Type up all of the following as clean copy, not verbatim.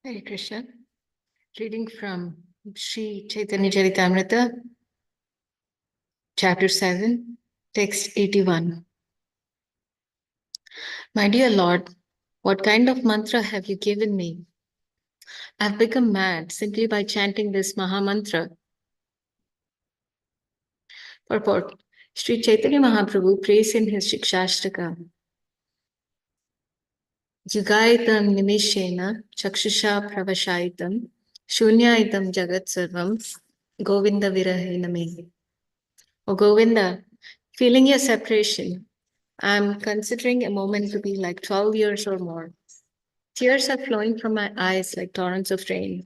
Hare Krishna. Reading from Sri Chaitanya Charitamrta, Chapter 7, Text 81. My dear Lord, what kind of mantra have you given me? I've become mad simply by chanting this Maha Mantra. Purport. Sri Chaitanya Mahaprabhu prays in his Shikshashtaka. Yugaitam nimishena chakshusha pravashaitam shunyaitam jagat sarvam Govinda virahena me. O Govinda, feeling your separation, I'm considering a moment to be like 12 years or more. Tears are flowing from my eyes like torrents of rain,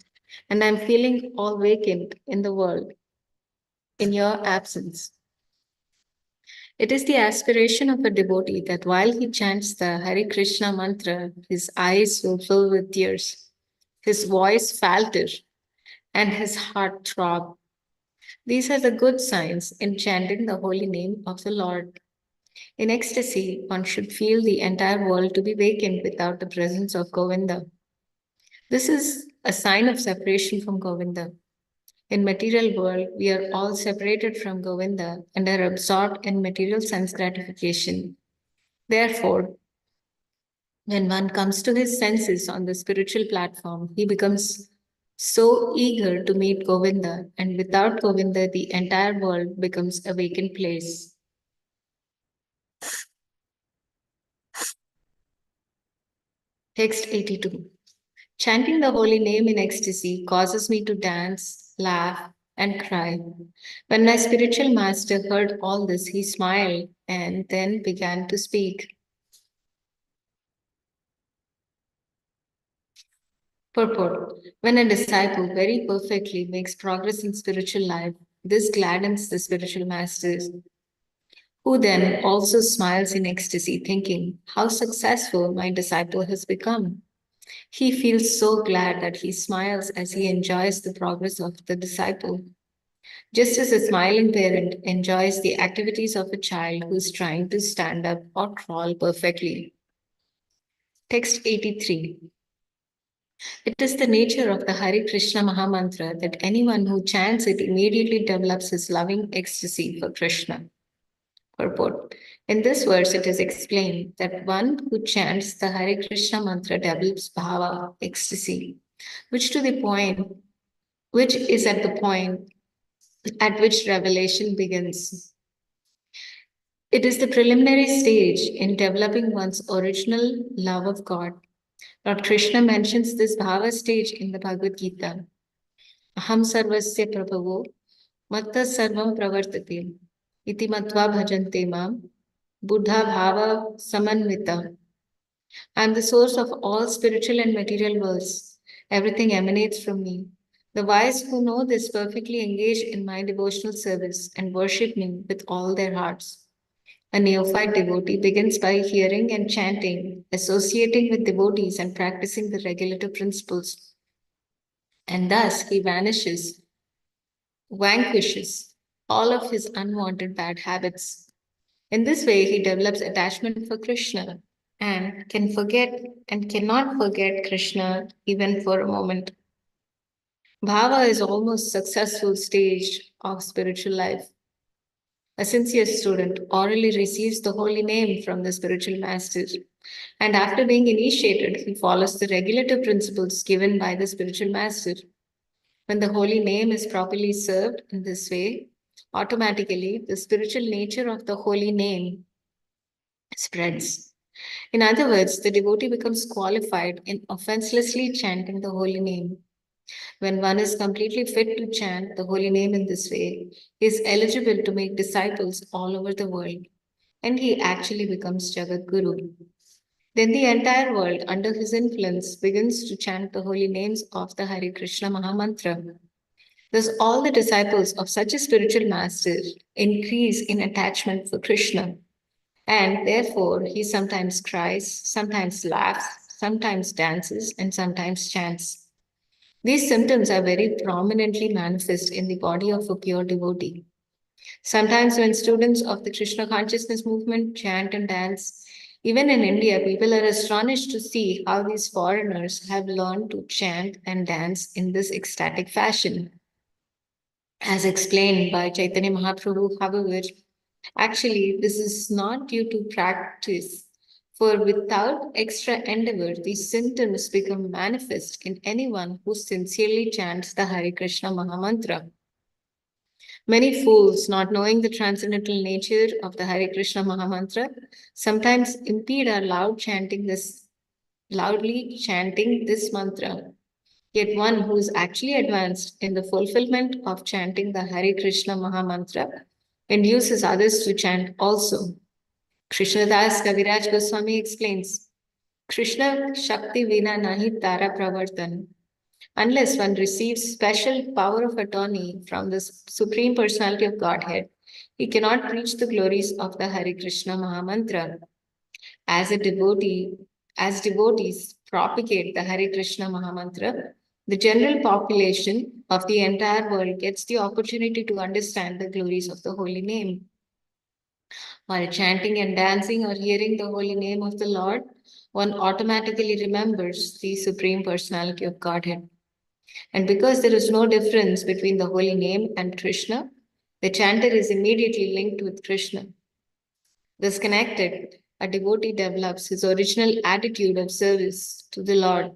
and I'm feeling all vacant in the world in your absence. It is the aspiration of a devotee that while he chants the Hare Krishna mantra, his eyes will fill with tears, his voice falter, and his heart throb. These are the good signs in chanting the holy name of the Lord. In ecstasy, one should feel the entire world to be vacant without the presence of Govinda. This is a sign of separation from Govinda. In material world, we are all separated from Govinda and are absorbed in material sense gratification. Therefore, when one comes to his senses on the spiritual platform, he becomes so eager to meet Govinda, and without Govinda, the entire world becomes a vacant place. Text 82. Chanting the holy name in ecstasy causes me to dance, laugh, and cry. When my spiritual master heard all this, he smiled and then began to speak. Purport. When a disciple very perfectly makes progress in spiritual life, this gladdens the spiritual master, who then also smiles in ecstasy, thinking, how successful my disciple has become. He feels so glad that he smiles as he enjoys the progress of the disciple. Just as a smiling parent enjoys the activities of a child who is trying to stand up or crawl perfectly. Text 83. It is the nature of the Hare Krishna Mahamantra that anyone who chants it immediately develops his loving ecstasy for Krishna. Purport. In this verse, it is explained that one who chants the Hare Krishna mantra develops bhava, ecstasy, which to the point, which is at the point at which revelation begins. It is the preliminary stage in developing one's original love of God. Lord Krishna mentions this bhava stage in the Bhagavad Gita. Aham sarvasya prabhavo matta sarvam pravartate iti matva bhajante mam buddha bhava samanvita. I am the source of all spiritual and material worlds. Everything emanates from me. The wise who know this perfectly engage in my devotional service and worship me with all their hearts. A neophyte devotee begins by hearing and chanting, associating with devotees, and practicing the regulative principles. And thus he vanquishes all of his unwanted bad habits. In this way, he develops attachment for Krishna and can forget and cannot forget Krishna even for a moment. Bhava is almost successful stage of spiritual life. A sincere student orally receives the holy name from the spiritual master, and after being initiated, he follows the regulative principles given by the spiritual master. When the holy name is properly served in this way, automatically the spiritual nature of the holy name spreads. In other words, the devotee becomes qualified in offenselessly chanting the holy name. When one is completely fit to chant the holy name in this way, he is eligible to make disciples all over the world, and he actually becomes Jagat Guru. Then the entire world, under his influence, begins to chant the holy names of the Hare Krishna Mahamantra. Thus, all the disciples of such a spiritual master increase in attachment for Krishna, and therefore he sometimes cries, sometimes laughs, sometimes dances, and sometimes chants. These symptoms are very prominently manifest in the body of a pure devotee. Sometimes, when students of the Krishna consciousness movement chant and dance, Even in India, people are astonished to see how these foreigners have learned to chant and dance in this ecstatic fashion. As explained by Chaitanya Mahaprabhu, however, actually, this is not due to practice, for without extra endeavor, these symptoms become manifest in anyone who sincerely chants the Hare Krishna Mahamantra. Many fools, not knowing the transcendental nature of the Hare Krishna Mahamantra, sometimes impede our loudly chanting this mantra. Yet one who is actually advanced in the fulfillment of chanting the Hare Krishna Mahamantra induces others to chant also. Krishnadas Kaviraj Goswami explains, Krishna Shakti Vina Nahi Tara Pravartan. Unless one receives special power of attorney from the Supreme Personality of Godhead, he cannot reach the glories of the Hare Krishna Mahamantra. As a devotee, as devotees propagate the Hare Krishna Mahamantra, the general population of the entire world gets the opportunity to understand the glories of the holy name. While chanting and dancing or hearing the holy name of the Lord, one automatically remembers the Supreme Personality of Godhead. And because there is no difference between the holy name and Krishna, the chanter is immediately linked with Krishna. Thus connected, a devotee develops his original attitude of service to the Lord.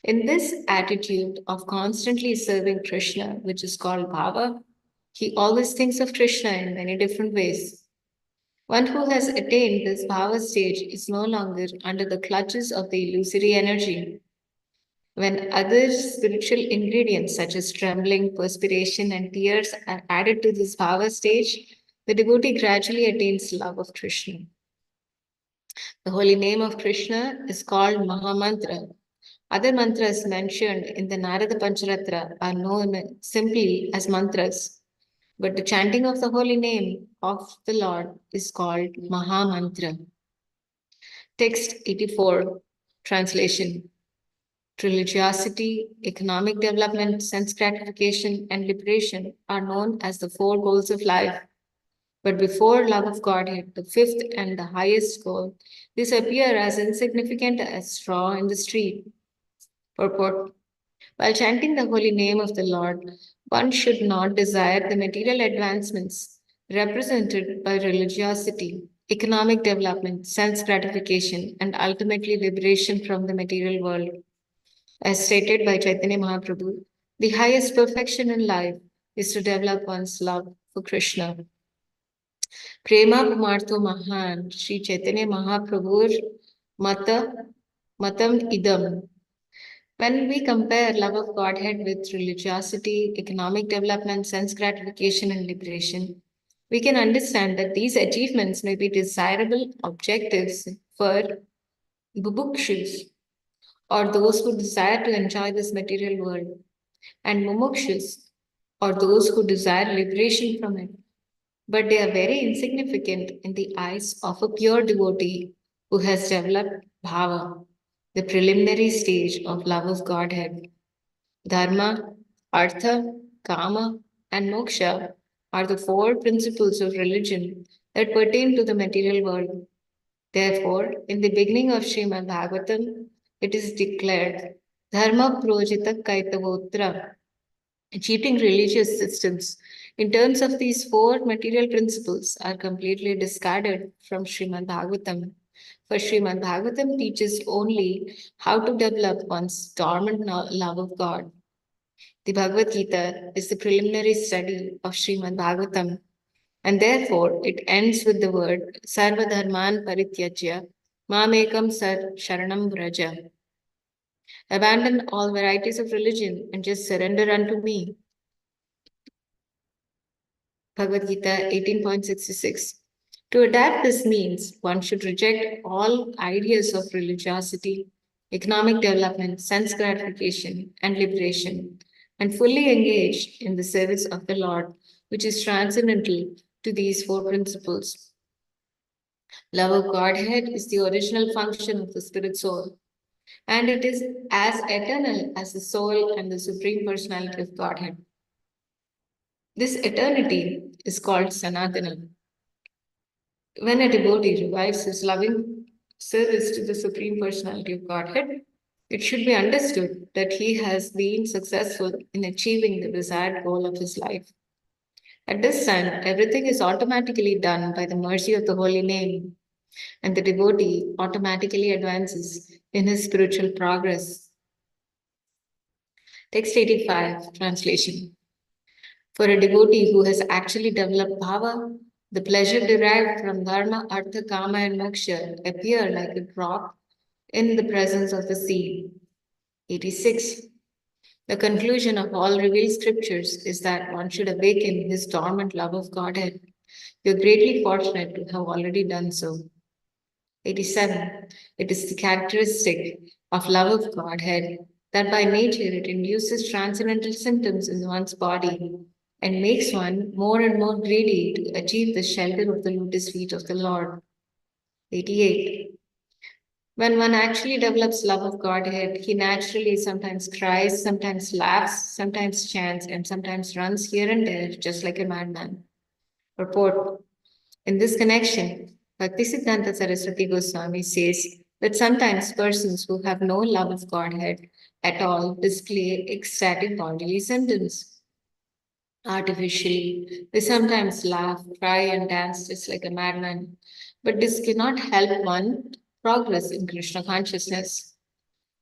In this attitude of constantly serving Krishna, which is called bhava, he always thinks of Krishna in many different ways. One who has attained this bhava stage is no longer under the clutches of the illusory energy. When other spiritual ingredients such as trembling, perspiration, and tears are added to this bhava stage, the devotee gradually attains love of Krishna. The holy name of Krishna is called Mahamantra. Other mantras mentioned in the Narada Pancharatra are known simply as mantras, but the chanting of the holy name of the Lord is called Mahamantra. Text 84, translation. Religiosity, economic development, sense gratification, and liberation are known as the four goals of life. But before love of Godhead, the fifth and the highest goal, these appear as insignificant as straw in the street. Purport. While chanting the holy name of the Lord, one should not desire the material advancements represented by religiosity, economic development, sense gratification, and ultimately liberation from the material world. As stated by Chaitanya Mahaprabhu, the highest perfection in life is to develop one's love for Krishna. Prema Pumartho Mahan, Sri Chaitanya Mahaprabhur Mata Matam Idam. When we compare love of Godhead with religiosity, economic development, sense gratification, and liberation, we can understand that these achievements may be desirable objectives for bubukshus, or those who desire to enjoy this material world, and mumukshus, or those who desire liberation from it. But they are very insignificant in the eyes of a pure devotee who has developed bhava, the preliminary stage of love of Godhead. Dharma, Artha, Kama, and Moksha are the four principles of religion that pertain to the material world. Therefore, in the beginning of Srimad Bhagavatam, it is declared Dharma Projita Kaitavotra, cheating religious systems in terms of these four material principles are completely discarded from Srimad Bhagavatam. For Srimad Bhagavatam teaches only how to develop one's dormant love of God. The Bhagavad Gita is the preliminary study of Srimad Bhagavatam, and therefore it ends with the word Sarva Dharman Parityajya Mamekam Sar Sharanam Vraja. Abandon all varieties of religion and just surrender unto me. Bhagavad Gita 18.66. To adapt this means one should reject all ideas of religiosity, economic development, sense gratification, and liberation, and fully engage in the service of the Lord, which is transcendental to these four principles. Love of Godhead is the original function of the spirit soul, and it is as eternal as the soul and the supreme personality of Godhead. This eternity is called Sanatana. When a devotee revives his loving service to the Supreme Personality of Godhead, it should be understood that he has been successful in achieving the desired goal of his life. At this time, everything is automatically done by the mercy of the holy name, and the devotee automatically advances in his spiritual progress. Text 85, translation. For a devotee who has actually developed bhava, the pleasure derived from dharma, artha, kama, and moksha appear like a drop in the presence of the sea. 86. The conclusion of all revealed scriptures is that one should awaken his dormant love of Godhead. You are greatly fortunate to have already done so. 87. It is the characteristic of love of Godhead that by nature it induces transcendental symptoms in one's body and makes one more and more greedy to achieve the shelter of the lotus feet of the Lord. 88. When one actually develops love of Godhead, he naturally sometimes cries, sometimes laughs, sometimes chants, and sometimes runs here and there just like a madman. Purport. In this connection, Bhaktisiddhanta Saraswati Goswami says that sometimes persons who have no love of Godhead at all display ecstatic bodily symptoms. Artificially, they sometimes laugh, cry, and dance just like a madman. But this cannot help one progress in Krishna consciousness.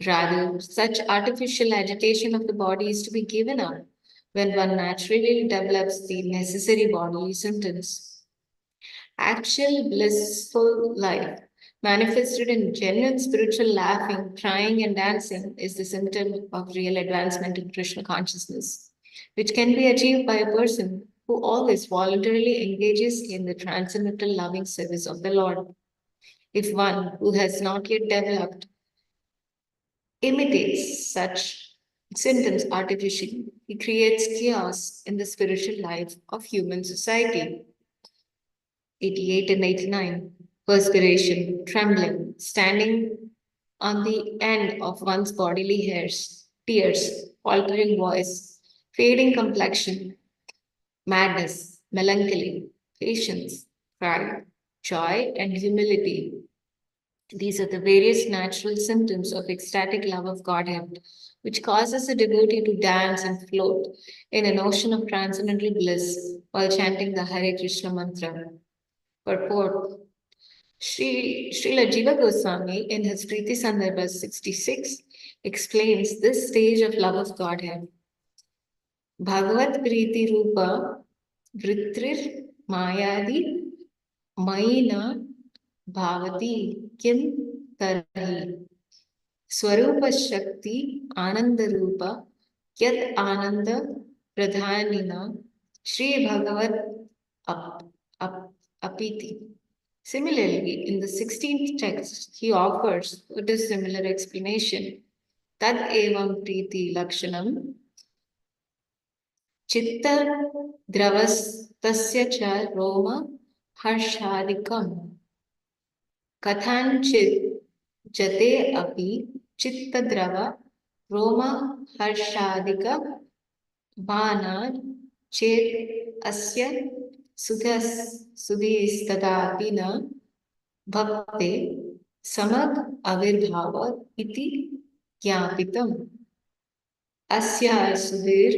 Rather, such artificial agitation of the body is to be given up when one naturally develops the necessary bodily symptoms. Actual blissful life, manifested in genuine spiritual laughing, crying, and dancing, is the symptom of real advancement in Krishna consciousness, which can be achieved by a person who always voluntarily engages in the transcendental loving service of the Lord. If one who has not yet developed imitates such symptoms artificially, he creates chaos in the spiritual life of human society. 88 and 89. Perspiration, trembling, standing on the end of one's bodily hairs, tears, faltering voice, fading complexion, madness, melancholy, patience, pride, joy, and humility. These are the various natural symptoms of ecstatic love of Godhead, which causes a devotee to dance and float in an ocean of transcendental bliss while chanting the Hare Krishna mantra. Purport. Srila Jiva Goswami, in his Priti Sandarbha 66, explains this stage of love of Godhead. Bhagavat Priti Rupa Vritrir Mayadi Maina Bhavati Kim Tarhi Swarupa Shakti Ananda Rupa Yat Ananda Pradhanina Sri Bhagavat Ap, Apiti. Similarly, in the 16th text, he offers a similar explanation. Tad evam priti lakshanam chitta dravastasya cha roma harshadikam kathanchit jate api chitta drava roma harshadika bana chet asya sudhas sudhistadapi na भक्ते समग आविर्भाव इति ज्ञापितम् अस्या सुधीर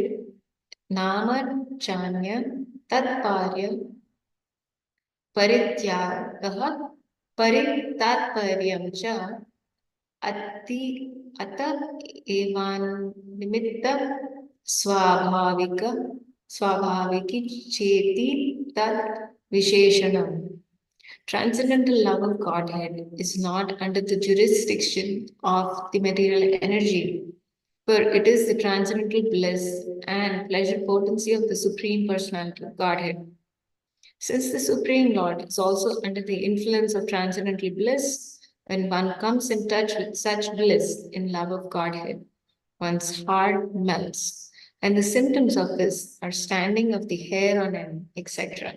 नाम चान्य तत्पार्य परित्यागः परितात्पर्यं च अति अत एवान्निमित्त स्वाभाविक स्वाभाविकी चेति तत् विशेषणम्. Transcendental love of Godhead is not under the jurisdiction of the material energy, for it is the transcendental bliss and pleasure potency of the Supreme Personality of Godhead. Since the Supreme Lord is also under the influence of transcendental bliss, when one comes in touch with such bliss in love of Godhead, one's heart melts, and the symptoms of this are standing of the hair on end, etc.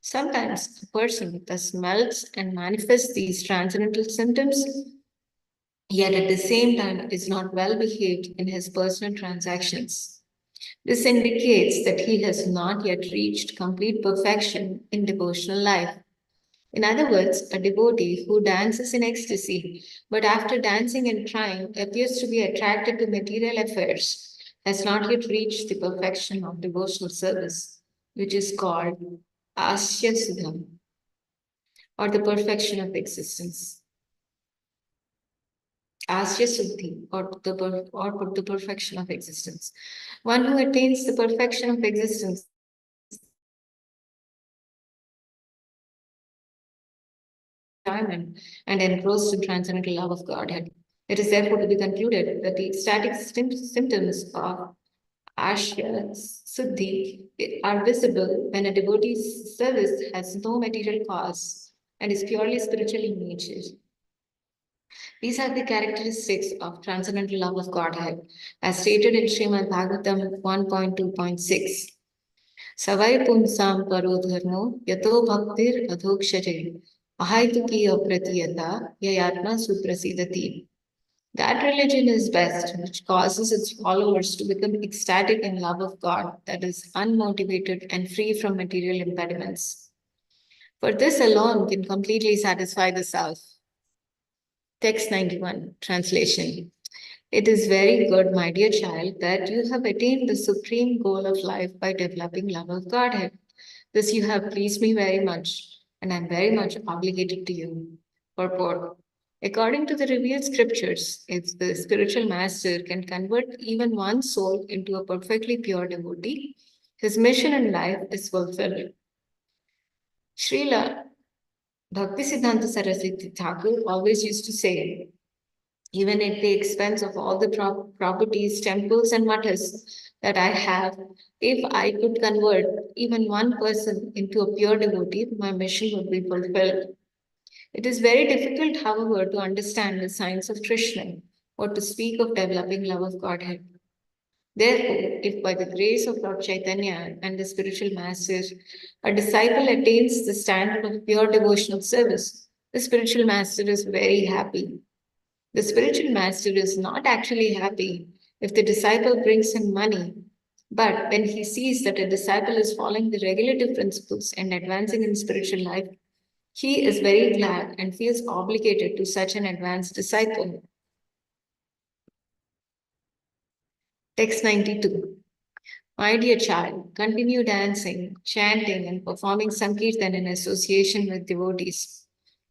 Sometimes a person thus melts and manifests these transcendental symptoms, yet at the same time is not well behaved in his personal transactions. This indicates that he has not yet reached complete perfection in devotional life. In other words, a devotee who dances in ecstasy, but after dancing and trying appears to be attracted to material affairs, has not yet reached the perfection of devotional service, which is called Asya Sudham, or the perfection of existence. Asya Suddhi, or the perfection of existence. One who attains the perfection of existence enjoyment and engrossed in transcendental love of Godhead. It is therefore to be concluded that the ecstatic symptoms of Ashya Suddhi are visible when a devotee's service has no material cause and is purely spiritual in nature. These are the characteristics of transcendental love of Godhead, as stated in Srimad Bhagavatam 1.2.6. Savai punsam paro dharmo yato bhaktir adhokshare ahaituki apratiyata yayatma suprasidati. That religion is best which causes its followers to become ecstatic in love of God that is unmotivated and free from material impediments. For this alone can completely satisfy the self. Text 91, translation. It is very good, my dear child, that you have attained the supreme goal of life by developing love of Godhead. This you have pleased me very much, and I am very much obligated to you. Purport. According to the revealed scriptures, if the spiritual master can convert even one soul into a perfectly pure devotee, his mission in life is fulfilled. Srila Bhaktisiddhanta Saraswati Thakur always used to say, even at the expense of all the properties, temples, and matters that I have, if I could convert even one person into a pure devotee, my mission would be fulfilled. It is very difficult, however, to understand the science of Krishna or to speak of developing love of Godhead. Therefore, if by the grace of Lord Chaitanya and the spiritual masters, a disciple attains the standard of pure devotional service, the spiritual master is very happy. The spiritual master is not actually happy if the disciple brings him money, but when he sees that a disciple is following the regulative principles and advancing in spiritual life, he is very glad and feels obligated to such an advanced disciple. Text 92. My dear child, continue dancing, chanting, and performing Sankirtan in association with devotees.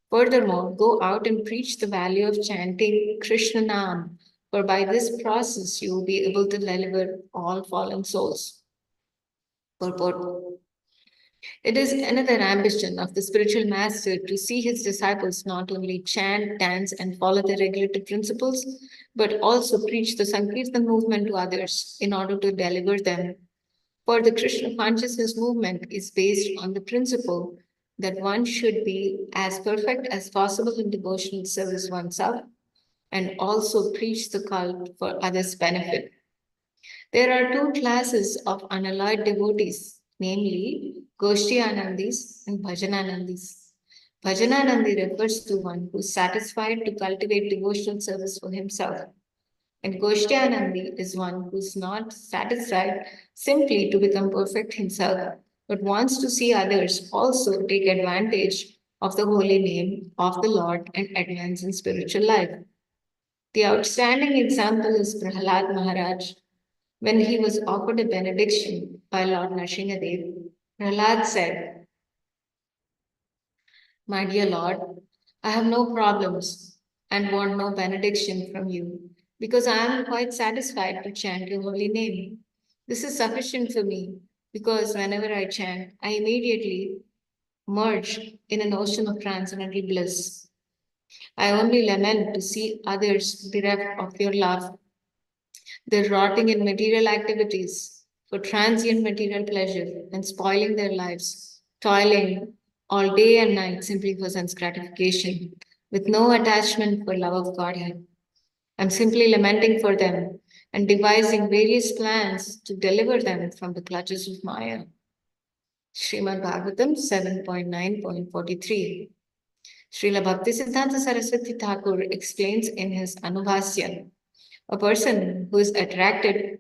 Furthermore, go out and preach the value of chanting Krishna Nam, for by this process you will be able to deliver all fallen souls. Purport. It is another ambition of the spiritual master to see his disciples not only chant, dance, and follow the regulative principles, but also preach the Sankirtan movement to others in order to deliver them. For the Krishna consciousness movement is based on the principle that one should be as perfect as possible in devotional service oneself and also preach the cult for others' benefit. There are two classes of unalloyed devotees, namely Goshtianandis and Bhajananandis. Bhajananandi refers to one who is satisfied to cultivate devotional service for himself, and Goshtianandi is one who is not satisfied simply to become perfect himself, but wants to see others also take advantage of the holy name of the Lord and advance in spiritual life. The outstanding example is Prahlad Maharaj. When he was offered a benediction by Lord Nrsingadev, Prahlad said, my dear Lord, I have no problems and want no benediction from you, because I am quite satisfied to chant your holy name. This is sufficient for me, because whenever I chant, I immediately merge in an ocean of transcendental bliss. I only lament to see others bereft of your love. They're rotting in material activities for transient material pleasure and spoiling their lives, toiling all day and night simply for sense gratification, with no attachment for love of Godhead. I'm simply lamenting for them and devising various plans to deliver them from the clutches of Maya. Srimad Bhagavatam 7.9.43. Srila Bhaktisiddhanta Saraswati Thakur explains in his Anubhasya, a person who has attracted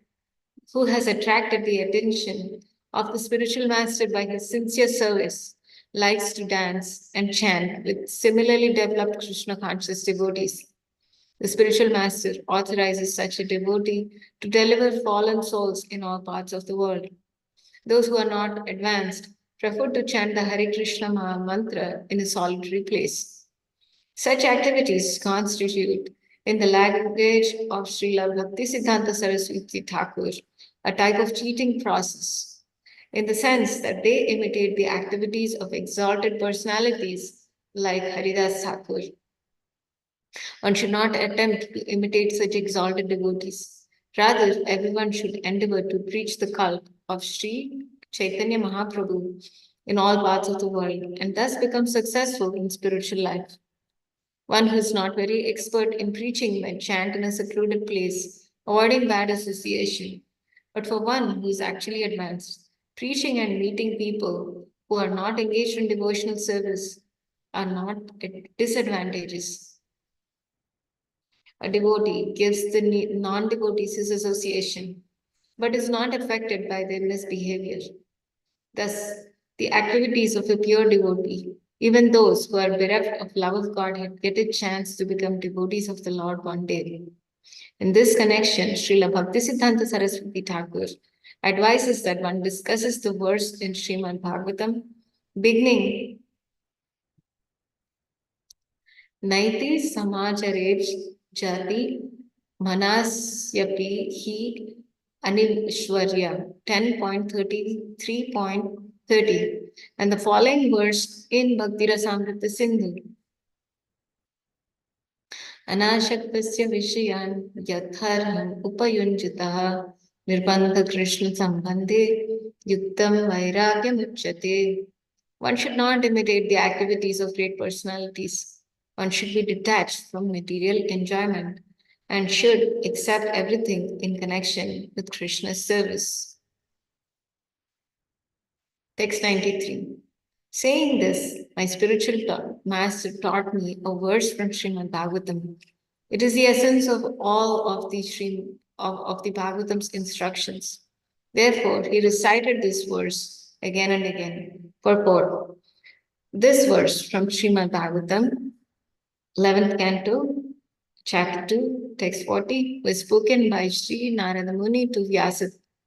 the attention of the spiritual master by his sincere service likes to dance and chant with similarly developed Krishna conscious devotees. The spiritual master authorizes such a devotee to deliver fallen souls in all parts of the world. Those who are not advanced prefer to chant the Hare Krishna Maha Mantra in a solitary place. Such activities constitute, in the language of Srila Bhaktisiddhanta Saraswati Thakur, a type of cheating process, in the sense that they imitate the activities of exalted personalities like Haridas Thakur. One should not attempt to imitate such exalted devotees. Rather, everyone should endeavor to preach the cult of Sri Chaitanya Mahaprabhu in all parts of the world and thus become successful in spiritual life. One who is not very expert in preaching may chant in a secluded place, avoiding bad association. But for one who is actually advanced, preaching and meeting people who are not engaged in devotional service are not at disadvantages. A devotee gives the non devotees his association, but is not affected by their misbehavior. Thus, the activities of a pure devotee, even those who are bereft of love of Godhead, get a chance to become devotees of the Lord one day. In this connection, Srila Bhaktisiddhanta Saraswati Thakur advises that one discusses the verse in Srimad Bhagavatam, beginning Naiti Samacharej Jati Manasyapi Hi Anivishwarya 10.33.30 and the following verse in Bhakti Rasamrita Sindhu. अनाशक्तस्य विषयान् यथार्हम् उपयुञ्जितः निर्बन्धकृष्णसम्बन्धे युक्तं वैराग्यमुच्यते. One should not imitate the activities of great personalities. One should be detached from material enjoyment and should accept everything in connection with Krishna's service. Text 93. Saying this, my spiritual master taught me a verse from Srimad Bhagavatam. It is the essence of all of the Bhagavatam's instructions. Therefore, he recited this verse again and again. Purport. This verse from Srimad Bhagavatam, 11th canto, chapter 2, text 40, was spoken by Sri Narada Muni to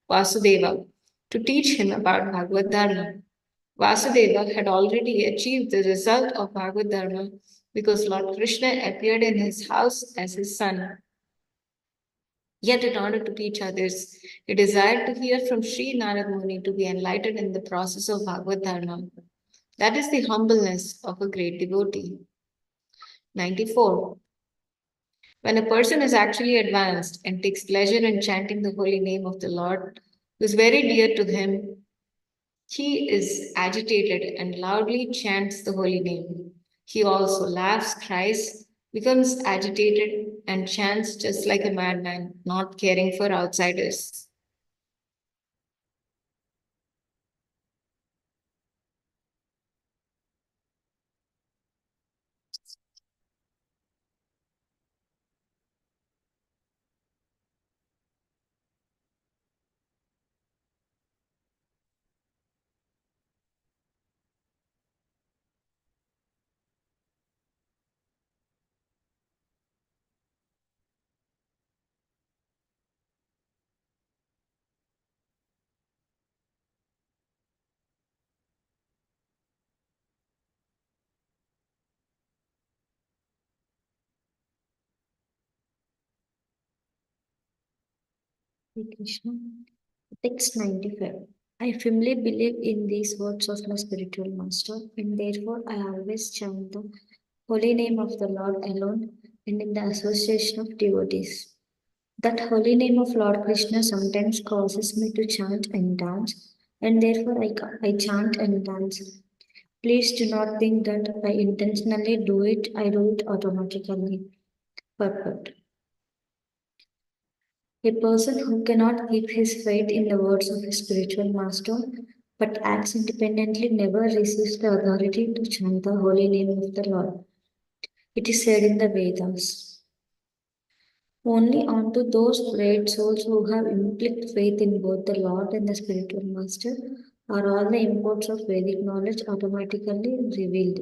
Vasudeva to teach him about Bhagavad Dharma. Vasudeva had already achieved the result of Bhagavad Dharma because Lord Krishna appeared in his house as his son. Yet, in order to teach others, he desired to hear from Sri Narada Muni to be enlightened in the process of Bhagavad Dharma. That is the humbleness of a great devotee. 94. When a person is actually advanced and takes pleasure in chanting the holy name of the Lord, who is very dear to him, he is agitated and loudly chants the holy name. He also laughs, cries, becomes agitated, and chants just like a madman, not caring for outsiders. Hare Krishna. Text 95. I firmly believe in these words of my spiritual master, and therefore I always chant the holy name of the Lord alone and in the association of devotees. That holy name of Lord Krishna sometimes causes me to chant and dance, and therefore I chant and dance. Please do not think that I intentionally do it, I do it automatically. Purport. A person who cannot keep his faith in the words of his spiritual master but acts independently never receives the authority to chant the holy name of the Lord. It is said in the Vedas. Only unto those great souls who have implicit faith in both the Lord and the spiritual master are all the imports of Vedic knowledge automatically revealed.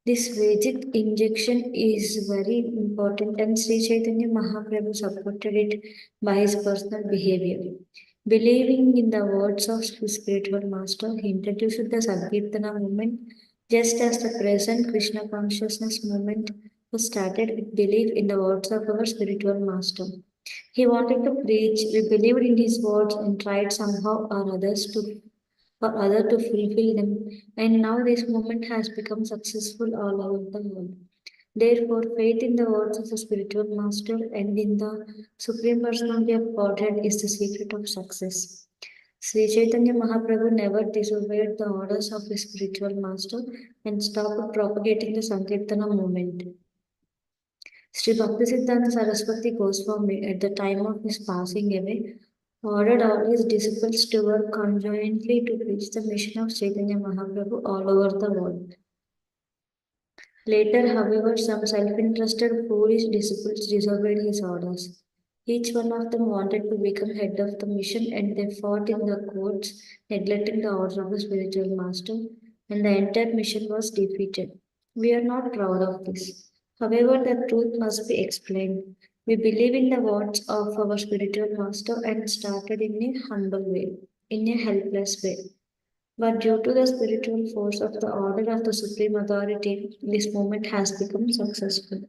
This Vedic injection is very important, and Sri Chaitanya Mahaprabhu supported it by his personal behavior. Believing in the words of his spiritual master, he introduced the Sankirtana movement just as the present Krishna consciousness movement was started with belief in the words of our spiritual master. He wanted to preach, we believed in his words and tried somehow or others to for other to fulfill them, and now this movement has become successful all over the world. Therefore, faith in the words of the spiritual master and in the Supreme Personality of Godhead is the secret of success. Sri Chaitanya Mahaprabhu never disobeyed the orders of his spiritual master and stopped propagating the Sankirtana movement. Sri Bhaktisiddhanta Saraswati Goswami, at the time of his passing away, ordered all his disciples to work conjointly to preach the mission of Chaitanya Mahaprabhu all over the world. Later, however, some self-interested foolish disciples disobeyed his orders. Each one of them wanted to become head of the mission and they fought in the courts, neglecting the order of the spiritual master, and the entire mission was defeated. We are not proud of this. However, the truth must be explained. We believe in the words of our spiritual master and started in a humble way, in a helpless way. But due to the spiritual force of the order of the supreme authority, this movement has become successful.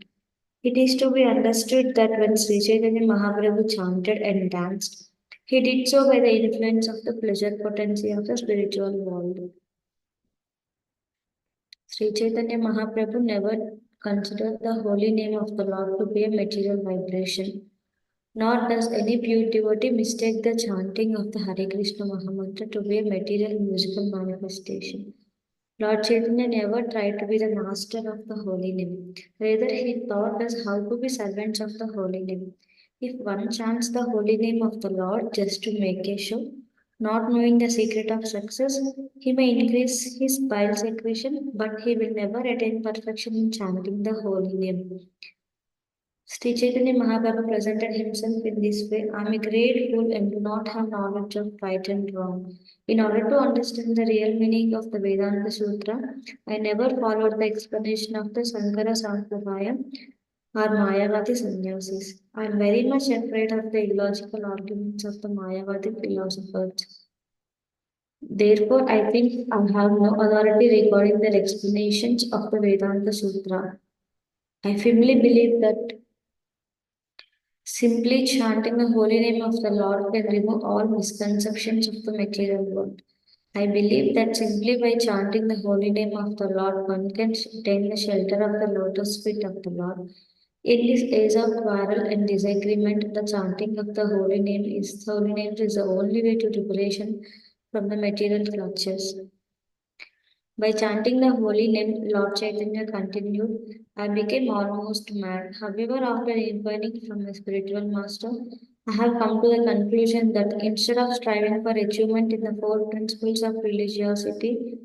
It is to be understood that when Sri Chaitanya Mahaprabhu chanted and danced, he did so by the influence of the pleasure potency of the spiritual world. Sri Chaitanya Mahaprabhu never considered the holy name of the Lord to be a material vibration. Nor does any pure devotee mistake the chanting of the Hare Krishna Mahamantra to be a material musical manifestation. Lord Chaitanya never tried to be the master of the holy name. Rather, he taught us how to be servants of the holy name. If one chants the holy name of the Lord just to make a show, not knowing the secret of success, he may increase his bile secretion, but he will never attain perfection in chanting the holy name. Sri Chaitanya Mahaprabhu presented himself in this way: I am a great fool and do not have knowledge of right and wrong. In order to understand the real meaning of the Vedanta Sutra, I never followed the explanation of the Sankara Sampradaya or Mayavadi sannyasis. I am very much afraid of the illogical arguments of the Mayavadi philosophers. Therefore, I think I have no authority regarding their explanations of the Vedanta Sutra. I firmly believe that simply chanting the holy name of the Lord can remove all misconceptions of the material world. I believe that simply by chanting the holy name of the Lord, one can attain the shelter of the lotus feet of the Lord. In this age of quarrel and disagreement, the chanting of the holy name is the only way to liberation from the material clutches. By chanting the holy name, Lord Chaitanya continued, I became almost mad. However, after inquiring from my spiritual master, I have come to the conclusion that instead of striving for achievement in the four principles of religiosity,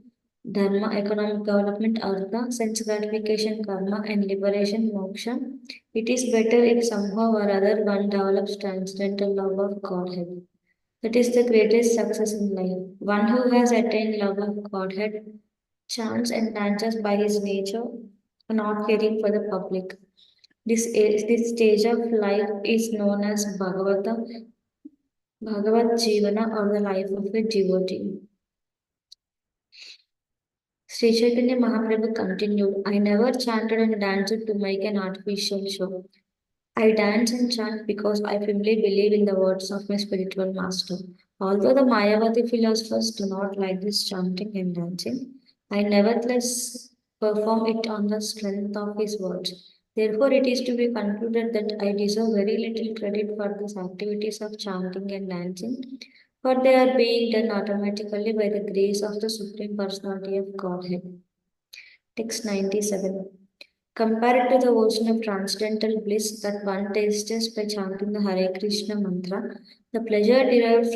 dharma, economic development, artha, sense gratification, karma, and liberation, moksha, it is better if somehow or other one develops transcendental love of Godhead. That is the greatest success in life. One who has attained love of Godhead chants and dances by his nature, not caring for the public. This stage of life is known as Bhagavad Jivana, or the life of a devotee. Sri Chaitanya Mahaprabhu continued, I never chanted and danced to make an artificial show. I dance and chant because I firmly believe in the words of my spiritual master. Although the Mayavadi philosophers do not like this chanting and dancing, I nevertheless perform it on the strength of his words. Therefore, it is to be concluded that I deserve very little credit for these activities of chanting and dancing, for they are being done automatically by the grace of the Supreme Personality of Godhead. Text 97. Compared to the ocean of transcendental bliss that one tastes by chanting the Hare Krishna mantra, the pleasure derived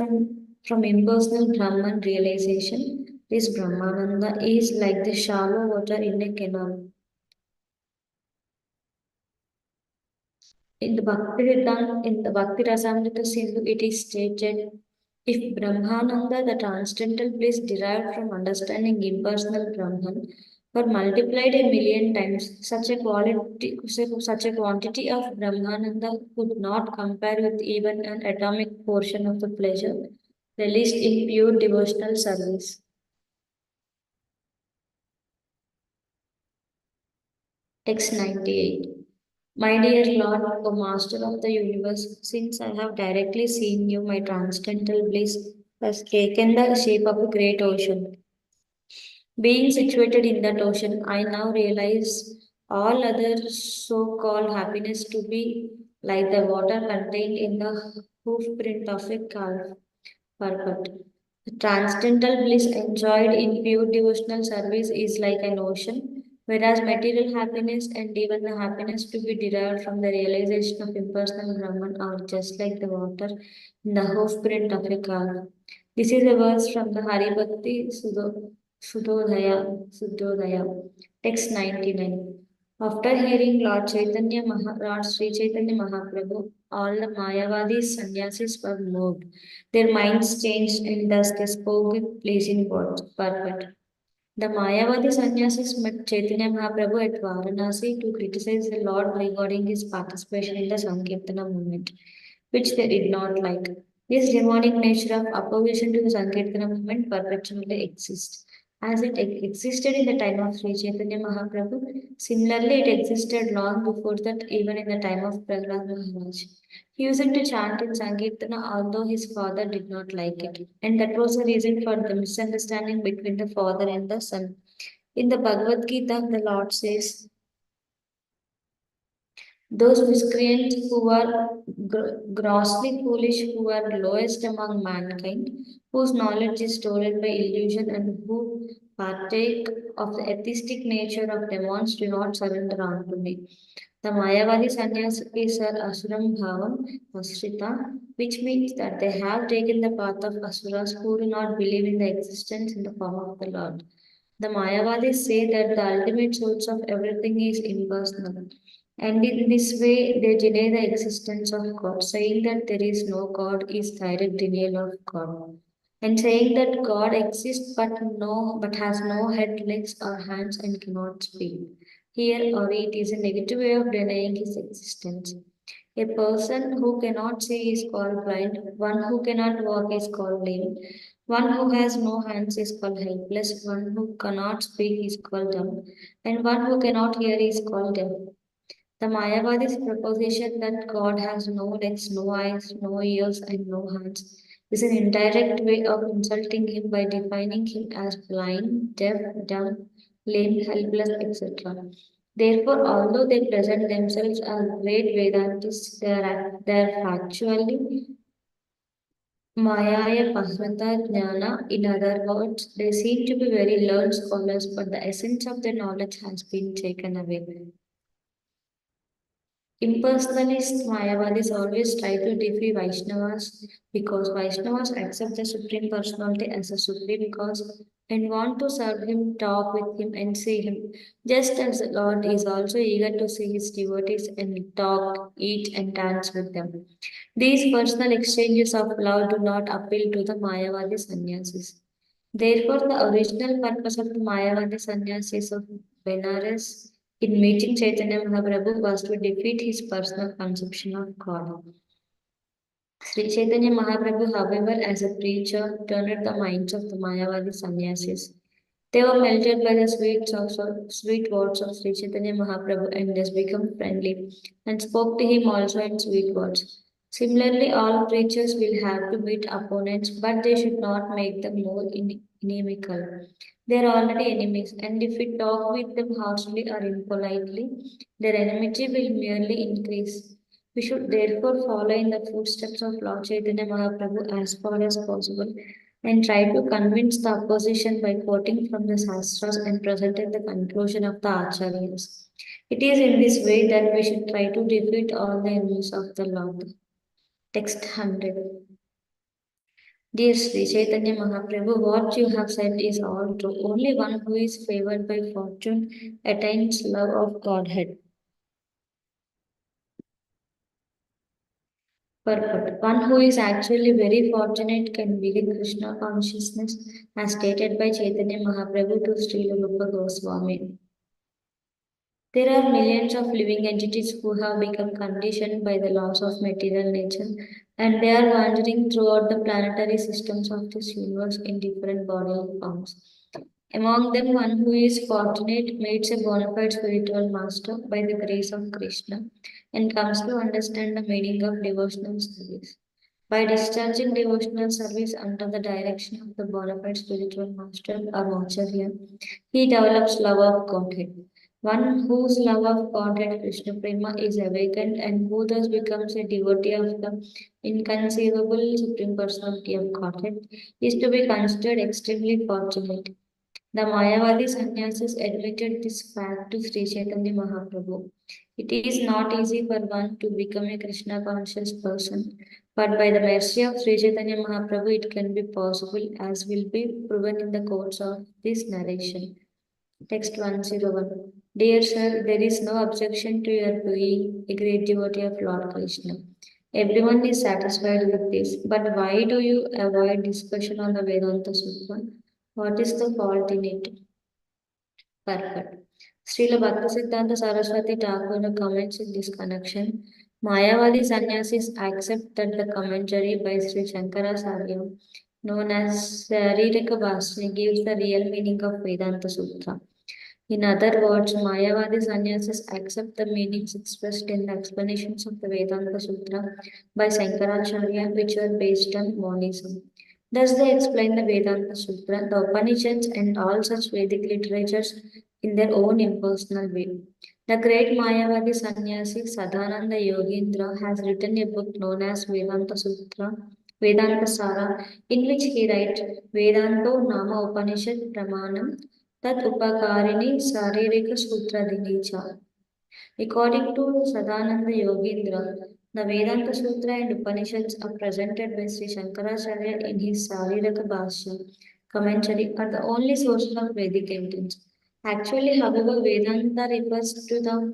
from impersonal Brahman realization, this Brahmananda, is like the shallow water in a canal. In the Bhakti Rasamrita Sindhu, it is stated, If Brahmananda, the transcendental bliss derived from understanding impersonal Brahman, were multiplied a million times, such a quantity of Brahmananda could not compare with even an atomic portion of the pleasure released in pure devotional service. Text 98. My dear Lord, O Master of the universe, since I have directly seen you, my transcendental bliss has taken the shape of a great ocean. Being situated in that ocean, I now realize all other so called happiness to be like the water contained in the hoof print of a calf. Perfect. The transcendental bliss enjoyed in pure devotional service is like an ocean, whereas material happiness and even the happiness to be derived from the realization of impersonal Brahman are just like the water in the hoof print of a calf. This is a verse from the Haribhakti Sudhodaya, text 99. After hearing Lord Sri Chaitanya Mahaprabhu, all the Mayavadis sannyasis were moved. Their minds changed and thus they spoke with pleasing words. Perfect. The Mayavadi sannyasis met Chaitanya Mahaprabhu at Varanasi to criticize the Lord regarding his participation in the Sankirtana movement, which they did not like. This demonic nature of opposition to the Sankirtana movement perpetually exists. As it existed in the time of Sri Chaitanya Mahaprabhu, similarly it existed long before that, even in the time of Prahlad Maharaj. He used to chant in Sankirtana although his father did not like it, and that was the reason for the misunderstanding between the father and the son. In the Bhagavad Gita, the Lord says, those miscreants who are grossly foolish, who are lowest among mankind, whose knowledge is stolen by illusion, and who partake of the atheistic nature of demons, do not surrender unto me. The Mayavadi sannyasis are asuram bhavam asrita, which means that they have taken the path of asuras who do not believe in the existence in the form of the Lord. The Mayavadis say that the ultimate source of everything is impersonal. And in this way, they deny the existence of God. Saying that there is no God is direct denial of God. And saying that God exists but has no head, legs, or hands and cannot speak. Here or it is a negative way of denying his existence. A person who cannot see is called blind, one who cannot walk is called lame, one who has no hands is called helpless, one who cannot speak is called dumb, and one who cannot hear is called deaf. The Mayavadi's proposition that God has no legs, no eyes, no ears, and no hands is an indirect way of insulting him by defining him as blind, deaf, dumb, lame, helpless, etc. Therefore, although they present themselves as great Vedantists, they are factually Mayaya Pahrata Jnana. In other words, they seem to be very learned scholars, but the essence of their knowledge has been taken away. Impersonalist Mayavadis always try to defy Vaishnavas because Vaishnavas accept the Supreme Personality as a Supreme Cause and want to serve Him, talk with Him, and see Him, just as the Lord is also eager to see His devotees and talk, eat, and dance with them. These personal exchanges of love do not appeal to the Mayavadi sannyasis. Therefore, the original purpose of the Mayavadi sannyasis of Benares in meeting Chaitanya Mahaprabhu was to defeat his personal conception of God. Sri Chaitanya Mahaprabhu, however, as a preacher, turned the minds of the Mayavadi sannyasis. They were melted by the sweet words of Sri Chaitanya Mahaprabhu and thus become friendly and spoke to him also in sweet words. Similarly, all preachers will have to meet opponents, but they should not make them more inimical. They are already enemies, and if we talk with them harshly or impolitely, their enmity will merely increase. We should therefore follow in the footsteps of Lord Chaitanya Mahaprabhu as far as possible and try to convince the opposition by quoting from the Shastras and presenting the conclusion of the Acharyas. It is in this way that we should try to defeat all the enemies of the Lord. Text 100. Dear Sri Chaitanya Mahaprabhu, what you have said is all true. Only one who is favored by fortune attains love of Godhead. Purport. One who is actually very fortunate can begin Krishna consciousness, as stated by Chaitanya Mahaprabhu to Srila Rupa Goswami. There are millions of living entities who have become conditioned by the laws of material nature, and they are wandering throughout the planetary systems of this universe in different bodily forms. Among them, one who is fortunate meets a bona fide spiritual master by the grace of Krishna and comes to understand the meaning of devotional service. By discharging devotional service under the direction of the bona fide spiritual master or acharya, he develops love of Godhead. One whose love of Godhead, Krishna Prema, is awakened and who thus becomes a devotee of the inconceivable Supreme Personality of Godhead is to be considered extremely fortunate. The Mayavadi sannyasis admitted this fact to Sri Chaitanya Mahaprabhu. It is not easy for one to become a Krishna conscious person, but by the mercy of Sri Chaitanya Mahaprabhu, it can be possible, as will be proven in the course of this narration. Text 101. Dear sir, there is no objection to your being a great devotee of Lord Krishna. Everyone is satisfied with this, but why do you avoid discussion on the Vedanta Sutra? What is the fault in it? Perfect. Srila Bhaktisiddhanta Saraswati Thakur comments in this connection. Mayavadi sannyasis accept that the commentary by Sri Shankaracharya, known as Saririka Bhasya, gives the real meaning of Vedanta Sutra. In other words, Mayavadi sannyasis accept the meanings expressed in the explanations of the Vedanta Sutra by Shankaracharya, which are based on monism. Thus, they explain the Vedanta Sutra, the Upanishads, and all such Vedic literatures in their own impersonal way. The great Mayavadi sannyasi Sadananda Yogindra has written a book known as Vedanta Sutra, Vedanta Sara, in which he writes Vedanto Nama Upanishad Pramanam Tat Upakarini Saririka Sutradini cha. According to Sadananda Yogindra, the Vedanta Sutra and Upanishads are presented by Sri Shankaracharya in his Sariraka Bhashya commentary are the only sources of Vedic evidence. Actually, however, Vedanta refers to the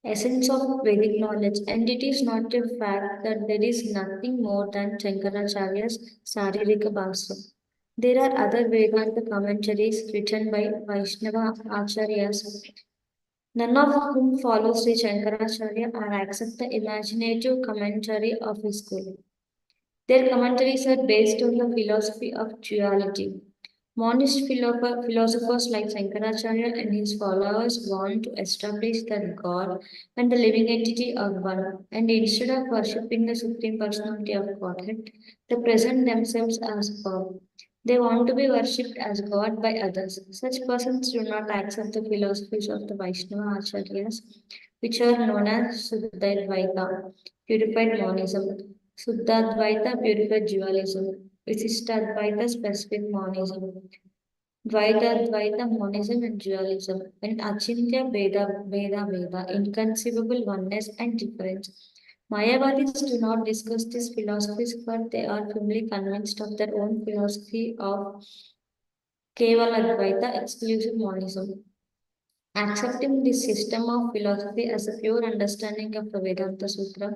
essence of Vedic knowledge, and it is not a fact that there is nothing more than Shankaracharya's Saririka Bhashya. There are other Vedanta commentaries written by Vaishnava Acharyas, none of whom follow Sri Shankaracharya or accept the imaginative commentary of his school. Their commentaries are based on the philosophy of duality. Monist philosophers like Shankaracharya and his followers want to establish that God and the living entity are one, and instead of worshipping the Supreme Personality of Godhead, they present themselves as God. They want to be worshipped as God by others. Such persons do not accept the philosophies of the Vaishnava Acharyas, which are known as Suddhaitvaita, purified monism, Suddhadvaita, purified dualism, Visishtadvaita, specific monism, Dvaita, monism and dualism, and Achintya Veda, inconceivable oneness and difference. Mayavadis do not discuss these philosophies, but they are firmly convinced of their own philosophy of Kevala Advaita, exclusive monism. Accepting this system of philosophy as a pure understanding of the Vedanta Sutra,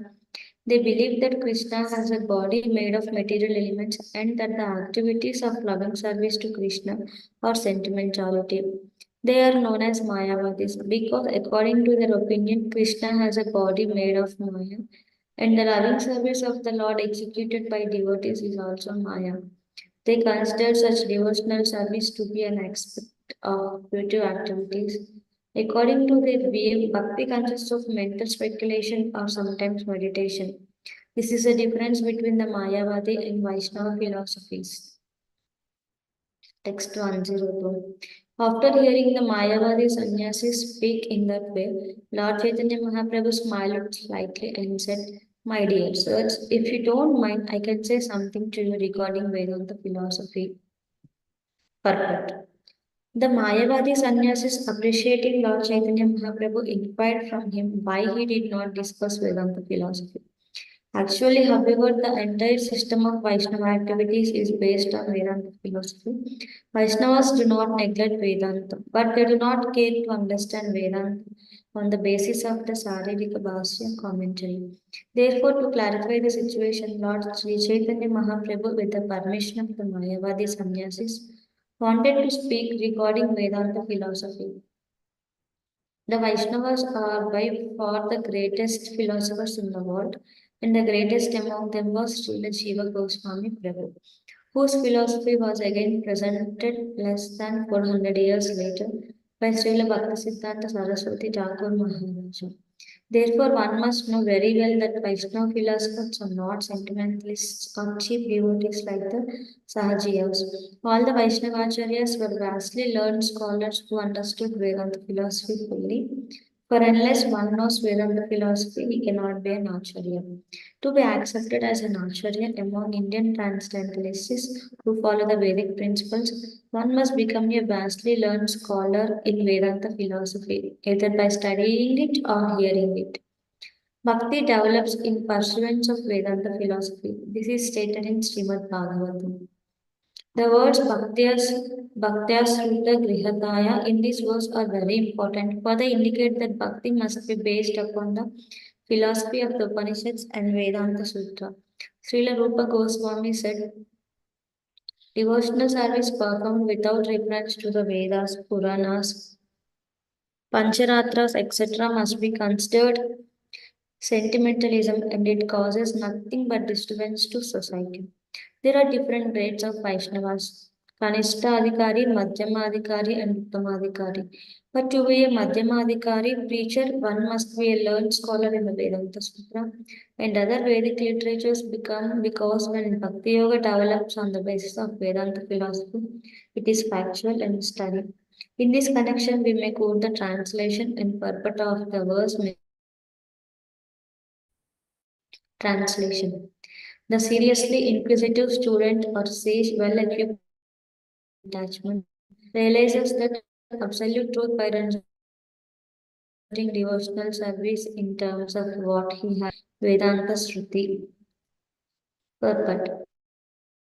they believe that Krishna has a body made of material elements and that the activities of loving service to Krishna are sentimentality. They are known as Mayavadis because, according to their opinion, Krishna has a body made of Maya, and the loving service of the Lord executed by devotees is also Maya. They consider such devotional service to be an aspect of spiritual activities. According to their view, bhakti consists of mental speculation or sometimes meditation. This is a difference between the Mayavadi and Vaishnava philosophies. Text 102. After hearing the Mayavadi sannyasis speak in that way, Lord Chaitanya Mahaprabhu smiled slightly and said, My dear sirs, if you don't mind, I can say something to you regarding Vedanta philosophy. Perfect. The Mayavadi sannyasis appreciating Lord Chaitanya Mahaprabhu inquired from him why he did not discuss Vedanta philosophy. Actually, however, the entire system of Vaishnava activities is based on Vedanta philosophy. Vaishnavas do not neglect Vedanta, but they do not care to understand Vedanta on the basis of the Saririka Bhashya commentary. Therefore, to clarify the situation, Lord Sri Chaitanya Mahaprabhu, with the permission of the Mayavadi sannyasis, wanted to speak regarding Vedanta philosophy. The Vaishnavas are by far the greatest philosophers in the world, and the greatest among them was Srila Jiva Goswami Prabhu, whose philosophy was again presented less than 400 years later by Srila Bhaktisiddhanta Saraswati Thakur Maharaja. Therefore, one must know very well that Vaishnava philosophers are not sentimentalists or cheap devotees like the Sahajiyas. All the Vaishnavacharyas were vastly learned scholars who understood Vedanta philosophy fully. For unless one knows Vedanta philosophy, he cannot be an Acharya. To be accepted as an Acharya among Indian transcendentalists who follow the Vedic principles, one must become a vastly learned scholar in Vedanta philosophy, either by studying it or hearing it. Bhakti develops in pursuance of Vedanta philosophy. This is stated in Srimad Bhagavatam. The words Bhaktyasruta Grihataya in this verse are very important, for they indicate that Bhakti must be based upon the philosophy of the Upanishads and Vedanta Sutra. Srila Rupa Goswami said, devotional service performed without reference to the Vedas, Puranas, Pancharatras, etc., must be considered sentimentalism and it causes nothing but disturbance to society. There are different grades of Vaishnavas Kanishta Adhikari, Madhyamadhikari, and Uttamadhikari. But to be a Madhyamadhikari preacher, one must be a learned scholar in the Vedanta Sutra and other Vedic literatures become because when Bhakti Yoga develops on the basis of Vedanta philosophy, it is factual and studied. In this connection, we may quote the translation and purport of the verse translation. The seriously inquisitive student or sage well equipped detachment realizes that absolute truth by rendering devotional service in terms of what he has Vedanta Shruti purport.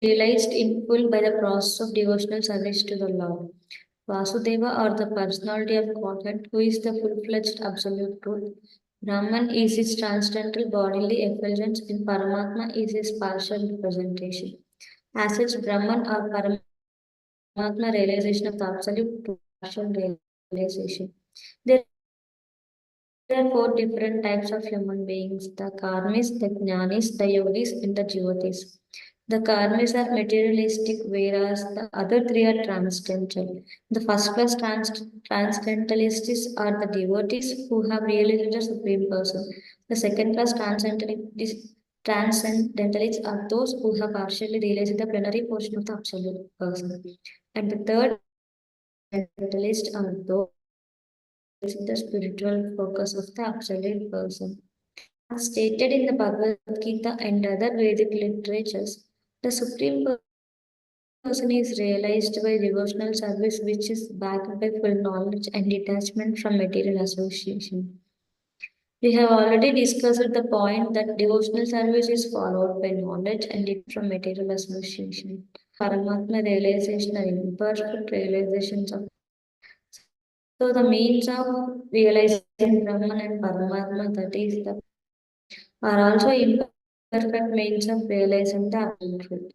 Realized in full by the process of devotional service to the Lord. Vasudeva or the personality of Godhead, who is the full-fledged absolute truth. Brahman is his transcendental bodily effulgence and Paramatma is his partial representation. As such, Brahman or Paramatma realization of the absolute truth, partial realization. There are four different types of human beings, the karmis, the jnanis, the yogis, and the jivatis. The karmis are materialistic, whereas the other three are transcendental. The first class transcendentalists are the devotees who have realized the Supreme Person. The second class transcendentalists are those who have partially realized the plenary portion of the Absolute Person. And the third transcendentalists are those the spiritual focus of the absolute person. As stated in the Bhagavad Gita and other Vedic literatures, the Supreme Person is realized by devotional service which is backed by full knowledge and detachment from material association. We have already discussed the point that devotional service is followed by knowledge and it from material association. Paramatma realization are imperfect realizations of so the means of realizing Brahman and Paramatma, that is the are also imperfect means of realizing the absolute truth,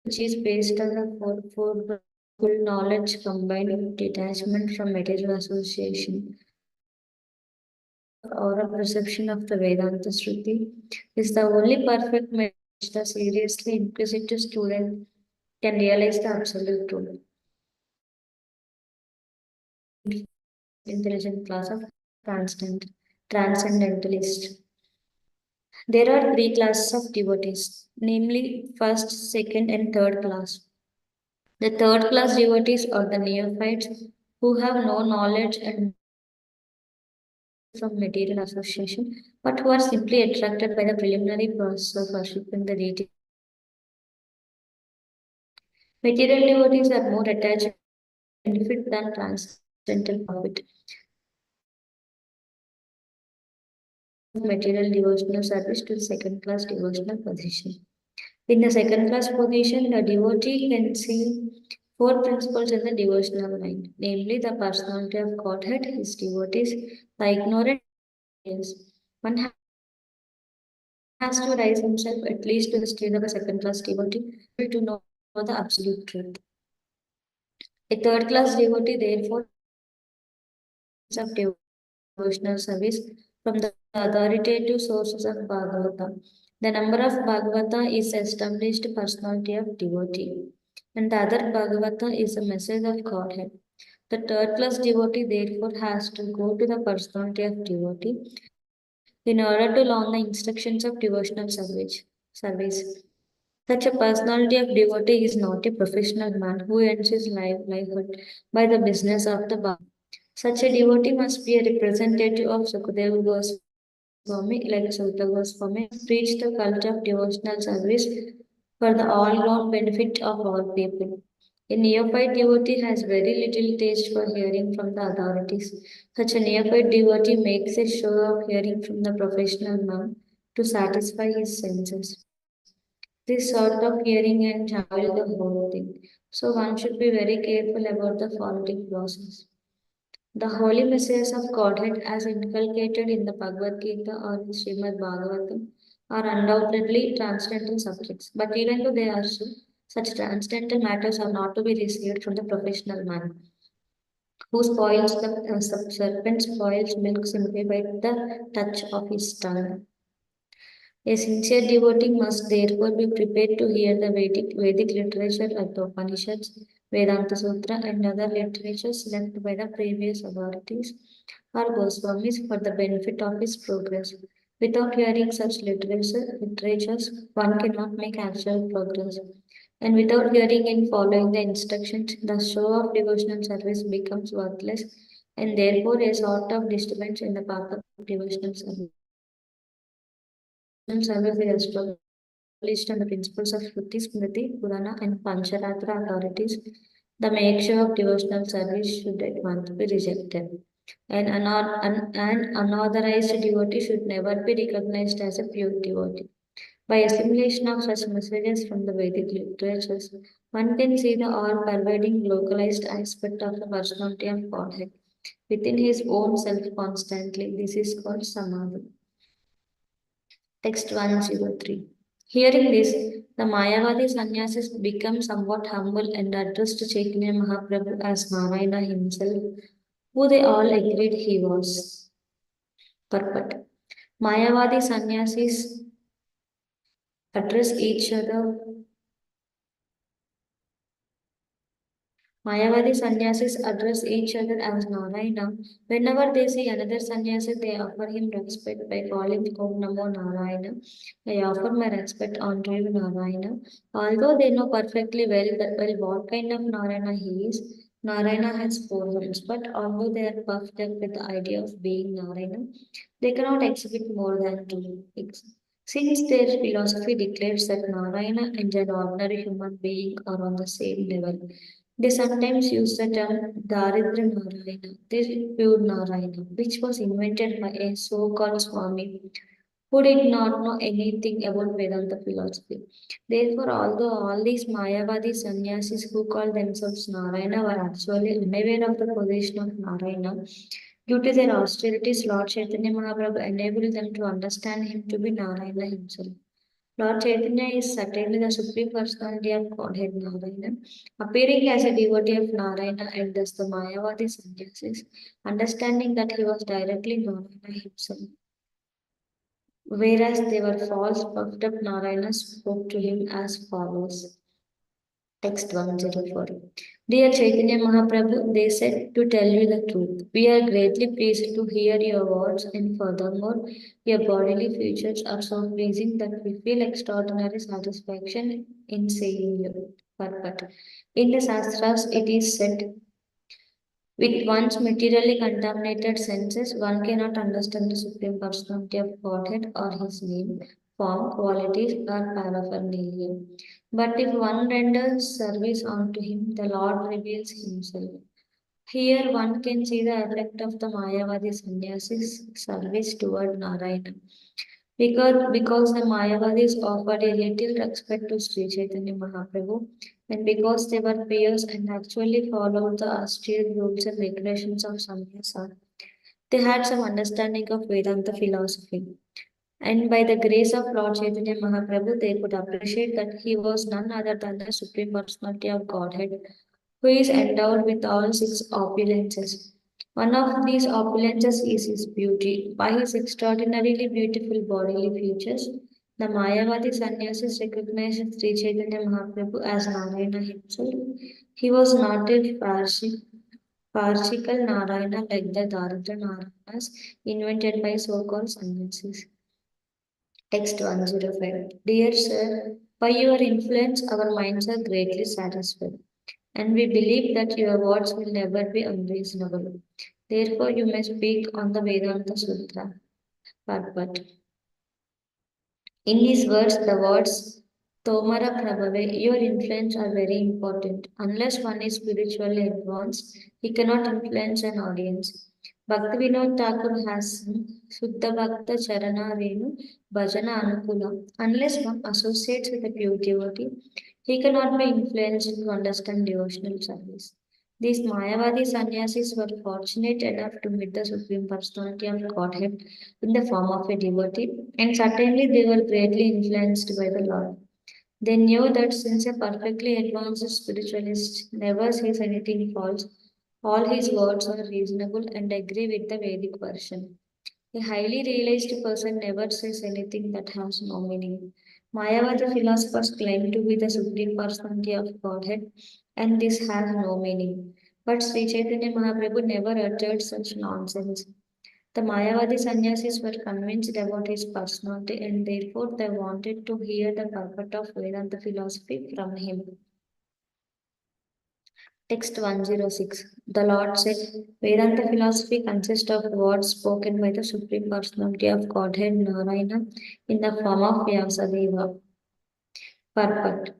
which is based on the four full knowledge combined with detachment from material association or a perception of the Vedanta Shruti is the only perfect measure which the seriously inquisitive student can realize the absolute truth. Intelligent class of transcendentalist. There are three classes of devotees, namely first, second, and third class. The third class devotees are the neophytes who have no knowledge and from material association, but who are simply attracted by the preliminary process of worshipping the deity. Material devotees are more attached to benefit than transcendental profit. Material devotional service to second class devotional position. In the second class position, the devotee can see Four principles in the devotional mind, namely the personality of Godhead, his devotees, the ignorant is. One has to raise himself at least to the stage of a second class devotee to be able to know the absolute truth. A third class devotee, therefore, has to receive the means of devotional service from the authoritative sources of Bhagavata. The number of Bhagavata is established personality of devotee, and the other Bhagavata is a message of Godhead. The third class devotee therefore has to go to the personality of devotee in order to learn the instructions of devotional service. Such a personality of devotee is not a professional man who earns his livelihood by the business of the Bhagavatam. Such a devotee must be a representative of Sukadeva Goswami, like Sutta Goswami, and must preach the cult of devotional service for the all-round benefit of all people. A neophyte devotee has very little taste for hearing from the authorities. Such a neophyte devotee makes a show of hearing from the professional man to satisfy his senses. This sort of hearing and spoil the whole thing. So one should be very careful about the phonetic process. The holy messages of Godhead, as inculcated in the Bhagavad Gita or in Srimad Bhagavatam, are undoubtedly transcendental subjects. But even though they are so, such transcendental matters are not to be received from the professional man who spoils the serpent spoils milk simply by the touch of his tongue. A sincere devotee must therefore be prepared to hear the Vedic literature like the Upanishads, Vedanta Sutra, and other literatures left by the previous authorities or Goswamis for the benefit of his progress. Without hearing such literatures, one cannot make actual progress. And without hearing and following the instructions, the show of devotional service becomes worthless and therefore a sort of disturbance in the path of devotional service. Devotional service is established on the principles of Shruti, Smriti, Purana, and Pancharatra authorities. The make show of devotional service should at once be rejected. An unauthorized devotee should never be recognized as a pure devotee. By assimilation of such messages from the Vedic literatures, one can see the all-pervading localized aspect of the personality of Godhead within his own self constantly. This is called Samadhi. Text 103. Hearing this, the Mayavadi sannyasis become somewhat humble and addressed Chaitanya Mahaprabhu as Narayana himself, who they all agreed he was. Purport. Mayavadi sannyasis address each other Mayavadi sannyasis address each other as Narayana. Whenever they see another sannyasi, they offer him respect by calling Om Namo Narayana. I offer my respect on you, Narayana. Although they know perfectly well what kind of Narayana he is, Narayana has four horns, but although they are puffed up with the idea of being Narayana, they cannot exhibit more than two. Since their philosophy declares that Narayana and an ordinary human being are on the same level, they sometimes use the term Daridra Narayana, this pure Narayana, which was invented by a so-called Swami who did not know anything about Vedanta philosophy. Therefore, although all these Mayavadi sannyasis who call themselves Narayana were actually unaware of the position of Narayana, due to their austerities, Lord Chaitanya Mahaprabhu enabled them to understand him to be Narayana himself. Lord Chaitanya is certainly the Supreme Personality of Godhead Narayana, appearing as a devotee of Narayana and thus the Mayavadi sannyasis, understanding that he was directly Narayana himself. Whereas they were false, puffed up Narayana spoke to him as follows. Text 104. Dear Chaitanya Mahaprabhu, they said to tell you the truth. We are greatly pleased to hear your words, and furthermore, your bodily features are so pleasing that we feel extraordinary satisfaction in seeing you. But in the Shastras, it is said, with one's materially contaminated senses, one cannot understand the Supreme Personality of Godhead or His name, form, qualities, or paraphernalia. But if one renders service unto Him, the Lord reveals Himself. Here one can see the effect of the Mayavadi sannyasis service toward Narayana. Because the Mayavadis offered a little respect to Sri Chaitanya Mahaprabhu and because they were pious and actually followed the austere rules and regulations of Samyasa, they had some understanding of Vedanta philosophy. And by the grace of Lord Chaitanya Mahaprabhu, they could appreciate that he was none other than the Supreme Personality of Godhead, who is endowed with all six opulences. One of these opulences is his beauty. By his extraordinarily beautiful bodily features, the Mayavadi sannyasis recognized Sri Chaitanya Mahaprabhu as Narayana himself. He was not a farcical Narayana like the Daritra Narayanas invented by so-called sannyasis. Text 105. Dear Sir, by your influence, our minds are greatly satisfied, and we believe that your words will never be unreasonable. Therefore, you may speak on the Vedanta Sutra. But in his words Tomara Prabhave, your influence are very important. Unless one is spiritually advanced, he cannot influence an audience. Bhaktivinoda Thakur has sung Shuddha Bhakta Charana Renu Bhajana Anukula. Unless one associates with a pure devotee, he cannot be influenced to understand devotional service. These Mayavadi sannyasis were fortunate enough to meet the Supreme Personality of Godhead in the form of a devotee, and certainly they were greatly influenced by the Lord. They knew that since a perfectly advanced spiritualist never says anything false, all his words are reasonable and agree with the Vedic version. A highly realized person never says anything that has no meaning. Mayavadi philosophers claim to be the supreme personality of Godhead, and this has no meaning. But Sri Chaitanya Mahaprabhu never uttered such nonsense. The Mayavadi sannyasis were convinced about his personality and therefore they wanted to hear the purport of Vedanta philosophy from him. Text 106. The Lord said, Vedanta philosophy consists of words spoken by the Supreme Personality of Godhead Narayana in the form of Vyasadeva. Purport.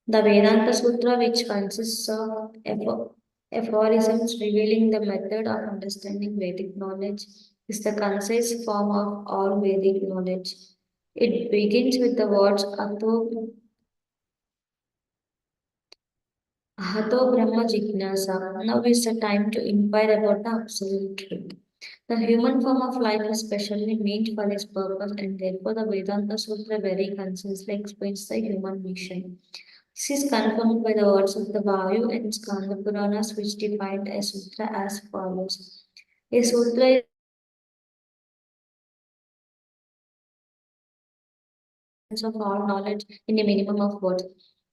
The Vedanta Sutra, which consists of aphorisms revealing the method of understanding Vedic knowledge, is the concise form of all Vedic knowledge. It begins with the words Ahato Brahma Jignasa. Now is the time to inquire about the absolute truth. The human form of life is specially meant for this purpose, and therefore the Vedanta Sutra very concisely explains the human mission. This is confirmed by the words of the Vayu and Skanda Puranas, which defined a sutra as follows. A sutra is a comprehensive of all knowledge in a minimum of words.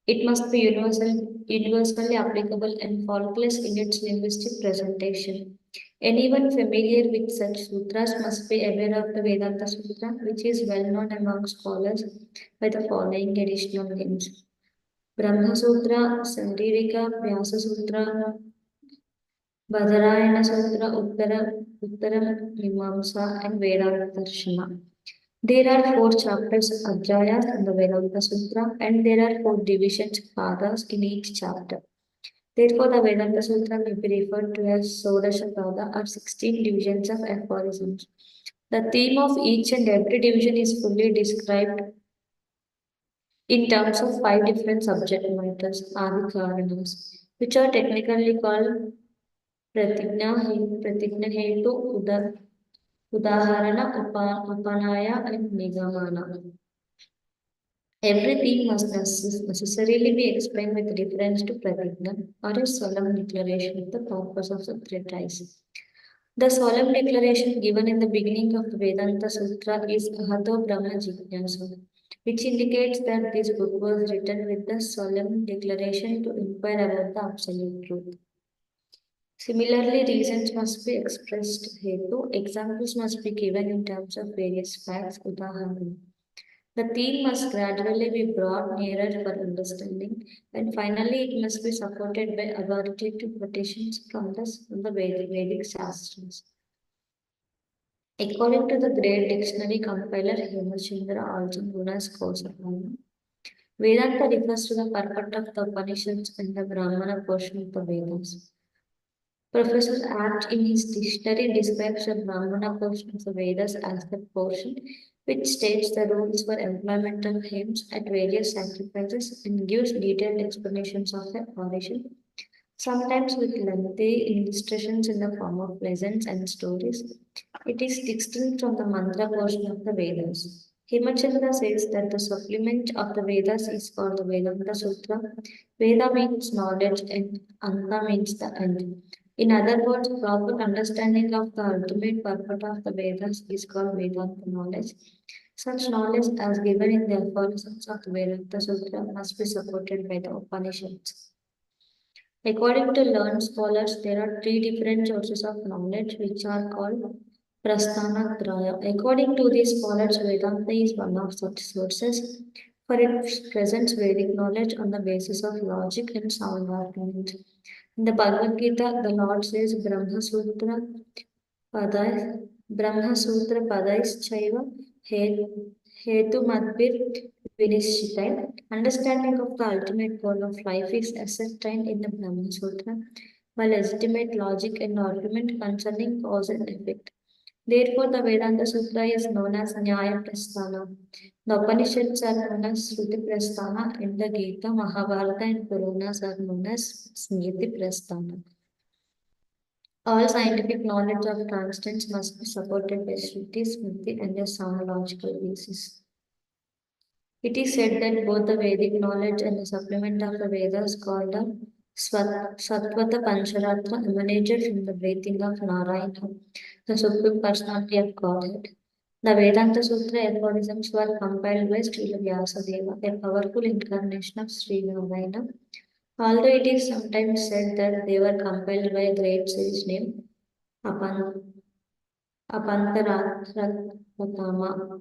It must be universally applicable and faultless in its linguistic presentation. Anyone familiar with such sutras must be aware of the Vedanta Sutra, which is well known among scholars by the following additional names. Brahma Sutra, Sandirika, Vyasa Sutra, Badarayana Sutra, Uttaram Mimamsa, and Vedanta Darshana. There are four chapters, Adhyayas in the Vedanta Sutra, and there are four divisions, padas, in each chapter. Therefore, the Vedanta Sutra may be referred to as Sodasha Pada or 16 divisions of aphorisms. The theme of each and every division is fully described in terms of five different subject matters, Adhikaranas, which are technically called Pratigna Hetu, Udaharana, Upanaya, and Nigamana. Everything must necessarily be explained with reference to pratigna or a solemn declaration of the purpose of the treatise. The solemn declaration given in the beginning of the Vedanta Sutra is Ahato Brahma Jignasa, which indicates that this book was written with the solemn declaration to inquire about the absolute truth. Similarly, reasons must be expressed here too. Examples must be given in terms of various facts, udaharana. The theme must gradually be brought nearer for understanding, and finally, it must be supported by authoritative quotations from the Vedic Shastras. According to the great dictionary compiler Hemachandra, also known as Kosarana, Vedanta refers to the purport of the Upanishads and the Brahmana portion of the Vedas. Professor Apt in his dictionary describes the Brahmana portion of the Vedas as the portion which states the rules for employmental hymns at various sacrifices and gives detailed explanations of the origin, sometimes with lengthy illustrations in the form of legends and stories. It is distinct from the mantra portion of the Vedas. Hemachandra says that the supplement of the Vedas is called the Vedanta Sutra. Veda means knowledge and Anta means the end. In other words, proper understanding of the ultimate purport of the Vedas is called Vedanta knowledge. Such knowledge, as given in the aphorisms of the Vedanta Sutra, must be supported by the Upanishads. According to learned scholars, there are three different sources of knowledge which are called Prasthanatraya. According to these scholars, Vedanta is one of such sources, for it presents Vedic knowledge on the basis of logic and sound argument. In the Bhagavad Gita, the Lord says Brahma Sutra Padais Chaiva Hetu Madbir Vinishita. Understanding of the ultimate goal of life is ascertained in the Brahma Sutra by legitimate logic and argument concerning cause and effect. Therefore, the Vedanta Sutra is known as Nyaya Prasthana. The Upanishads are known as Shruti Prasthana, and the Gita, Mahabharata, and Puranas are known as Smriti Prasthana. All scientific knowledge of constants must be supported by Shruti, Smriti, and a sound logical basis. It is said that both the Vedic knowledge and the supplement of the Vedas called the Sattvata Pancharatra emanated from the breathing of Narayana, the Supreme Personality of Godhead. The Vedanta Sutra aphorisms were compiled by Srila Vyasadeva, a powerful incarnation of Sri Narayana. Although it is sometimes said that they were compiled by a great sage named Apantaratama.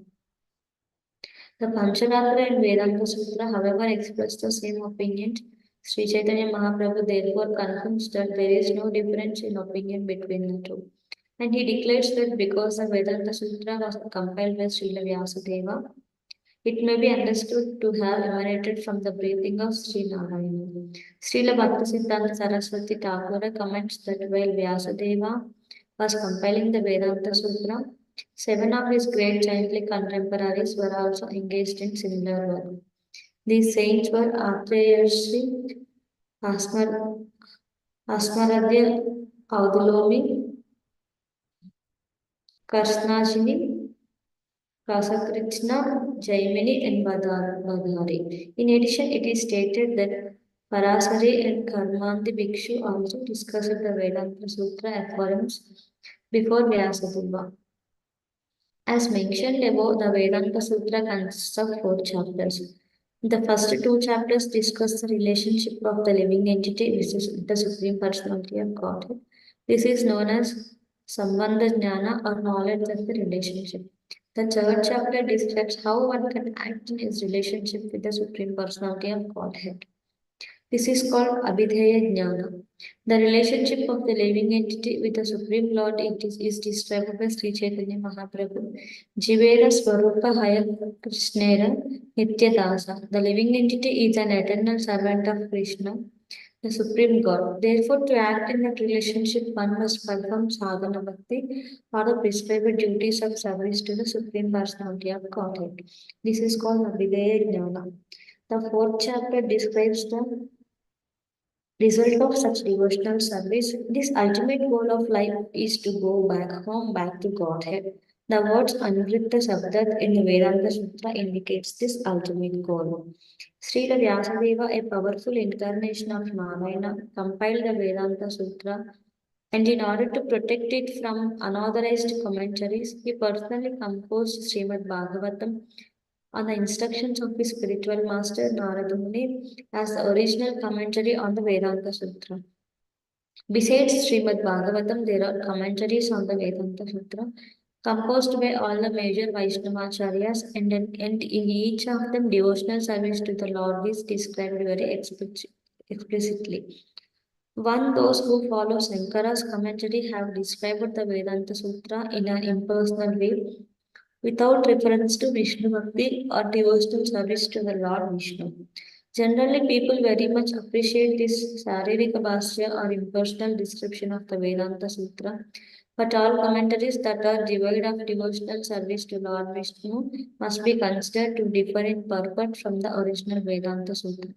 The Pancharatra and Vedanta Sutra, however, express the same opinion. Sri Chaitanya Mahaprabhu therefore confirms that there is no difference in opinion between the two. And he declares that because the Vedanta Sutra was compiled by Srila Vyasadeva, it may be understood to have emanated from the breathing of Sri Narayana. Srila Bhaktisiddhanta Saraswati Thakur comments that while Vyasadeva was compiling the Vedanta Sutra, seven of his great saintly contemporaries were also engaged in similar work. These saints were Atreyasri, Asmar, Asmaradhya Audulomi, Karsnashini, Rasakrishna, Jaimini, and Badhari. In addition, it is stated that Parasari and Karmanti Bhikshu also discussed the Vedanta Sutra aphorisms before Vyasadeva. As mentioned above, the Vedanta Sutra consists of four chapters. The first two chapters discuss the relationship of the living entity with the Supreme Personality of Godhead. This is known as Sambandha Jnana or knowledge of the relationship. The third chapter describes how one can act in his relationship with the Supreme Personality of Godhead. This is called Abhidheya Jnana. The relationship of the living entity with the Supreme Lord is described by Sri Chaitanya Mahaprabhu. Jivera Swarupa Haya Krishnera Nityadasa. The living entity is an eternal servant of Krishna, the Supreme God. Therefore, to act in that relationship, one must perform sadhana bhakti or the prescribed duties of service to the Supreme Personality of Godhead. This is called Abhidheya Jnana. The fourth chapter describes the result of such devotional service. This ultimate goal of life is to go back home, back to Godhead. The words Anvrita Sabdat in the Vedanta Sutra indicates this ultimate goal. Sri Vyasadeva, a powerful incarnation of Narayana, compiled the Vedanta Sutra, and in order to protect it from unauthorized commentaries, he personally composed Srimad Bhagavatam on the instructions of his spiritual master Narada Muni as the original commentary on the Vedanta Sutra. Besides Srimad Bhagavatam, there are commentaries on the Vedanta Sutra composed by all the major Vaishnavacharyas, and in each of them, devotional service to the Lord is described very explicitly. One, those who follow Shankara's commentary have described the Vedanta Sutra in an impersonal way without reference to Vishnu Bhakti or devotional service to the Lord Vishnu. Generally, people very much appreciate this Saririka Bhasya or impersonal description of the Vedanta Sutra But all commentaries that are devoid of devotional service to Lord Vishnu must be considered to differ in purport from the original Vedanta Sutra.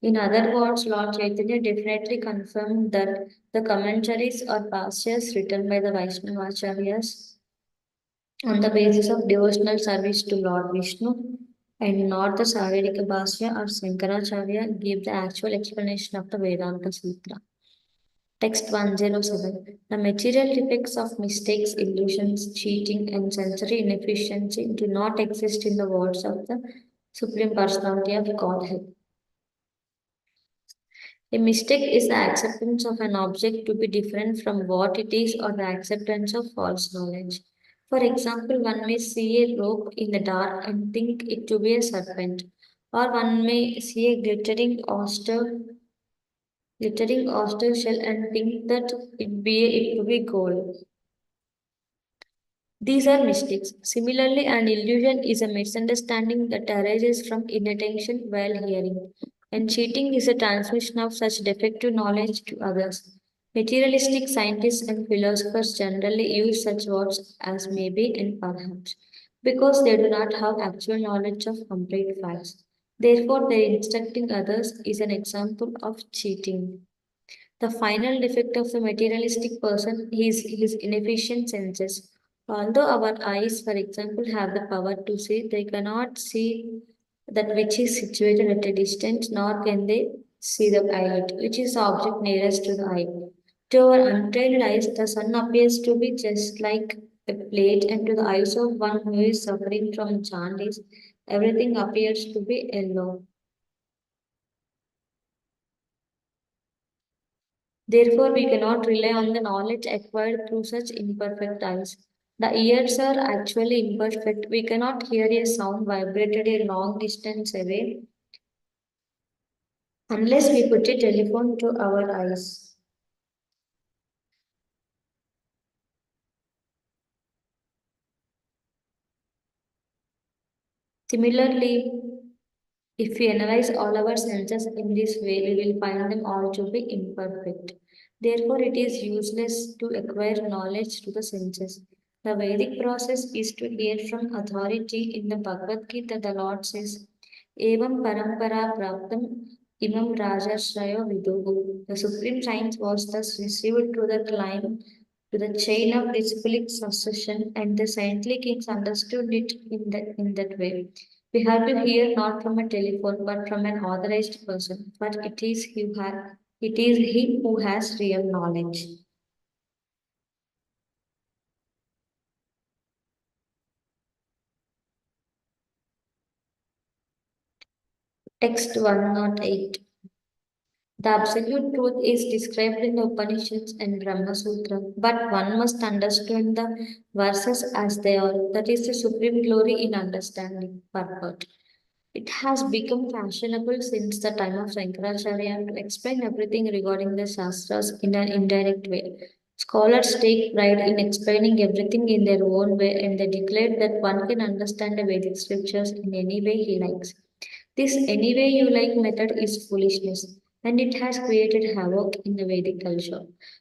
In other words, Lord Chaitanya definitely confirmed that the commentaries or passages written by the Vaishnavacharyas on the basis of devotional service to Lord Vishnu and not the Savarika Bhashya or Sankaracharya give the actual explanation of the Vedanta Sutra. Text 107. The material defects of mistakes, illusions, cheating, and sensory inefficiency do not exist in the words of the Supreme Personality of Godhead. A mistake is the acceptance of an object to be different from what it is or the acceptance of false knowledge. For example, one may see a rope in the dark and think it to be a serpent, or one may see a glittering oyster shell and think that it to be gold. These are mistakes. Similarly, an illusion is a misunderstanding that arises from inattention while hearing, and cheating is a transmission of such defective knowledge to others. Materialistic scientists and philosophers generally use such words as maybe and perhaps because they do not have actual knowledge of complete facts. Therefore, their instructing others is an example of cheating. The final defect of the materialistic person is his inefficient senses. Although our eyes, for example, have the power to see, they cannot see that which is situated at a distance, nor can they see the islet, which is the object nearest to the eye. To our untrained eyes, the sun appears to be just like a plate, and to the eyes of one who is suffering from jaundice, everything appears to be yellow. Therefore, we cannot rely on the knowledge acquired through such imperfect eyes. The ears are actually imperfect. We cannot hear a sound vibrated a long distance away unless we put a telephone to our eyes. Similarly, if we analyze all our senses in this way, we will find them all to be imperfect. Therefore, it is useless to acquire knowledge through the senses. The Vedic process is to hear from authority. In the Bhagavad Gita, the Lord says, Evam parampara praptam imam rajashrayo viduhu. The supreme science was thus received through the climb to the chain of disciplic succession, and the saintly kings understood it in that way. We have to hear not from a telephone but from an authorized person, but it is he who has real knowledge. Text 108. The absolute truth is described in the Upanishads and Brahma Sutra, but one must understand the verses as they are. That is the supreme glory in understanding purport. It has become fashionable since the time of Sankaracharya to explain everything regarding the Shastras in an indirect way. Scholars take pride in explaining everything in their own way and they declare that one can understand the Vedic scriptures in any way he likes. This any way you like method is foolishness and it has created havoc in the Vedic culture.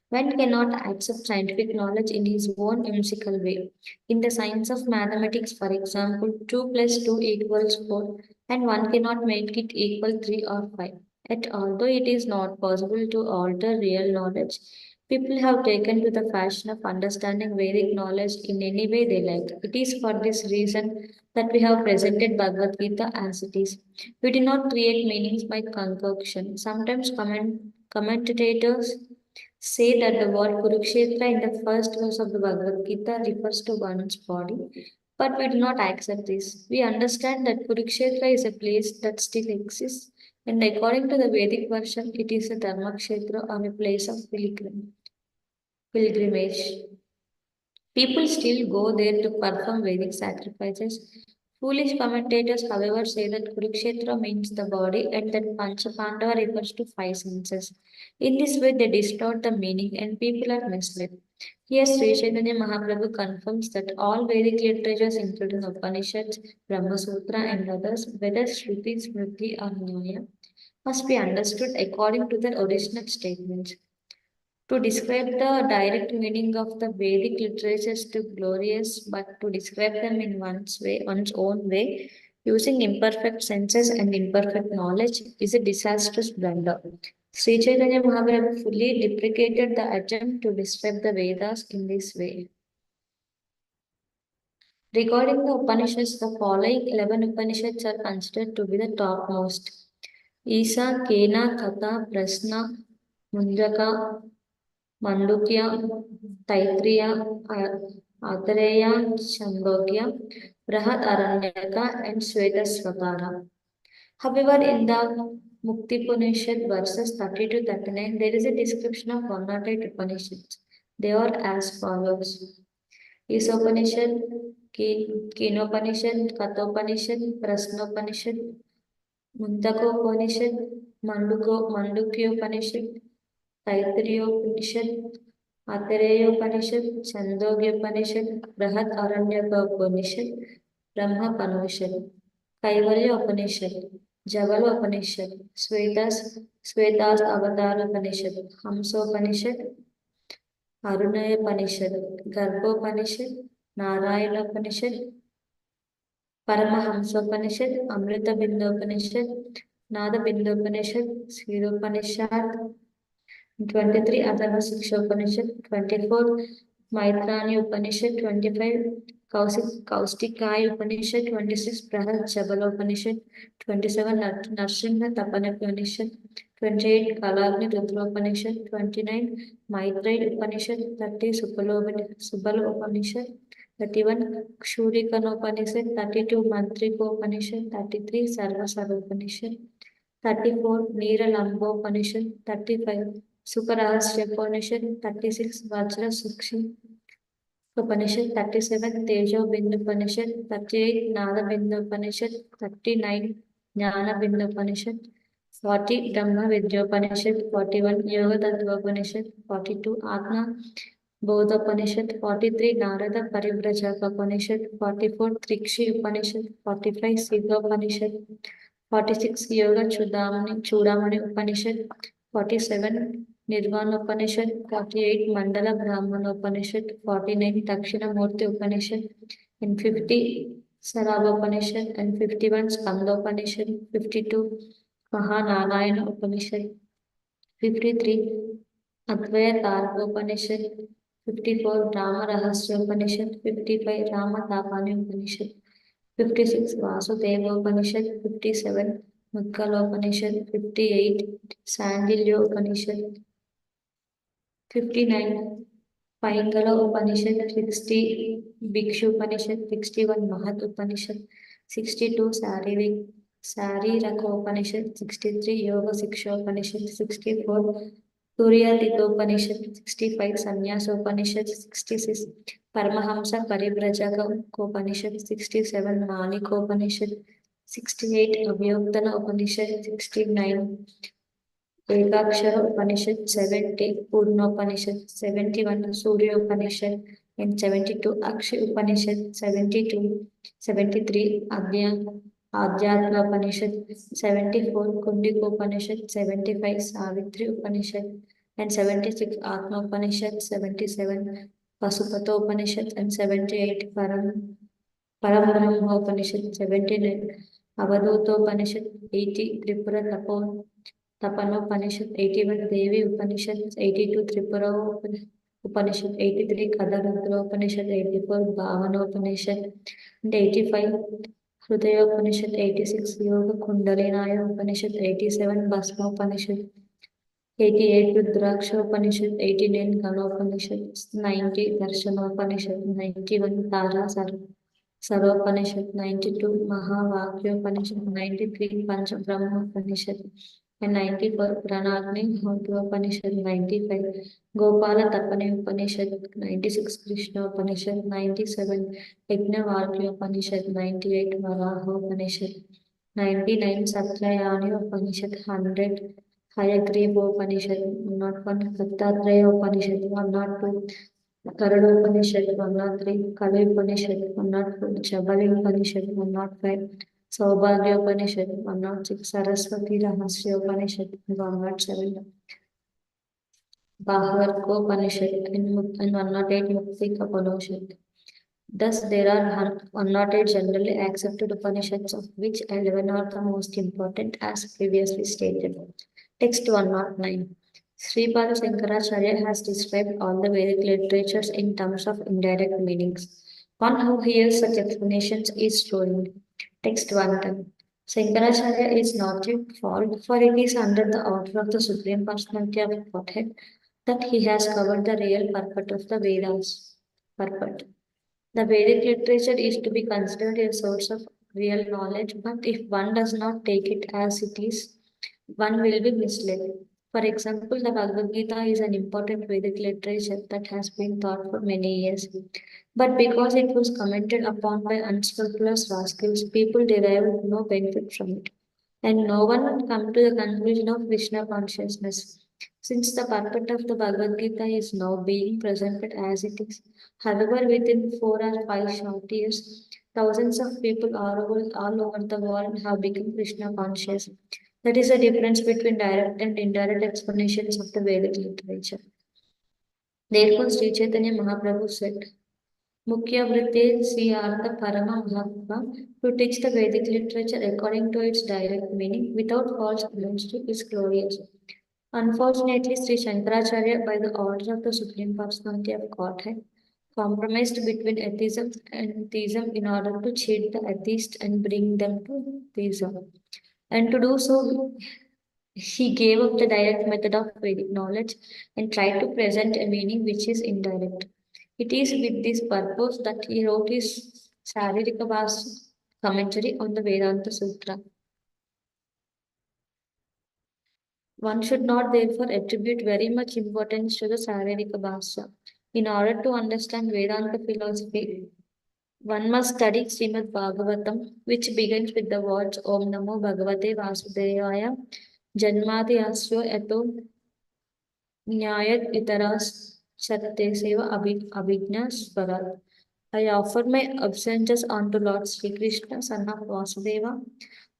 One cannot accept scientific knowledge in his own whimsical way. In the science of mathematics, for example, 2 plus 2 equals 4 and one cannot make it equal 3 or 5. Yet, although it is not possible to alter real knowledge, people have taken to the fashion of understanding Vedic knowledge in any way they like. It is for this reason that we have presented Bhagavad Gita as it is. We do not create meanings by concoction. Sometimes commentators say that the word Kurukshetra in the first verse of the Bhagavad Gita refers to one's body, but we do not accept this. We understand that Kurukshetra is a place that still exists, and according to the Vedic version, it is a Dharmakshetra or a place of pilgrimage. People still go there to perform Vedic sacrifices. Foolish commentators, however, say that Kurukshetra means the body and that Panchapandava refers to five senses. In this way, they distort the meaning and people are misled. Here, Sri Chaitanya Mahaprabhu confirms that all Vedic literatures, including Upanishads, Brahma Sutra, and others, whether Shruti, Smriti, or Nyaya, must be understood according to their original statements. To describe the direct meaning of the Vedic literature is too glorious, but to describe them in one's own way, using imperfect senses and imperfect knowledge, is a disastrous blunder. Sri Chaitanya Mahaprabhu fully deprecated the attempt to describe the Vedas in this way. Regarding the Upanishads, the following 11 Upanishads are considered to be the topmost. Isa, Kena, Katha, Prasna, Munjaka, Mandukya, Taitriya, Atareya, Chandogya, Brahat Aranyaka, and Svetasvatara. However, in the Mukti Upanishad verses 30 to 39, there is a description of 108 Upanishads. They are as follows. Isopanishad, Kinopanishad, Kathopanishad, Prasnopanishad, Mundakopanishad, Mandukyopanishad, Taittiriyopanishad, Atareyopanishad, Chandogyopanishad, Brahat Aranyakopanishad, Brahmapanishad, Kaivalya Upanishad, Javala Upanishad, Svetas Avatara Upanishad, Hamsopanishad, Arunayapanishad, Garbhopanishad, Narayana Upanishad, Paramahamsopanishad, Amrita Bindopanishad, Nada Bindopanishad, Siropanishad, 23 Adharma Siksha Upanishad, 24 Maitrani Upanishad, 25 Kaustikaya Upanishad, 26 Brahad Jabala Upanishad, 27 Narsingha Tapana Upanishad, 28 Kalagni Rudra Upanishad, 29 Maitreya Upanishad, 30 Subala Upanishad, 31 Kshurikana Upanishad, 32 Mantrika Upanishad, 33 Sarvasara Upanishad, 34 Niralamba Upanishad, 35 Suparahasya Upanishad, 36 Vajra Sukshi Upanishad, 37 Tejo Bindu Upanishad, 38 Nada Bindu Upanishad, 39 Jnana Bindu Upanishad, 40 Brahma Vidya Upanishad, 41 Yoga Tattva Upanishad, 42 Atma Bodha Upanishad, 43 Narada Parivrajaka Upanishad, 44 Trikshi Upanishad, 45 Siddha Upanishad, 46 Yoga Chudamani Upanishad, 47 Nirvana Upanishad, 48 Mandala Brahmana Upanishad, 49 Dakshinamurti Upanishad, and 50 Sarava Upanishad, and 51 Skanda Upanishad, 52 Mahanarayana Upanishad, 53 Advaya Tarva Upanishad, 54 Rama Rahasya Upanishad, 55 Rama Tapani Upanishad, 56 Vasudeva Upanishad, 57 Mukkala Upanishad, 58 Sandilya Upanishad, 59 Paingala Upanishad, 60 Bhikshu Upanishad, 61 Mahat Upanishad, 62 Sariraka Upanishad, 63 Yoga Siksha Upanishad, 64 Turiya Upanishad, 65 Sannyasa Upanishad, 66 Paramahamsa Parivrajaka Upanishad, 67 Manika Upanishad, 68 Abhyogdana Upanishad, 69 Ekakshara Upanishad, 70 Purna Upanishad, 71 Surya Upanishad, and 72 Akshi Upanishad, 72, 73 Adhyatma Upanishad, 74 Kundika Upanishad, 75 Savitri Upanishad, and 76 Atma Upanishad, 77 Pasupata Upanishad, and 78 Parambrahma Upanishad, 79 Avadhuta Upanishad, 80 Tripura Tapanopanishad, 81 Devi Upanishad, 82 Tripura Upanishad, 83 Kadarudra Upanishad, 84 Bhavana Upanishad, and 85 Hrudaya Upanishad, 86 Yoga Kundalinaya Upanishad, 87 Bhasma Upanishad, 88 Rudraksha Upanishad, 89 Gana Upanishad, 90 Darshana Upanishad, 91 Tara Saropanishad, 92 Mahavakya Upanishad, 93 Pancha Brahma Upanishad, and 94 Pranagni Hotu Upanishad, 95 Gopala Tapani Upanishad, 96 Krishna Upanishad, 97 Yajnavalkya Upanishad, 98 Varaha Upanishad, 99 Satyayani Upanishad, 100 Hayagriva Upanishad, 101 Dattatreya Upanishad, 102 Garuda Upanishad, 103 Kali Upanishad, 104 Jabali Upanishad, 105 Saubhagya Upanishad, 106 Saraswati Rahasya Upanishad, 107 Baharko Upanishad and 108 Muktika Upanishad. Thus, there are 108 generally accepted Upanishads, of which 11 are the most important, as previously stated. Text 109. Sripada Shankaracharya has described all the Vedic literatures in terms of indirect meanings. One who hears such explanations is ruined. Text 110. Shankaracharya is not at fault, for it is under the order of the Supreme Personality of Godhead that he has covered the real purport of the Vedas. Purport. The Vedic literature is to be considered a source of real knowledge, but if one does not take it as it is, one will be misled. For example, the Bhagavad Gita is an important Vedic literature that has been taught for many years. But because it was commented upon by unscrupulous rascals, people derived no benefit from it. And no one come to the conclusion of Krishna consciousness. Since the purport of the Bhagavad Gita is now being presented as it is, however, within 4 or 5 short years, thousands of people all over the world have become Krishna conscious. That is the difference between direct and indirect explanations of the Vedic literature. Therefore, Sri Chaitanya Mahaprabhu said, Mukhya Vritte Sriyartha Parama Mahatma, to teach the Vedic literature according to its direct meaning without false honesty is glorious. Unfortunately, Sri Shankaracharya, by the order of the Supreme Personality of Godhead, compromised between atheism and theism in order to cheat the atheists and bring them to theism. And to do so, he gave up the direct method of Vedic knowledge and tried to present a meaning which is indirect. It is with this purpose that he wrote his Sharirika Vas commentary on the Vedanta Sutra. One should not therefore attribute very much importance to the Saririka Bhasha. In order to understand Vedanta philosophy, one must study Srimad Bhagavatam, which begins with the words Om Namo Bhagavate Vasudevaya Janmati Asyo Yato Nyayat Itaras Satte Seva Abhigna Swarat. I offer my obeisances unto Lord Sri Krishna, son of Vasudeva,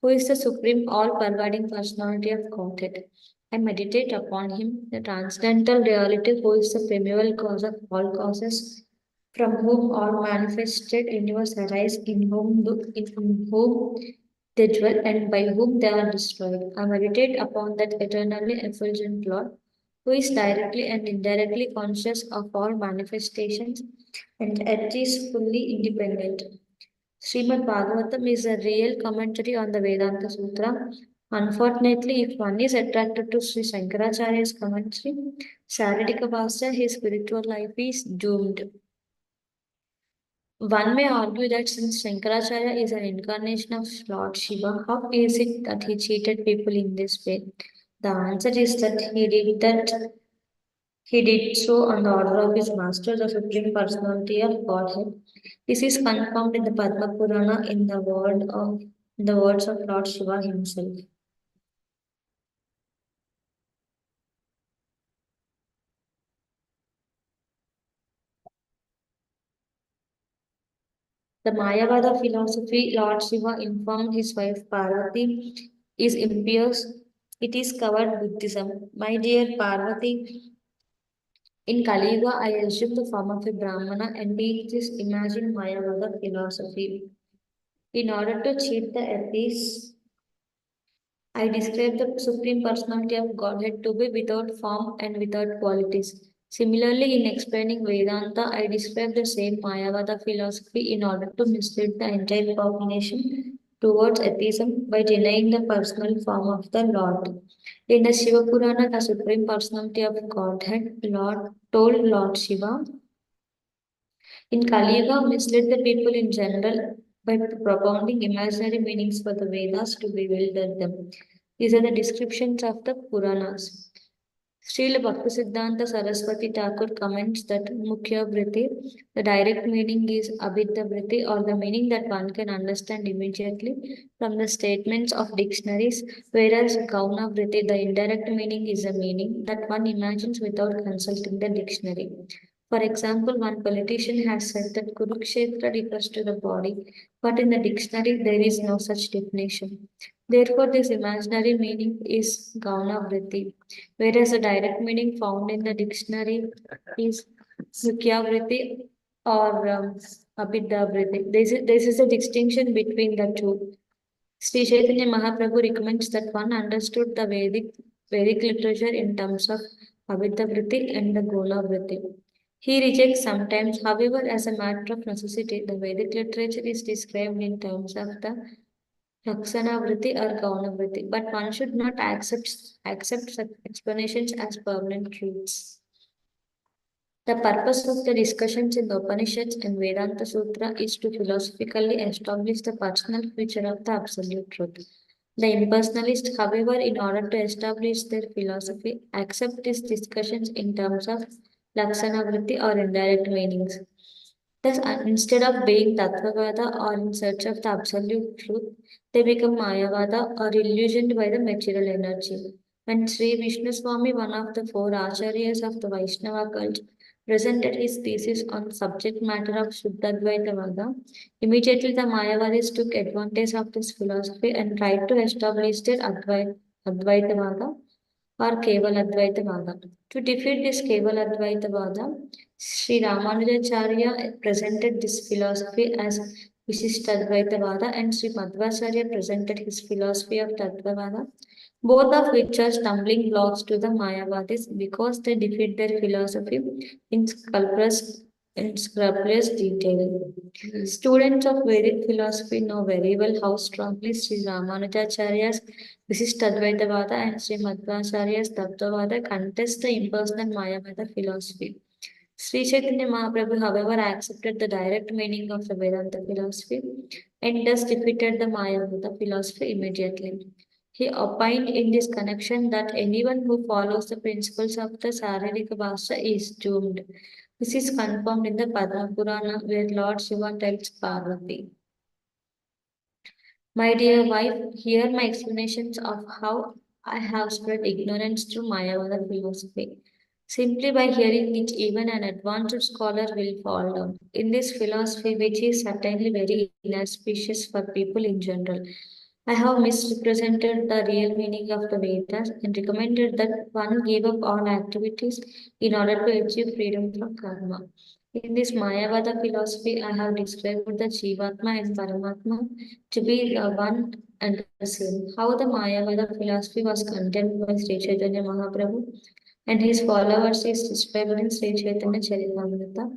who is the supreme all-pervading personality of Godhead. I meditate upon him, the transcendental reality who is the primeval cause of all causes, from whom all manifested universe arise, in whom they dwell, and by whom they are destroyed. I meditate upon that eternally effulgent Lord, who is directly and indirectly conscious of all manifestations and yet is fully independent. Srimad Bhagavatam is a real commentary on the Vedanta Sutra. Unfortunately, if one is attracted to Sri Shankaracharya's commentary, Saradika Bhasya, his spiritual life is doomed. One may argue that since Shankaracharya is an incarnation of Lord Shiva, how is it that he cheated people in this way? The answer is that he did so on the order of his master, the Supreme Personality of Godhead. This is confirmed in the Padma Purana in the words of Lord Shiva himself. The Mayavada philosophy, Lord Shiva informed his wife Parvati, is impious. It is covered Buddhism. My dear Parvati, in Kali Yuga, I assume the form of a Brahmana and teach this imagined Mayavada philosophy. In order to cheat the atheists, I describe the Supreme Personality of Godhead to be without form and without qualities. Similarly, in explaining Vedanta, I describe the same Mayavada philosophy in order to mislead the entire population towards atheism by denying the personal form of the Lord. In the Shiva Purana, the Supreme Personality of Godhead, Lord told Lord Shiva in Kali Yuga, misled the people in general by propounding imaginary meanings for the Vedas to bewilder them. These are the descriptions of the Puranas. Srila Bhaktisiddhanta Saraswati Thakur comments that Mukhya Vritti, the direct meaning is Abhidya Vritti, or the meaning that one can understand immediately from the statements of dictionaries, whereas Gauna Vritti, the indirect meaning, is a meaning that one imagines without consulting the dictionary. For example, one politician has said that Kurukshetra refers to the body, but in the dictionary there is no such definition. Therefore, this imaginary meaning is Gauna Vritti, whereas the direct meaning found in the dictionary is Mukya Vritti or Abhidha Vritti. This is a distinction between the two. Sri Chaitanya Mahaprabhu recommends that one understood the Vedic literature in terms of Abhidha Vritti and the Gola Vritti. He rejects sometimes, however, as a matter of necessity, the Vedic literature is described in terms of the Laksana Vritti or Gauna Vritti, but one should not accept such explanations as permanent truths. The purpose of the discussions in the Upanishads and Vedanta Sutra is to philosophically establish the personal feature of the absolute truth. The impersonalists, however, in order to establish their philosophy, accept these discussions in terms of Laksana Vritti or indirect meanings. Thus, instead of being Tattvavada or in search of the absolute truth, they become Mayavada or illusioned by the material energy. When Sri Vishnu Swami, one of the four acharyas of the Vaishnava cult, presented his thesis on the subject matter of Shuddhadvaitavada, immediately the Mayavadis took advantage of this philosophy and tried to establish their Advaitavada or Keval Advaitavada. To defeat this Keval Advaitavada, Sri Ramanujacharya presented this philosophy as Vishishtadvaitavada and Sri Madhvacharya presented his philosophy of Tattvavada, both of which are stumbling blocks to the Mayavadis because they defeat their philosophy in scrupulous detail. Students of Vedic philosophy know very well how strongly Sri Ramanujacharya's Vishishtadvaitavada and Sri Madhvacharya's Tattvavada contest the impersonal Mayavada philosophy. Sri Chaitanya Mahaprabhu, however, accepted the direct meaning of the Vedanta philosophy and thus defeated the Mayavada philosophy immediately. He opined in this connection that anyone who follows the principles of the Saririka Bhasha is doomed. This is confirmed in the Padma Purana, where Lord Shiva tells Parvati. My dear wife, hear my explanations of how I have spread ignorance through Mayavada philosophy. Simply by hearing it, even an advanced scholar will fall down. In this philosophy, which is certainly very inauspicious for people in general, I have misrepresented the real meaning of the Vedas and recommended that one give up all activities in order to achieve freedom from karma. In this Mayavada philosophy, I have described the Jivatma and Paramatma to be the one and the same. How the Mayavada philosophy was condemned by Sri Chaitanya Mahaprabhu and his followers is described in Sri Chaitanya Charitamrta,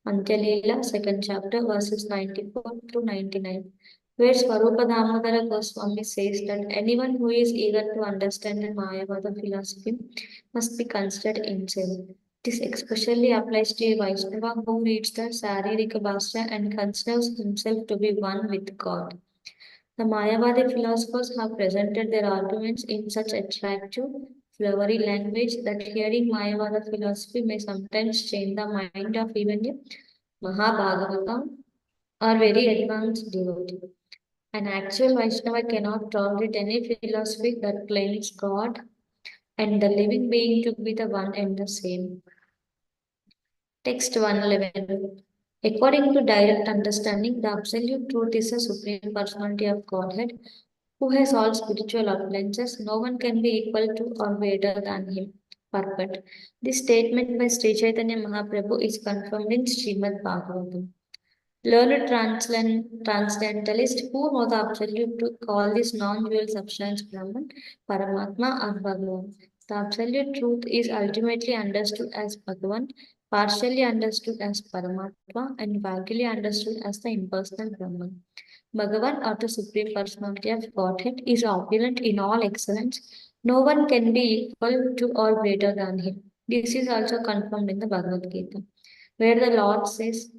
Antya-lila, second chapter, verses 94 through 99, where Swarupa Damodara Goswami says that anyone who is eager to understand the Mayavada philosophy must be considered insane. This especially applies to a Vaishnava who reads the Saririka Bhasha and considers himself to be one with God. The Mayavadi philosophers have presented their arguments in such attractive, flowery language that hearing Mayavada philosophy may sometimes change the mind of even a Mahabhagavata or very advanced devotee. An actual Vaishnava cannot tolerate any philosophy that claims God and the living being to be the one and the same. Text 111. According to direct understanding, the absolute truth is the Supreme Personality of Godhead who has all spiritual appliances. No one can be equal to or greater than him. Purport. This statement by Sri Chaitanya Mahaprabhu is confirmed in Srimad Bhagavatam. Learned transcendentalists who know the absolute truth call this non-dual substance Brahman, Paramatma, or Bhagavan. The absolute truth is ultimately understood as Bhagavan, partially understood as Paramatma, and vaguely understood as the impersonal Brahman. Bhagavan, or the Supreme Personality of Godhead, is opulent in all excellence. No one can be equal to or greater than him. This is also confirmed in the Bhagavad Gita, where the Lord says,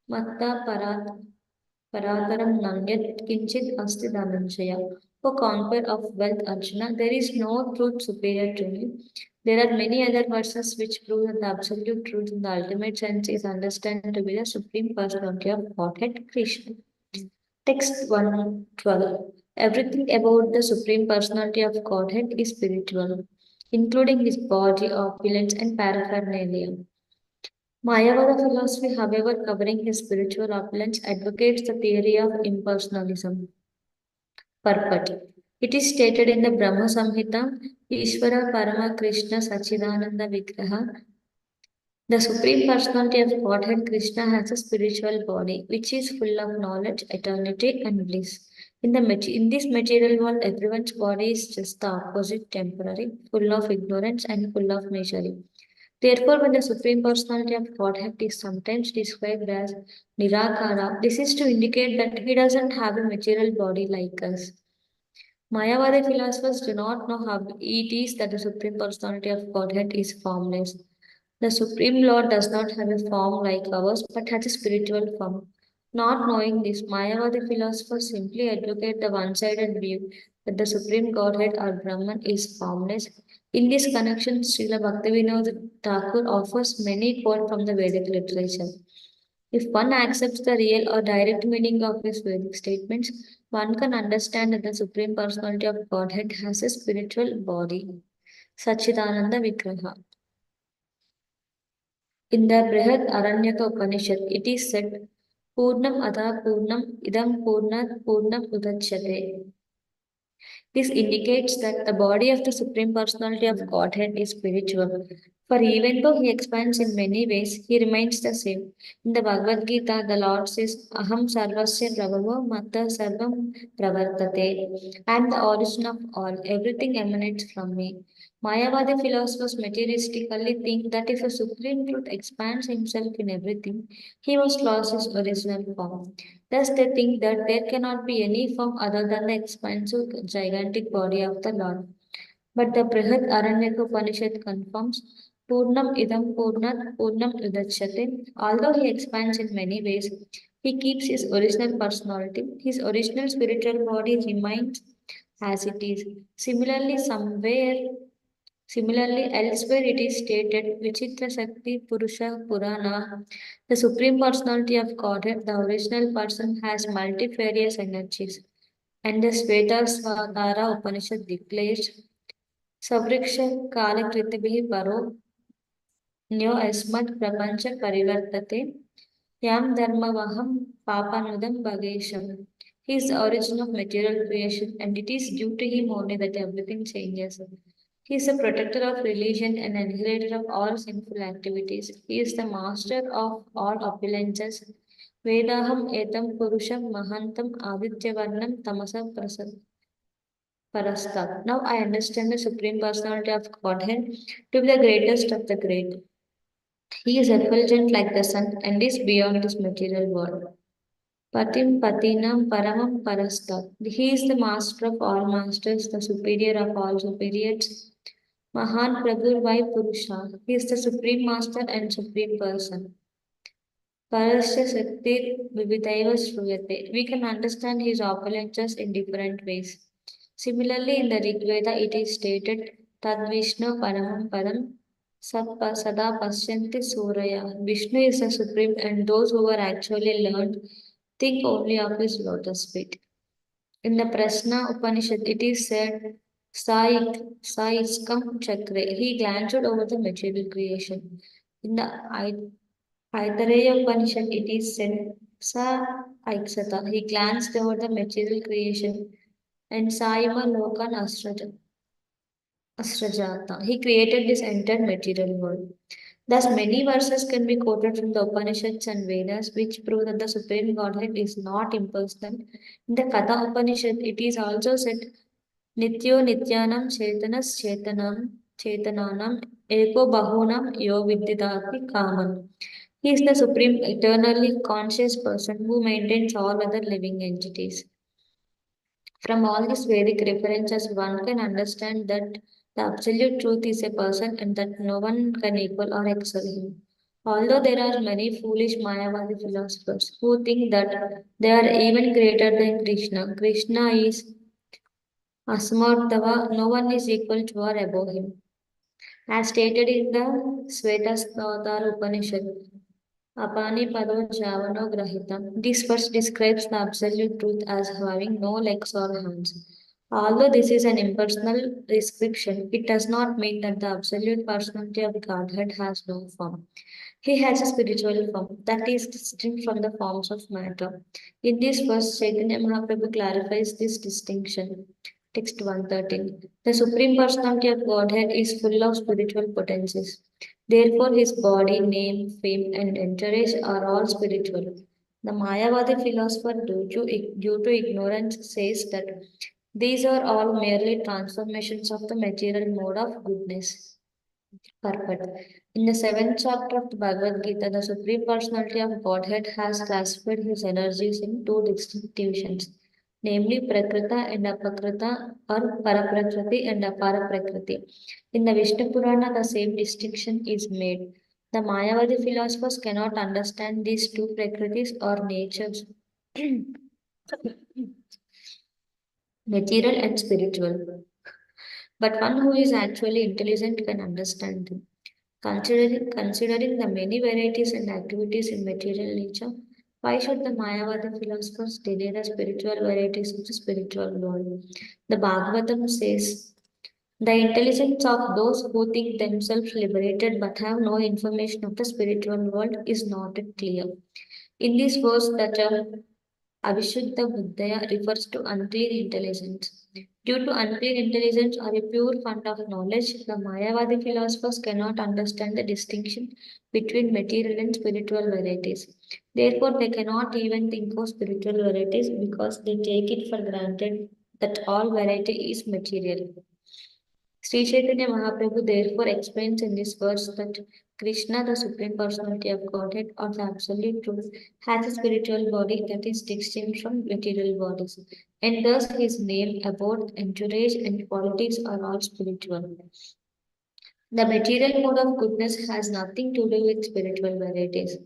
Matta Parataram Nanyat Kinchit Asti Dhananjaya. O conqueror of wealth, Arjuna, there is no truth superior to me. There are many other verses which prove that the absolute truth in the ultimate sense is understood to be the Supreme Personality of Godhead, Krishna. Text 112. Everything about the Supreme Personality of Godhead is spiritual, including his body, opulence, and paraphernalia. Mayavada philosophy, however, covering his spiritual opulence, advocates the theory of impersonalism. Purport. It is stated in the Brahma Samhita, Ishvara Parama Krishna Sachidananda Vigraha. The Supreme Personality of Godhead Krishna has a spiritual body which is full of knowledge, eternity, and bliss. In this material world, everyone's body is just the opposite, temporary, full of ignorance and full of misery. Therefore, when the Supreme Personality of Godhead is sometimes described as Nirakara, this is to indicate that he doesn't have a material body like us. Mayavadi philosophers do not know how it is that the Supreme Personality of Godhead is formless. The Supreme Lord does not have a form like ours, but has a spiritual form. Not knowing this, Mayavadi philosophers simply advocate the one-sided view that the Supreme Godhead or Brahman is formless. In this connection, Srila Bhaktivinoda Thakur offers many quotes from the Vedic literature. If one accepts the real or direct meaning of his Vedic statements, one can understand that the Supreme Personality of Godhead has a spiritual body. Sachidananda Vigraha. In the Brihad Aranyaka Upanishad, it is said, Purnam Adha Purnam Idam Purnat Purnam Udachyate. This indicates that the body of the Supreme Personality of Godhead is spiritual. For even though he expands in many ways, he remains the same. In the Bhagavad Gita, the Lord says, Aham Sarvasya Prabhavo Matta Sarvam Pravartate. I am the origin of all. Everything emanates from me. Mayavadi philosophers materialistically think that if a supreme truth expands himself in everything, he must lose his original form. Thus, they think that there cannot be any form other than the expansive, gigantic body of the Lord. But the Brihad Aranyaka Upanishad confirms Purnam Idam Purnat Purnam Udachyate. Although he expands in many ways, he keeps his original personality. His original spiritual body remains as it is. Similarly, elsewhere it is stated, Vichitra Shakti Purusha Purana, the Supreme Personality of Godhead, the original person has multifarious energies. And the Sveta Svatara Upanishad declares, Savriksha Kala Kritibihi Paro Nyo Asmat Prapancha Parivartate Yam Dharmavaham Papanudam Bhagesham. He is the origin of material creation, and it is due to him only that everything changes. He is the protector of religion and annihilator of all sinful activities. He is the master of all opulences. Vedaham etam purusham mahantam adityavarnam tamasa parastat. Now I understand the Supreme Personality of Godhead to be the greatest of the great. He is effulgent like the sun and is beyond this material world. Patim Patinam Paramam Parastat. He is the master of all masters, the superior of all superiors. Mahan Prabhur Vai Purusha. He is the supreme master and supreme person. Parasya Shakti Vividaiva Shruyate. We can understand his opulences in different ways. Similarly, in the Rig Veda, it is stated Tad Vishnu Paramam Param Sada Pasyanti Suraya. Vishnu is the supreme, and those who are actually learned think only of his lotus feet. In the Prasna Upanishad, it is said, Saiskam Chakre. He glanced over the material creation. In the Aitareya Upanishad, it is said, Sa Aiksata. He glanced over the material creation. And Saima Lokan Asrajata. He created this entire material world. Thus, many verses can be quoted from the Upanishads and Vedas, which prove that the Supreme Godhead is not impersonal. In the Katha Upanishad, it is also said, Nityo Nityanam Chetanas Chetananam Eko Bahunam Yo Vidyadati Kaman. He is the supreme, eternally conscious person who maintains all other living entities. From all these Vedic references, one can understand that the absolute truth is a person and that no one can equal or excel him. Although there are many foolish Mayavadi philosophers who think that they are even greater than Krishna, Krishna is Asmartava, no one is equal to or above him. As stated in the Svetasvatara Upanishad, Apani Pado Javano Grahitam. This verse describes the absolute truth as having no legs or hands. Although this is an impersonal description, it does not mean that the absolute personality of Godhead has no form. He has a spiritual form that is distinct from the forms of matter. In this verse, Chaitanya Mahaprabhu clarifies this distinction, Text 113. The Supreme Personality of Godhead is full of spiritual potencies. Therefore, his body, name, fame, and entourage are all spiritual. The Mayavadi philosopher, due to ignorance, says that these are all merely transformations of the material mode of goodness. Perfect. In the seventh chapter of the Bhagavad Gita, the Supreme Personality of Godhead has classified his energies in two distinct divisions, namely Prakrita and Apakrita, or Paraprakriti and Aparaprakriti. In the Vishnu Purana, the same distinction is made. The Mayavadi philosophers cannot understand these two Prakritis or natures, material and spiritual. But one who is actually intelligent can understand them. Considering the many varieties and activities in material nature, why should the Mayavada philosophers deny the spiritual varieties of the spiritual world? The Bhagavatam says, the intelligence of those who think themselves liberated but have no information of the spiritual world is not yet clear. In this verse, the term Avishuddha Buddhaya refers to unclear intelligence. Due to unclear intelligence or a pure fund of knowledge, the Mayavadi philosophers cannot understand the distinction between material and spiritual varieties. Therefore, they cannot even think of spiritual varieties because they take it for granted that all variety is material. Sri Chaitanya Mahaprabhu therefore explains in this verse that Krishna, the Supreme Personality of Godhead or the Absolute Truth, has a spiritual body that is distinct from material bodies, and thus his name, abode, entourage, and qualities are all spiritual. The material mode of goodness has nothing to do with spiritual varieties.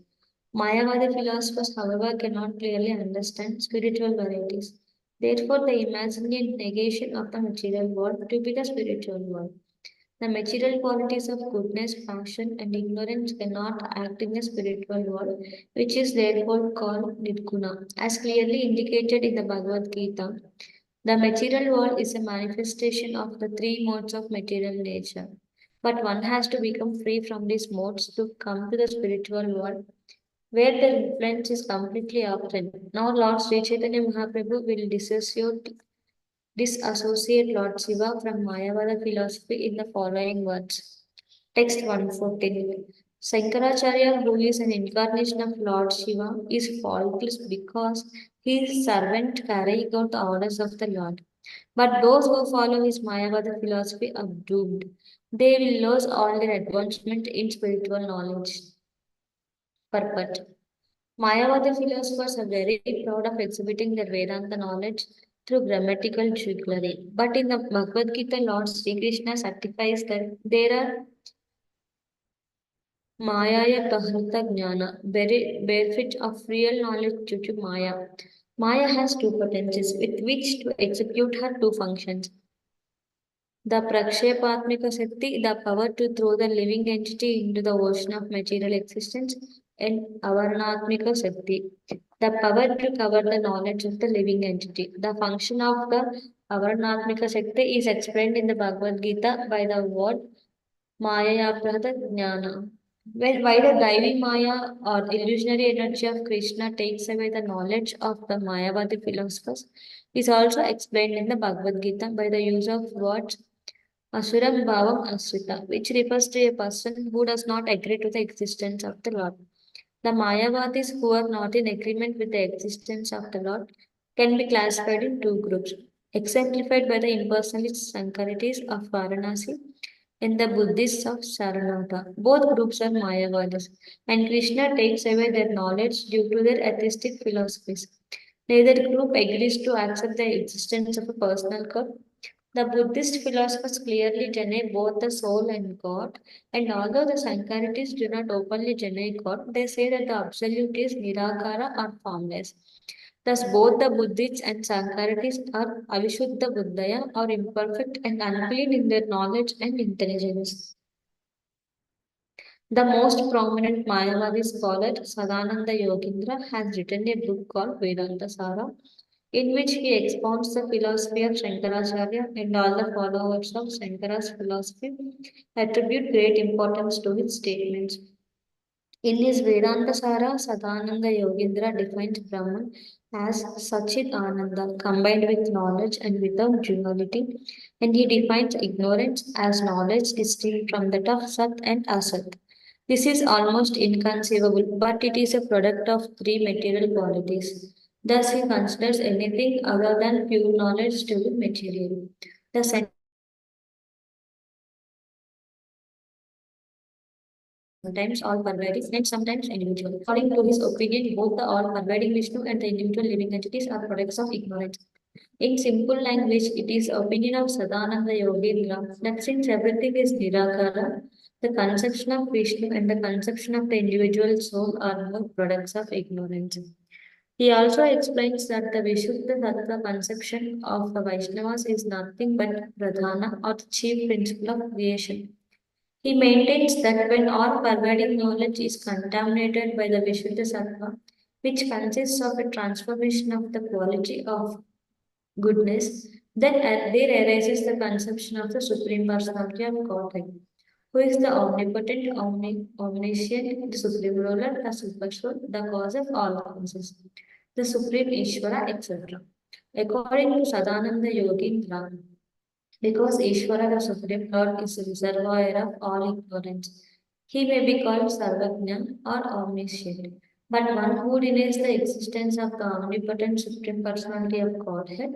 Mayavadi philosophers, however, cannot clearly understand spiritual varieties. Therefore, they imagine a negation of the material world to be the spiritual world. The material qualities of goodness, passion, and ignorance cannot act in the spiritual world, which is therefore called nirguna. As clearly indicated in the Bhagavad Gita, the material world is a manifestation of the three modes of material nature. But one has to become free from these modes to come to the spiritual world, where their influence is completely absent. Now, Lord Sri Chaitanya Mahaprabhu will disassociate Lord Shiva from Mayavada philosophy in the following words. Text 114. Sankaracharya, who is an incarnation of Lord Shiva, is faultless because his servant carrying out the orders of the Lord. But those who follow his Mayavada philosophy are doomed. They will lose all their advancement in spiritual knowledge. Purport. Mayavadi philosophers are very proud of exhibiting their Vedanta knowledge through grammatical jugglery. But in the Bhagavad Gita, Lord Sri Krishna certifies that there are Mayaya Tahrita Jnana, benefit of real knowledge due to Maya. Maya has two potencies with which to execute her two functions. The Prakshepatmika Shakti, the power to throw the living entity into the ocean of material existence, and Avarnatmika Shakti, the power to cover the knowledge of the living entity. The function of the Avarnatmika Shakti is explained in the Bhagavad Gita by the word Maya Prada Jnana. Why the Daivi Maya or illusionary energy of Krishna takes away the knowledge of the Mayavadi philosophers is also explained in the Bhagavad Gita by the use of words Asuram Bhavam Asrita, which refers to a person who does not agree to the existence of the Lord. The Mayavadis who are not in agreement with the existence of the Lord can be classified in two groups, exemplified by the impersonalist Sankaritis of Varanasi and the Buddhists of Saranata. Both groups are Mayavadis, and Krishna takes away their knowledge due to their atheistic philosophies. Neither group agrees to accept the existence of a personal God. The Buddhist philosophers clearly deny both the soul and God, and although the Sankaritis do not openly deny God, they say that the Absolute is Nirakara or formless. Thus, both the Buddhists and Sankaritis are Avishuddha Buddhaya or imperfect and unclean in their knowledge and intelligence. The most prominent Mayavadi scholar, Sadananda Yogindra, has written a book called Vedanta Sara, in which he expounds the philosophy of Shankaracharya, and all the followers of Shankara's philosophy attribute great importance to his statements. In his Vedanta Sara, Sadananda Yogindra defines Brahman as Sachit Ananda, combined with knowledge and without duality, and he defines ignorance as knowledge distinct from that of Sat and Asat. This is almost inconceivable, but it is a product of three material qualities. Thus, he considers anything other than pure knowledge to be material. The sentence all pervading and sometimes all-pervading and sometimes individual. According to his opinion, both the all-pervading Vishnu and the individual living entities are products of ignorance. In simple language, it is opinion of Sadananda Yogendra that since everything is Nirakara, the conception of Vishnu and the conception of the individual soul are more products of ignorance. He also explains that the Vishuddha Tattva conception of the Vaishnavas is nothing but Pradhana or the chief principle of creation. He maintains that when all pervading knowledge is contaminated by the Vishuddha Sattva, which consists of a transformation of the quality of goodness, then there arises the conception of the Supreme Personality of Godhead, who is the omnipotent, omniscient, the Supreme Ruler, the Super Soul, the cause of all causes, the Supreme Ishvara, etc. According to Sadananda Yogindra, because Ishvara, the Supreme Lord, is the reservoir of all ignorance, he may be called Sarvajna or omniscient. But one who denies the existence of the omnipotent Supreme Personality of Godhead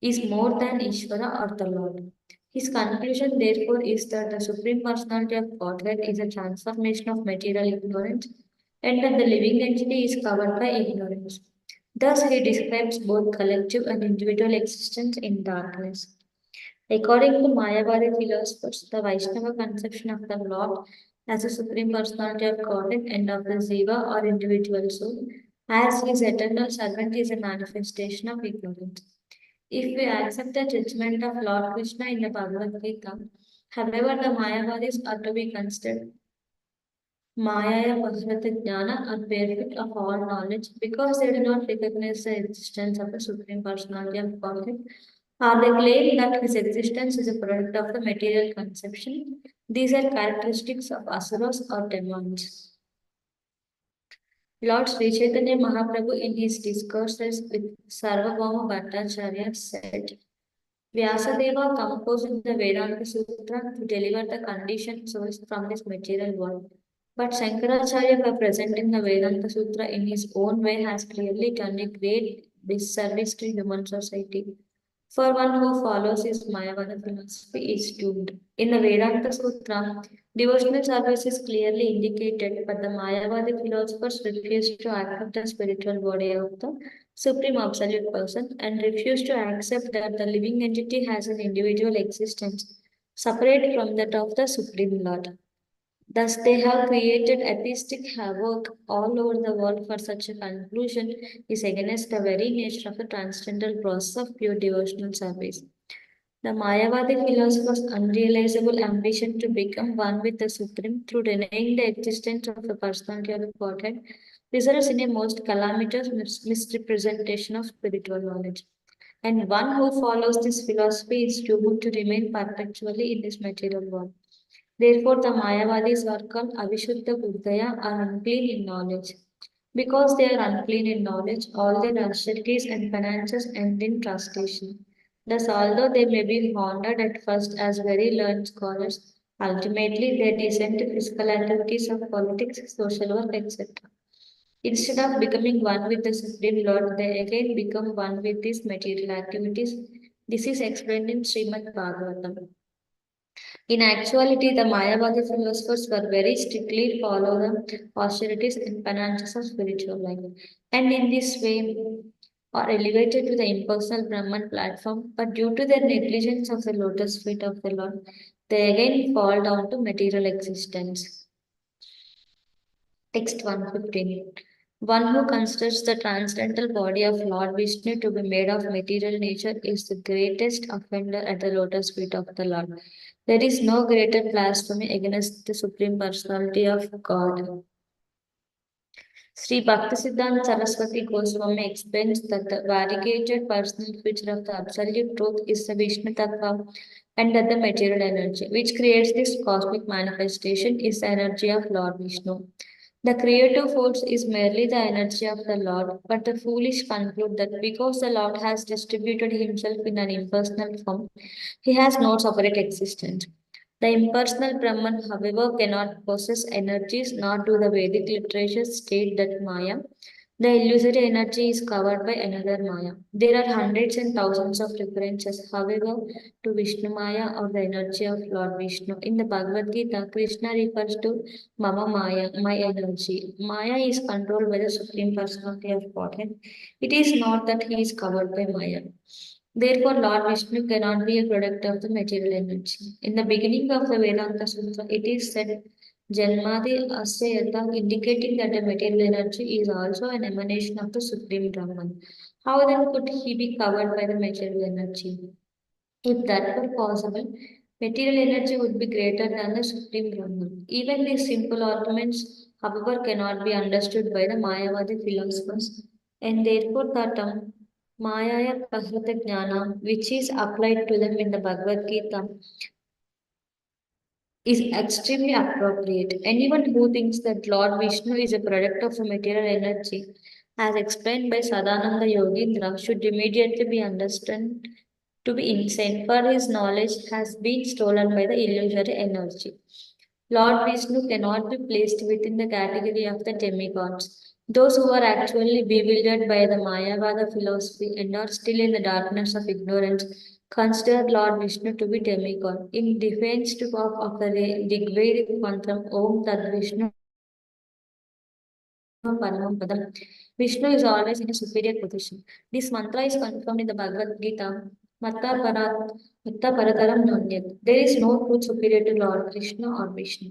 is more than Ishvara or the Lord. His conclusion, therefore, is that the Supreme Personality of Godhead is a transformation of material ignorance and that the living entity is covered by ignorance. Thus, he describes both collective and individual existence in darkness. According to Mayavadi philosophers, the Vaishnava conception of the Lord as a supreme personality of Godhead and of the Jiva or individual soul as his eternal servant is a manifestation of ignorance. If we accept the judgment of Lord Krishna in the Bhagavad Gita, however, the Mayavadis are to be considered Maya Pasrata Jnana are barefoot of all knowledge because they do not recognize the existence of the Supreme Personality of Godhead, or they claim that his existence is a product of the material conception. These are characteristics of asuras or demons. Lord Sri Chaitanya Mahaprabhu in his discourses with Sarvabhauma Bhattacharya said, Vyasadeva composed the Vedanta Sutra to deliver the conditioned souls from this material world. But Shankaracharya, by presenting the Vedanta Sutra in his own way, has clearly done a great disservice to human society. For one who follows his Mayavada philosophy is doomed. In the Vedanta Sutra, devotional service is clearly indicated, but the Mayavadi philosophers refuse to accept the spiritual body of the Supreme Absolute Person and refuse to accept that the living entity has an individual existence separate from that of the Supreme Lord. Thus, they have created atheistic havoc all over the world for such a conclusion is against the very nature of the transcendental process of pure devotional service. The Mayavadi philosophers' unrealizable ambition to become one with the Supreme through denying the existence of the personality of Godhead results in a most calamitous misrepresentation of spiritual knowledge. And one who follows this philosophy is doomed to remain perpetually in this material world. Therefore, the Mayavadis are called Avishuddha Buddhaya are unclean in knowledge. Because they are unclean in knowledge, all their austerities and penances end in prostration. Thus, although they may be honored at first as very learned scholars, ultimately they descend to physical activities of politics, social work, etc. Instead of becoming one with the Supreme Lord, they again become one with these material activities. This is explained in Srimad Bhagavatam. In actuality, the Mayavadi philosophers were very strictly follow the austerities and penances of spiritual life, and in this way are elevated to the impersonal Brahman platform. But due to their negligence of the lotus feet of the Lord, they again fall down to material existence. Text 115. One who considers the transcendental body of Lord Vishnu to be made of material nature is the greatest offender at the lotus feet of the Lord. There is no greater blasphemy against the Supreme Personality of God. Sri Bhaktisiddhanta Saraswati Goswami explains that the variegated personal feature of the Absolute Truth is the Vishnu Tattva and that the material energy, which creates this cosmic manifestation, is the energy of Lord Vishnu. The creative force is merely the energy of the Lord, but the foolish conclude that because the Lord has distributed himself in an impersonal form, he has no separate existence. The impersonal Brahman, however, cannot possess energies, nor do the Vedic literatures state that Maya, the illusory energy, is covered by another Maya. There are hundreds and thousands of references, however, to Vishnu Maya or the energy of Lord Vishnu. In the Bhagavad Gita, Krishna refers to Mama Maya, my energy. Maya is controlled by the Supreme Personality of Godhead. It is not that he is covered by Maya. Therefore, Lord Vishnu cannot be a product of the material energy. In the beginning of the Vedanta Sutra, it is said Janmadi Asyayata, indicating that the material energy is also an emanation of the Supreme Brahman. How then could he be covered by the material energy? If that were possible, material energy would be greater than the Supreme Brahman. Even these simple arguments, however, cannot be understood by the Mayavadi philosophers, and therefore the term Mayaya Prahrita Jnana, which is applied to them in the Bhagavad Gita, is extremely appropriate. Anyone who thinks that Lord Vishnu is a product of material energy, as explained by Sadananda Yogindra, should immediately be understood to be insane, for his knowledge has been stolen by the illusory energy. Lord Vishnu cannot be placed within the category of the demigods. Those who are actually bewildered by the Mayavada philosophy and are still in the darkness of ignorance consider Lord Vishnu to be demigod. In defense of the Rigvedic mantra Om Tad Vishnu Paramam Padam, Vishnu is always in a superior position. This mantra is confirmed in the Bhagavad Gita. Matta Parataram Nanyat. There is no truth superior to Lord Krishna or Vishnu.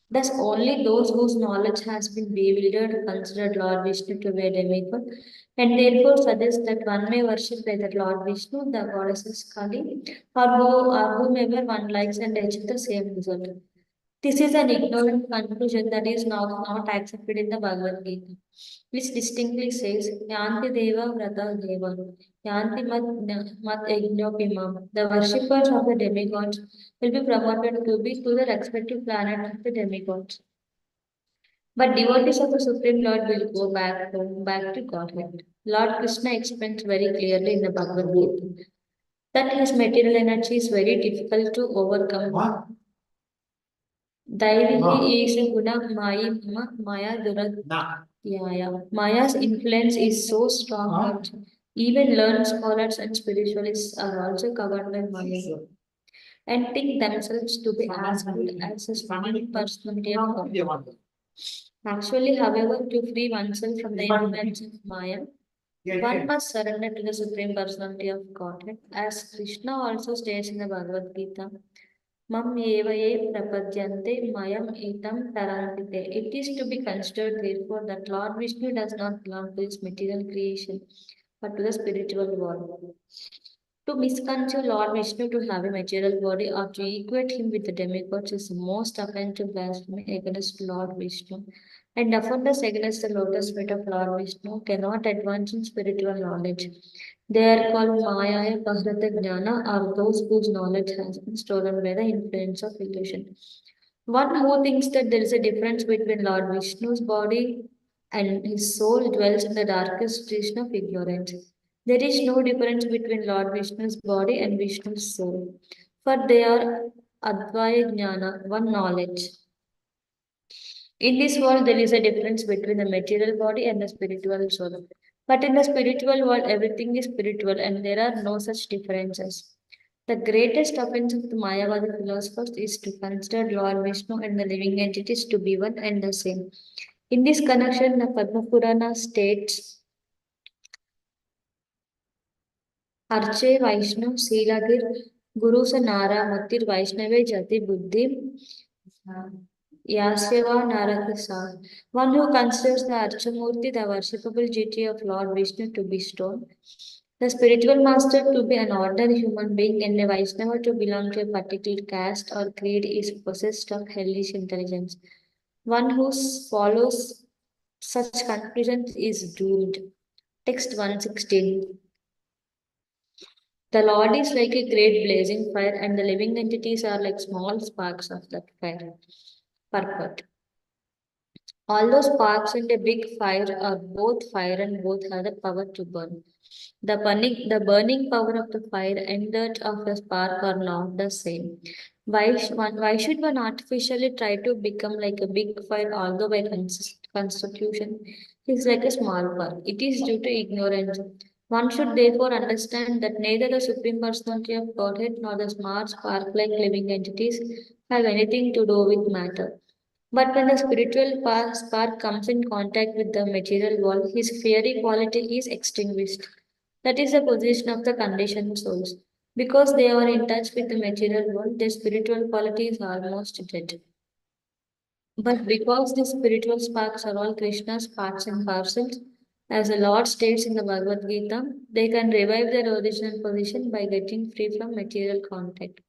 Thus, only those whose knowledge has been bewildered consider Lord Vishnu to be a demigod, and therefore suggest that one may worship either Lord Vishnu, the goddesses Kali, or whomever one likes and achieve the same result. This is an ignorant conclusion that is not accepted in the Bhagavad Gita, which distinctly says, Yanti Deva Vrata Deva, Yanti Mat Yajnopimam. The worshippers of the demigods will be promoted to the respective planet of the demigods. But devotees of the Supreme Lord will go back home, back to Godhead. Lord Krishna explains very clearly in the Bhagavad Gita that his material energy is very difficult to overcome. Daivihi is a guna mayi maya duradhyaya. Maya's influence is so strong that even learned scholars and spiritualists are also covered by Maya and think themselves to be as good as a supreme personality of God. Actually, however, to free oneself from the influence of Maya, one must surrender to the Supreme Personality of Godhead, as Krishna also states in the Bhagavad Gita. Mam eva ye prapadyante mayam etam tarantite. It is to be considered, therefore, that Lord Vishnu does not belong to his material creation, but to the spiritual world. To misconstrue Lord Vishnu to have a material body or to equate him with the demigods is the most offensive blasphemy against Lord Vishnu. And offenders against the lotus feet of Lord Vishnu cannot advance in spiritual knowledge. They are called Maya, Pahrata Jnana, or those whose knowledge has been stolen by the influence of illusion. One who thinks that there is a difference between Lord Vishnu's body and his soul dwells in the darkest region of ignorance. There is no difference between Lord Vishnu's body and Vishnu's soul, for they are Advaya Jnana, one knowledge. In this world, there is a difference between the material body and the spiritual soul. But in the spiritual world, everything is spiritual and there are no such differences. The greatest offense of the Mayavada philosophers is to consider Lord Vishnu and the living entities to be one and the same. In this connection, the Padma Purana states Arche Vaishnav Silagir Guru Sanara Matir Vaishnave Jati Buddhi Yaseva Narakasa. One who considers the Archamurti, the worshipable deity of Lord Vishnu, to be stone, the spiritual master to be an ordinary human being, and a Vaishnava to belong to a particular caste or creed is possessed of hellish intelligence. One who follows Such conclusion is doomed. Text 116. The Lord is like a great blazing fire, and the living entities are like small sparks of that fire. Purport. All those sparks in a big fire are both fire and both have the power to burn. The burning power of the fire and that of the spark are not the same. Why should one artificially try to become like a big fire, although by constitution is like a small fire? It is due to ignorance. One should therefore understand that neither the Supreme Personality of Godhead nor the smart spark like living entities have anything to do with matter. But when the spiritual spark comes in contact with the material world, his fiery quality is extinguished. That is the position of the conditioned souls. Because they are in touch with the material world, their spiritual quality is almost dead. But because the spiritual sparks are all Krishna's parts and parcels, as the Lord states in the Bhagavad Gita, they can revive their original position by getting free from material contact.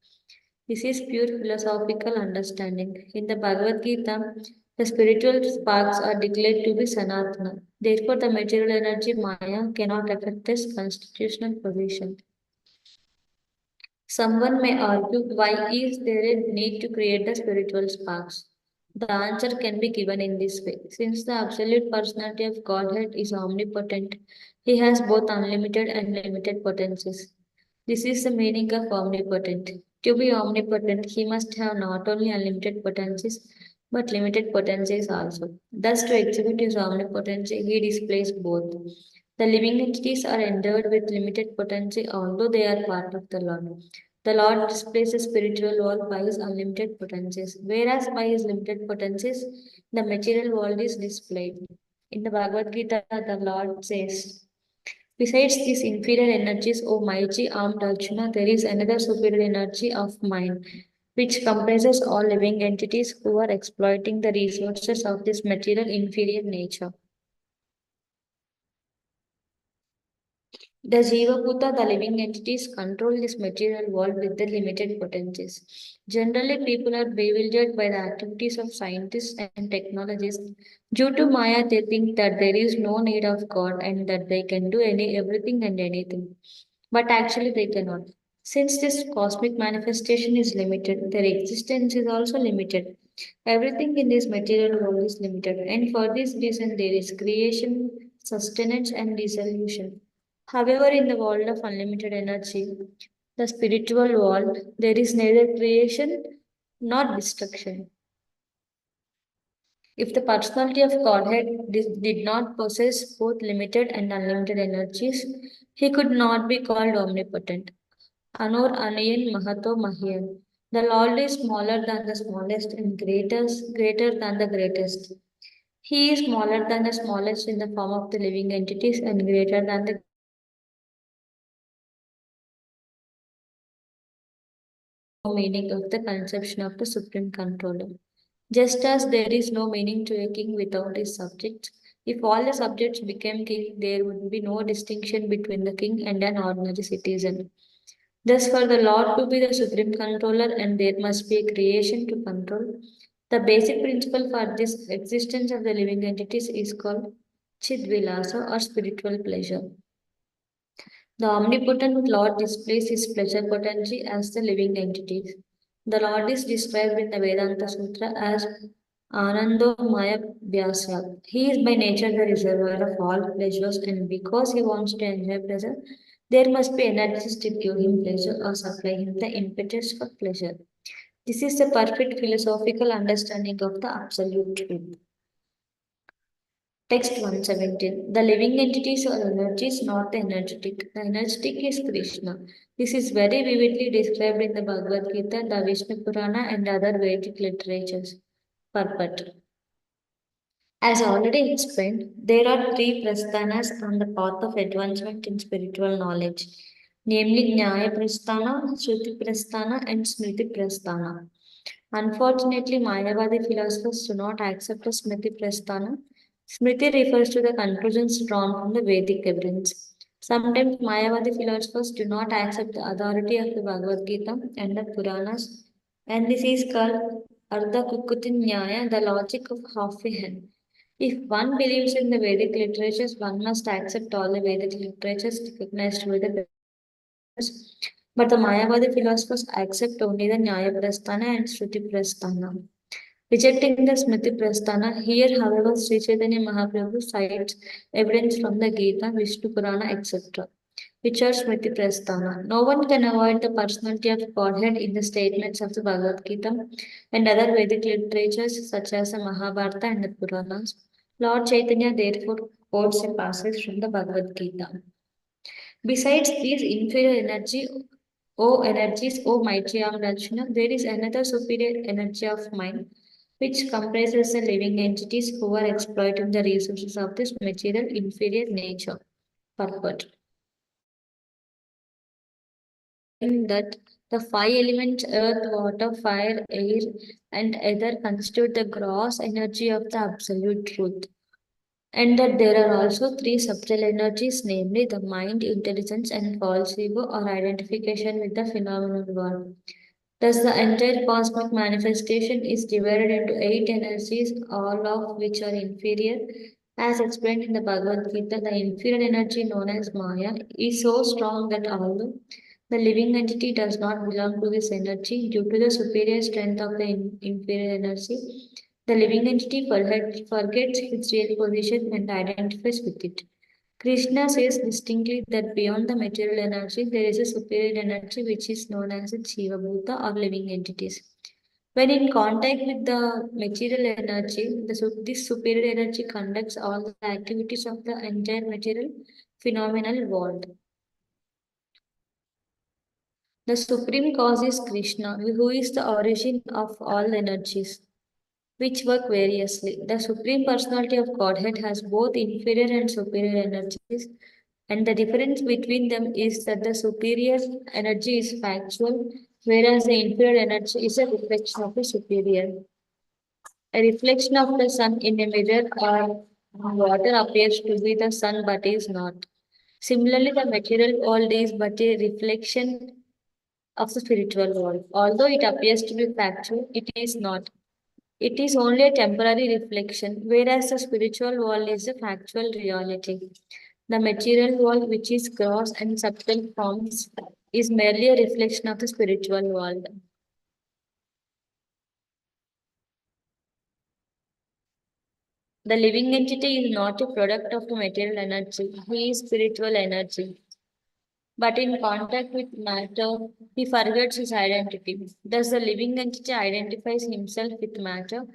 This is pure philosophical understanding. In the Bhagavad Gita, the spiritual sparks are declared to be Sanatana. Therefore, the material energy Maya cannot affect this constitutional position. Someone may argue, why is there a need to create the spiritual sparks? The answer can be given in this way. Since the absolute personality of Godhead is omnipotent, he has both unlimited and limited potencies. This is the meaning of omnipotent. To be omnipotent, he must have not only unlimited potencies, but limited potencies also. Thus, to exhibit his omnipotency, he displays both. The living entities are endowed with limited potency, although they are part of the Lord. The Lord displays the spiritual world by his unlimited potencies, whereas by his limited potencies, the material world is displayed. In the Bhagavad Gita, the Lord says, besides these inferior energies, O mighty armed Arjuna, there is another superior energy of mind, which comprises all living entities who are exploiting the resources of this material inferior nature. The Jiva Bhuta, the living entities, control this material world with their limited potencies. Generally, people are bewildered by the activities of scientists and technologists. Due to Maya, they think that there is no need of God and that they can do everything and anything. But actually, they cannot. Since this cosmic manifestation is limited, their existence is also limited. Everything in this material world is limited, and for this reason, there is creation, sustenance, and dissolution. However, in the world of unlimited energy, the spiritual world, there is neither creation nor destruction. If the personality of Godhead did not possess both limited and unlimited energies, he could not be called omnipotent. Anor Anayan Mahato Mahyan. The Lord is smaller than the smallest and greater than the greatest. He is smaller than the smallest in the form of the living entities and greater than the greatest in the form of the material entities. Therefore, there is no meaning of the conception of the supreme controller. Just as there is no meaning to a king without his subjects, if all the subjects became king, there would be no distinction between the king and an ordinary citizen. Thus, for the Lord to be the supreme controller, and there must be a creation to control, the basic principle for this existence of the living entities is called Chidvilasa or spiritual pleasure. The omnipotent Lord displays his pleasure potency as the living entities. The Lord is described in the Vedanta Sutra as Anando Maya Vyasa. He is by nature the reservoir of all pleasures, and because he wants to enjoy pleasure, there must be energies to give him pleasure or supply him the impetus for pleasure. This is the perfect philosophical understanding of the absolute truth. Text 117. The living entities are energies, not the energetic. The energetic is Krishna. This is very vividly described in the Bhagavad Gita, the Vishnu Purana, and other Vedic literatures. Purport. As already explained, there are three prasthanas on the path of advancement in spiritual knowledge, namely Nyaya Prasthana, Shruti Prasthana, and Smriti Prasthana. Unfortunately, Mayavadi philosophers do not accept the Smriti Prasthana. Smriti refers to the conclusions drawn from the Vedic evidence. Sometimes Mayavadi philosophers do not accept the authority of the Bhagavad Gita and the Puranas, and this is called Ardha Kukutin Nyaya, the logic of half a hen. If one believes in the Vedic literatures, one must accept all the Vedic literatures recognized with the philosophers. But the Mayavadi philosophers accept only the Nyaya Prasthana and Shruti Prasthana. Rejecting the Smriti Prasthana, here, however, Sri Chaitanya Mahaprabhu cites evidence from the Gita, Vishnu Purana, etc., which are Smriti Prasthana. No one can avoid the personality of Godhead in the statements of the Bhagavad Gita and other Vedic literatures such as the Mahabharata and the Puranas. Lord Chaitanya therefore quotes a passage from the Bhagavad Gita. Besides these inferior energies, O mighty Rajna, there is another superior energy of mind, which comprises the living entities who are exploiting the resources of this material inferior nature. Purport. Saying that the five elements earth, water, fire, air, and ether constitute the gross energy of the absolute truth. And that there are also three subtle energies, namely the mind, intelligence, and false ego or identification with the phenomenal world. Thus, the entire cosmic manifestation is divided into eight energies, all of which are inferior. As explained in the Bhagavad Gita, the inferior energy known as Maya is so strong that although the living entity does not belong to this energy due to the superior strength of the inferior energy, the living entity forgets its real position and identifies with it. Krishna says distinctly that beyond the material energy, there is a superior energy which is known as a Jiva Bhuta or living entities. When in contact with the material energy, this superior energy conducts all the activities of the entire material phenomenal world. The supreme cause is Krishna, who is the origin of all energies, which work variously. The Supreme Personality of Godhead has both inferior and superior energies, and the difference between them is that the superior energy is factual, whereas the inferior energy is a reflection of the superior. A reflection of the sun in a mirror or water appears to be the sun but is not. Similarly, the material world is but a reflection of the spiritual world. Although it appears to be factual, it is not. It is only a temporary reflection, whereas the spiritual world is a factual reality. The material world, which is gross and subtle forms, is merely a reflection of the spiritual world. The living entity is not a product of the material energy, he is spiritual energy. But in contact with matter, he forgets his identity. Thus, the living entity identifies himself with matter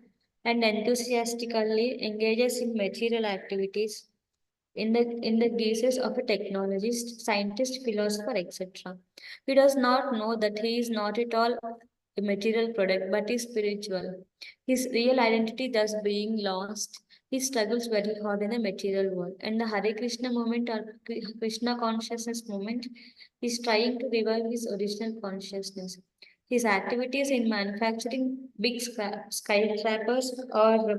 and enthusiastically engages in material activities in the guises of a technologist, scientist, philosopher, etc. He does not know that he is not at all a material product but is spiritual. His real identity thus being lost, he struggles very hard in the material world. And the Hare Krishna movement or Krishna consciousness movement is trying to revive his original consciousness. His activities in manufacturing big skyscrapers are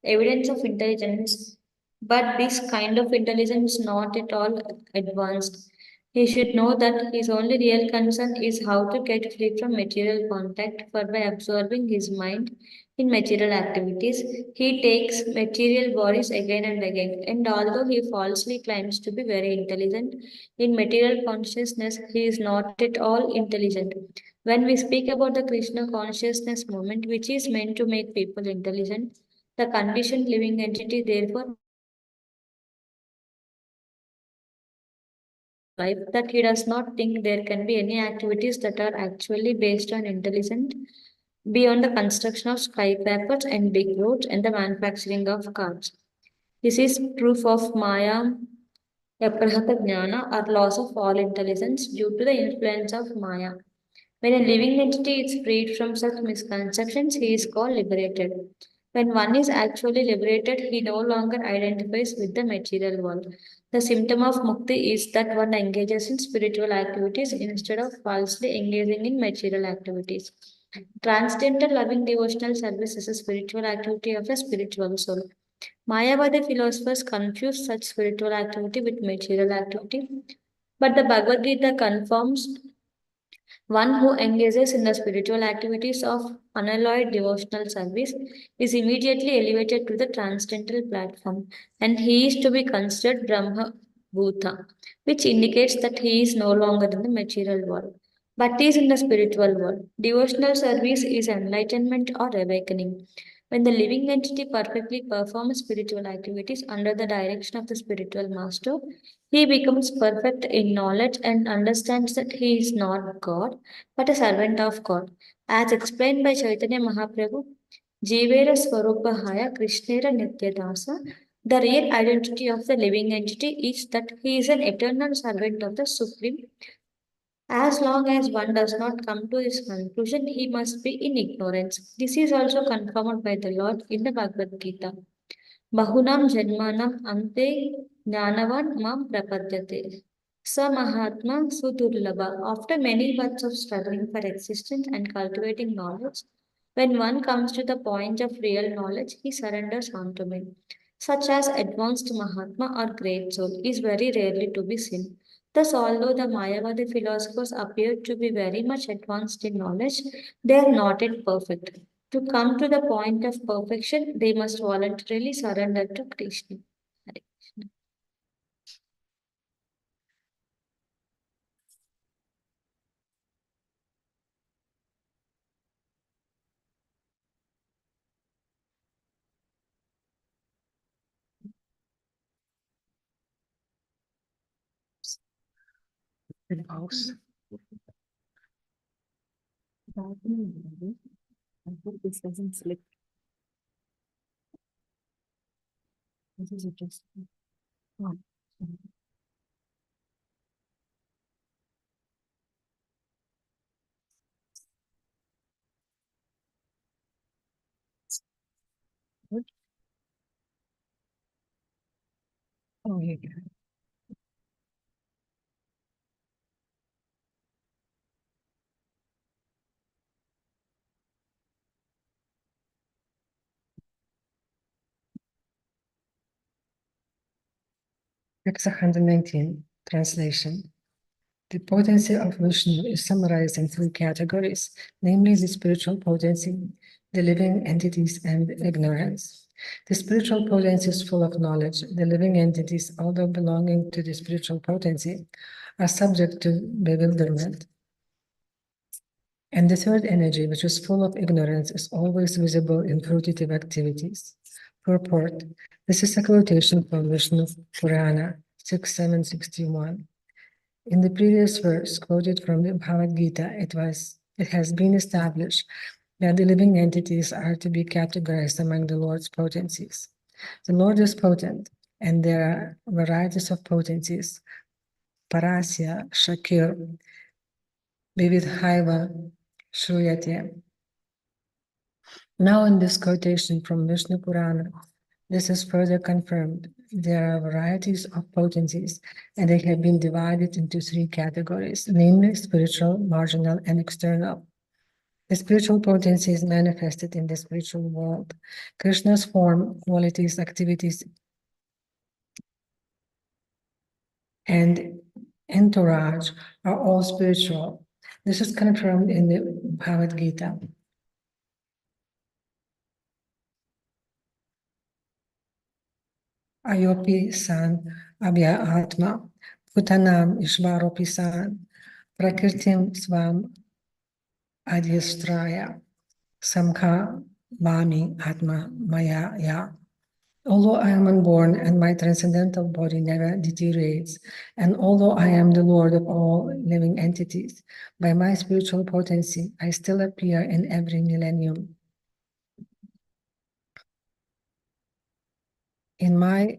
evidence of intelligence, but this kind of intelligence is not at all advanced. He should know that his only real concern is how to get free from material contact, for by absorbing his mind in material activities, he takes material bodies again and again. And although he falsely claims to be very intelligent, in material consciousness, he is not at all intelligent. When we speak about the Krishna consciousness movement, which is meant to make people intelligent, the conditioned living entity therefore life that he does not think there can be any activities that are actually based on intelligence beyond the construction of skyscrapers and big roads and the manufacturing of cars. This is proof of Maya Aprahata Jnana or loss of all intelligence due to the influence of Maya. When a living entity is freed from such misconceptions, he is called liberated. When one is actually liberated, he no longer identifies with the material world. The symptom of mukti is that one engages in spiritual activities instead of falsely engaging in material activities. Transcendental loving devotional service is a spiritual activity of a spiritual soul. Mayavadi philosophers confuse such spiritual activity with material activity, but the Bhagavad Gita confirms One who engages in the spiritual activities of unalloyed devotional service is immediately elevated to the transcendental platform, and he is to be considered Brahma Bhuta, which indicates that he is no longer in the material world, but is in the spiritual world. Devotional service is enlightenment or awakening. When the living entity perfectly performs spiritual activities under the direction of the spiritual master, he becomes perfect in knowledge and understands that he is not God, but a servant of God. As explained by Chaitanya Mahaprabhu, Jivera Swarupahaya Krishnera Nityadasa, the real identity of the living entity is that he is an eternal servant of the Supreme. As long as one does not come to this conclusion, he must be in ignorance. This is also confirmed by the Lord in the Bhagavad Gita. Bahunam Janmanam Ante Jnanavan Mam Prapadyate. Sa Mahatma Sudurlabha. After many months of struggling for existence and cultivating knowledge, when one comes to the point of real knowledge, he surrenders unto me. Such as advanced Mahatma or great soul is very rarely to be seen. Thus, although the Mayavadi philosophers appear to be very much advanced in knowledge, they are not yet perfect. To come to the point of perfection, they must voluntarily surrender to Krishna. Hare Krishna. In house. I hope this doesn't slip. This is interesting. Oh. Good. Oh, yeah. Text 119, translation. The potency of Vishnu is summarized in three categories, namely the spiritual potency, the living entities, and ignorance. The spiritual potency is full of knowledge. The living entities, although belonging to the spiritual potency, are subject to bewilderment. And the third energy, which is full of ignorance, is always visible in fruitive activities. Purport. This is a quotation from Vishnu Purana 6.761. In the previous verse quoted from the Bhagavad Gita, it has been established that the living entities are to be categorized among the Lord's potencies. The Lord is potent, and there are varieties of potencies: Parasya, Shakir, Vividhaiva, Shruyate. Now, in this quotation from Vishnu Purana, this is further confirmed. There are varieties of potencies, and they have been divided into three categories, namely spiritual, marginal, and external. The spiritual potency is manifested in the spiritual world. Krishna's form, qualities, activities, and entourage are all spiritual. This is confirmed in the Bhagavad Gita. Ayopi san abhya atma, putanam ishvaropi san, prakirtim svam adhyastraya, samkha vami atma maya ya. Although I am unborn and my transcendental body never deteriorates, and although I am the Lord of all living entities, by my spiritual potency, I still appear in every millennium. In my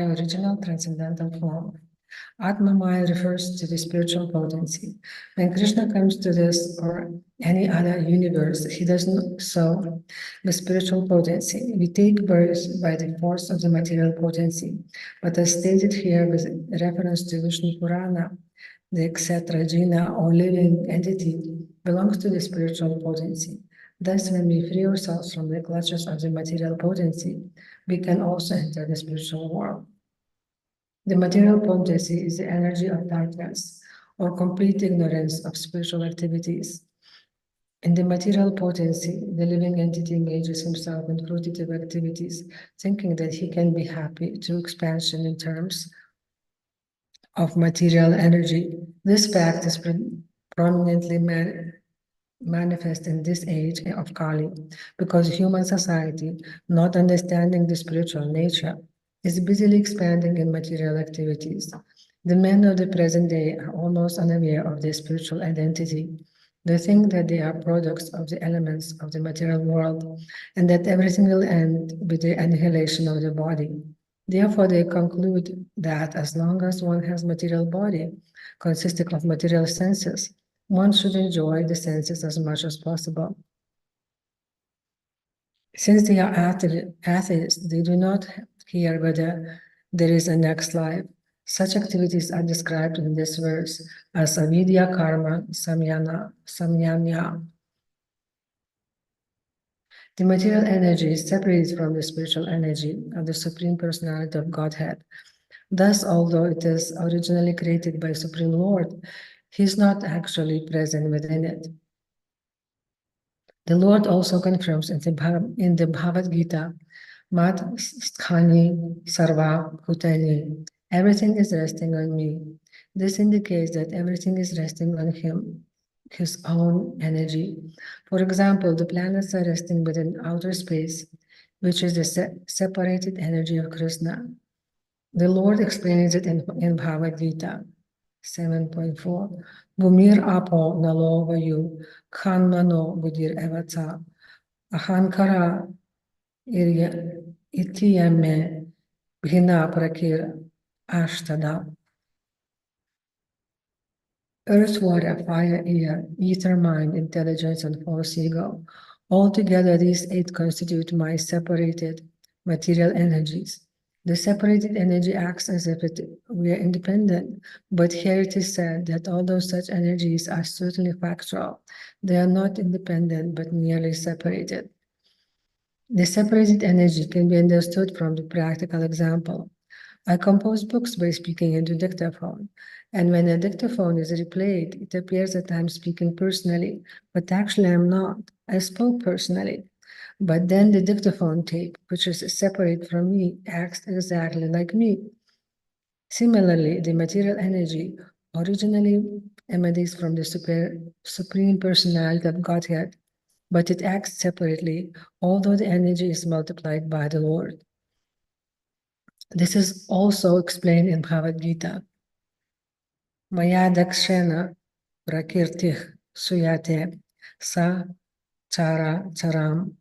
original transcendental form. Atma Maya refers to the spiritual potency. When Krishna comes to this or any other universe, he does not so with spiritual potency. We take birth by the force of the material potency, but as stated here with reference to Vishnu Purana, the etc. jina or living entity belongs to the spiritual potency. Thus, when we free ourselves from the clutches of the material potency, we can also enter the spiritual world. The material potency is the energy of darkness or complete ignorance of spiritual activities. In the material potency, the living entity engages himself in fruitive activities, thinking that he can be happy through expansion in terms of material energy. This fact is prominently manifest in this age of Kali, because human society, not understanding the spiritual nature, is busily expanding in material activities. The men of the present day are almost unaware of their spiritual identity. They think that they are products of the elements of the material world and that everything will end with the annihilation of the body. Therefore, they conclude that as long as one has material body consisting of material senses, one should enjoy the senses as much as possible. Since they are atheists, they do not care whether there is a next life. Such activities are described in this verse as avidya, karma, samyanya. The material energy is separated from the spiritual energy of the Supreme Personality of Godhead. Thus, although it is originally created by Supreme Lord, he is not actually present within it. The Lord also confirms in the Bhagavad Gita, Mat Sthani Sarva Bhutani, everything is resting on me. This indicates that everything is resting on him, his own energy. For example, the planets are resting within outer space, which is the separated energy of Krishna. The Lord explains it in Bhagavad Gita 7.4. Bhumir apo nalo vayu khanmano budir evata ahankara ityame bhina prakir ashtada. Earth, water, fire, air, ether, mind, intelligence, and false ego. Altogether, these 8 constitute my separated material energies. The separated energy acts as if we are independent, but here it is said that although such energies are certainly factual, they are not independent but merely separated. The separated energy can be understood from the practical example. I compose books by speaking into dictaphone, and when a dictaphone is replayed, it appears that I'm speaking personally, but actually I'm not. I spoke personally. But then the dictaphone tape, which is separate from me, acts exactly like me. Similarly, the material energy originally emanates from the Supreme Personality of Godhead, but it acts separately, although the energy is multiplied by the Lord. This is also explained in Bhagavad Gita. Maya dakshena prakirtih suyate sa chara charam.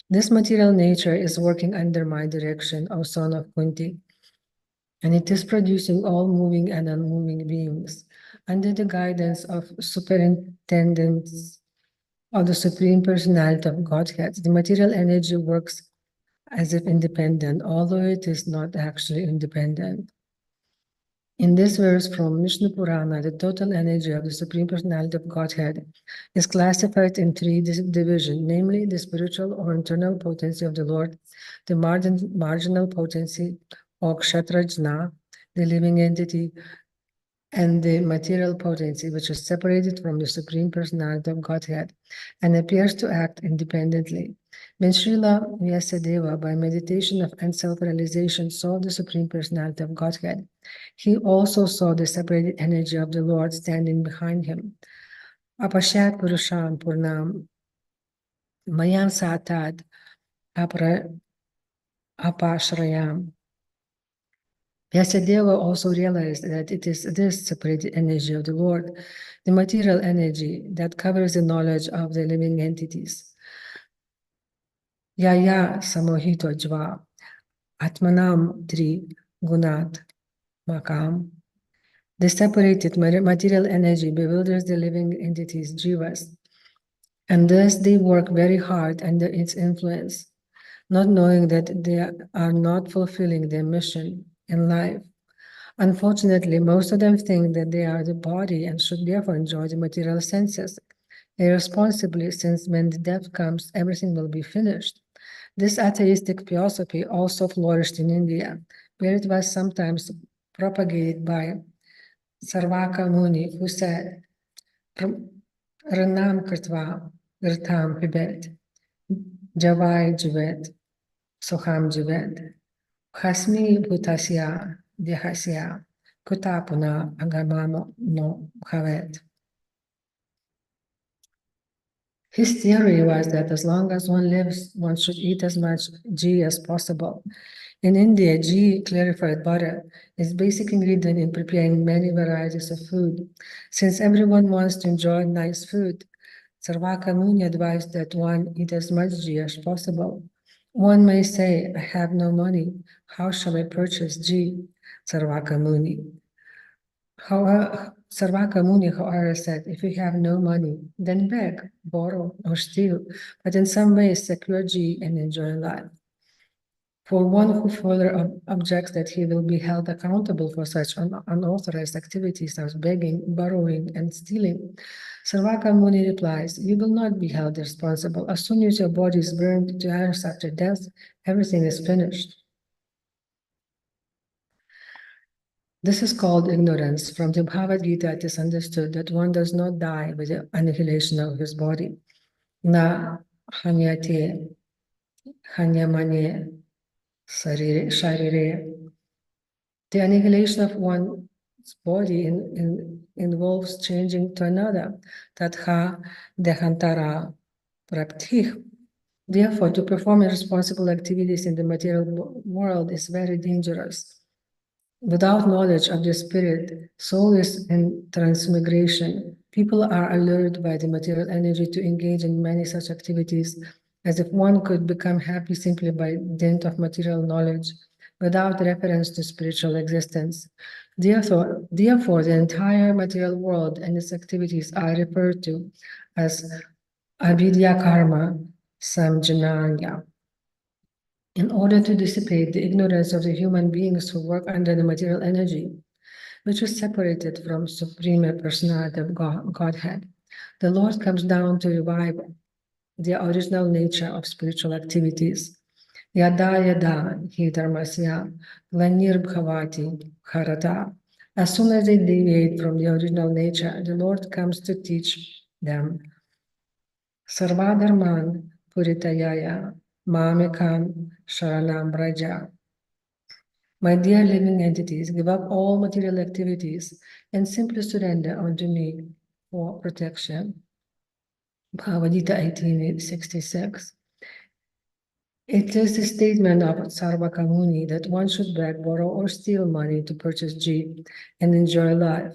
This material nature is working under my direction, O son of Kunti, and it is producing all moving and unmoving beings. Under the guidance of superintendents of the Supreme Personality of Godhead, the material energy works as if independent, although it is not actually independent. In this verse from Vishnu Purana, the total energy of the Supreme Personality of Godhead is classified in 3 divisions, namely the spiritual or internal potency of the Lord, the marginal potency or Kshatrajna, the living entity, and the material potency, which is separated from the Supreme Personality of Godhead and appears to act independently. When Srila Vyasadeva, by meditation of self-realization, saw the Supreme Personality of Godhead, he also saw the separated energy of the Lord standing behind him. Apashat Purusham Purnam Mayan Satad Apashrayam. Vyasadeva also realized that it is this separated energy of the Lord, the material energy, that covers the knowledge of the living entities. Yaya samohito jva atmanam tri gunat makam. The separated material energy bewilders the living entities, jivas, and thus they work very hard under its influence, not knowing that they are not fulfilling their mission in life. Unfortunately, most of them think that they are the body and should therefore enjoy the material senses. irresponsibly, since when the death comes, everything will be finished. This atheistic philosophy also flourished in India, where it was sometimes propagated by Sarvaka Muni, who said, Ranam Kartva Girtam Pibet, Javai Jivet, Soham Jivet, Hasmi Bhutasya Dehasya, Kutapuna Agamamo no Bhavet. His theory was that as long as one lives, one should eat as much ghee as possible. In India, ghee, clarified butter, is basic ingredient in preparing many varieties of food. Since everyone wants to enjoy nice food, Sarvaka Muni advised that one eat as much ghee as possible. One may say, I have no money. How shall I purchase ghee? Sarvaka Muni. Sarvaka Muni, however, said, if you have no money, then beg, borrow, or steal, but in some ways secure ghee and enjoy life. For one who further objects that he will be held accountable for such unauthorized activities as begging, borrowing, and stealing, Sarvaka Muni replies, you will not be held responsible. As soon as your body is burned to ash after death, everything is finished. This is called ignorance. From the Bhagavad Gita, it is understood that one does not die with the annihilation of his body. Na hanyate hanyamane sharire. The annihilation of one's body involves changing to another. Tatha dehantara praptih. Therefore, to perform irresponsible activities in the material world is very dangerous. Without knowledge of the spirit, soul is in transmigration. People are allured by the material energy to engage in many such activities, as if one could become happy simply by dint of material knowledge, without reference to spiritual existence. Therefore, the entire material world and its activities are referred to as avidya karma samjanaya. In order to dissipate the ignorance of the human beings who work under the material energy, which is separated from Supreme Personality of Godhead, the Lord comes down to revive the original nature of spiritual activities. Yada yada hi dharmasya glanirbhavati bharata. As soon as they deviate from the original nature, the Lord comes to teach them. Sarvadharman puritayaya mamekam sharanam braja. My dear living entities, give up all material activities and simply surrender unto me for protection. Bhagavad Gita 18:66. It is the statement of Sarvaka Muni that one should beg, borrow, or steal money to purchase ghee and enjoy life.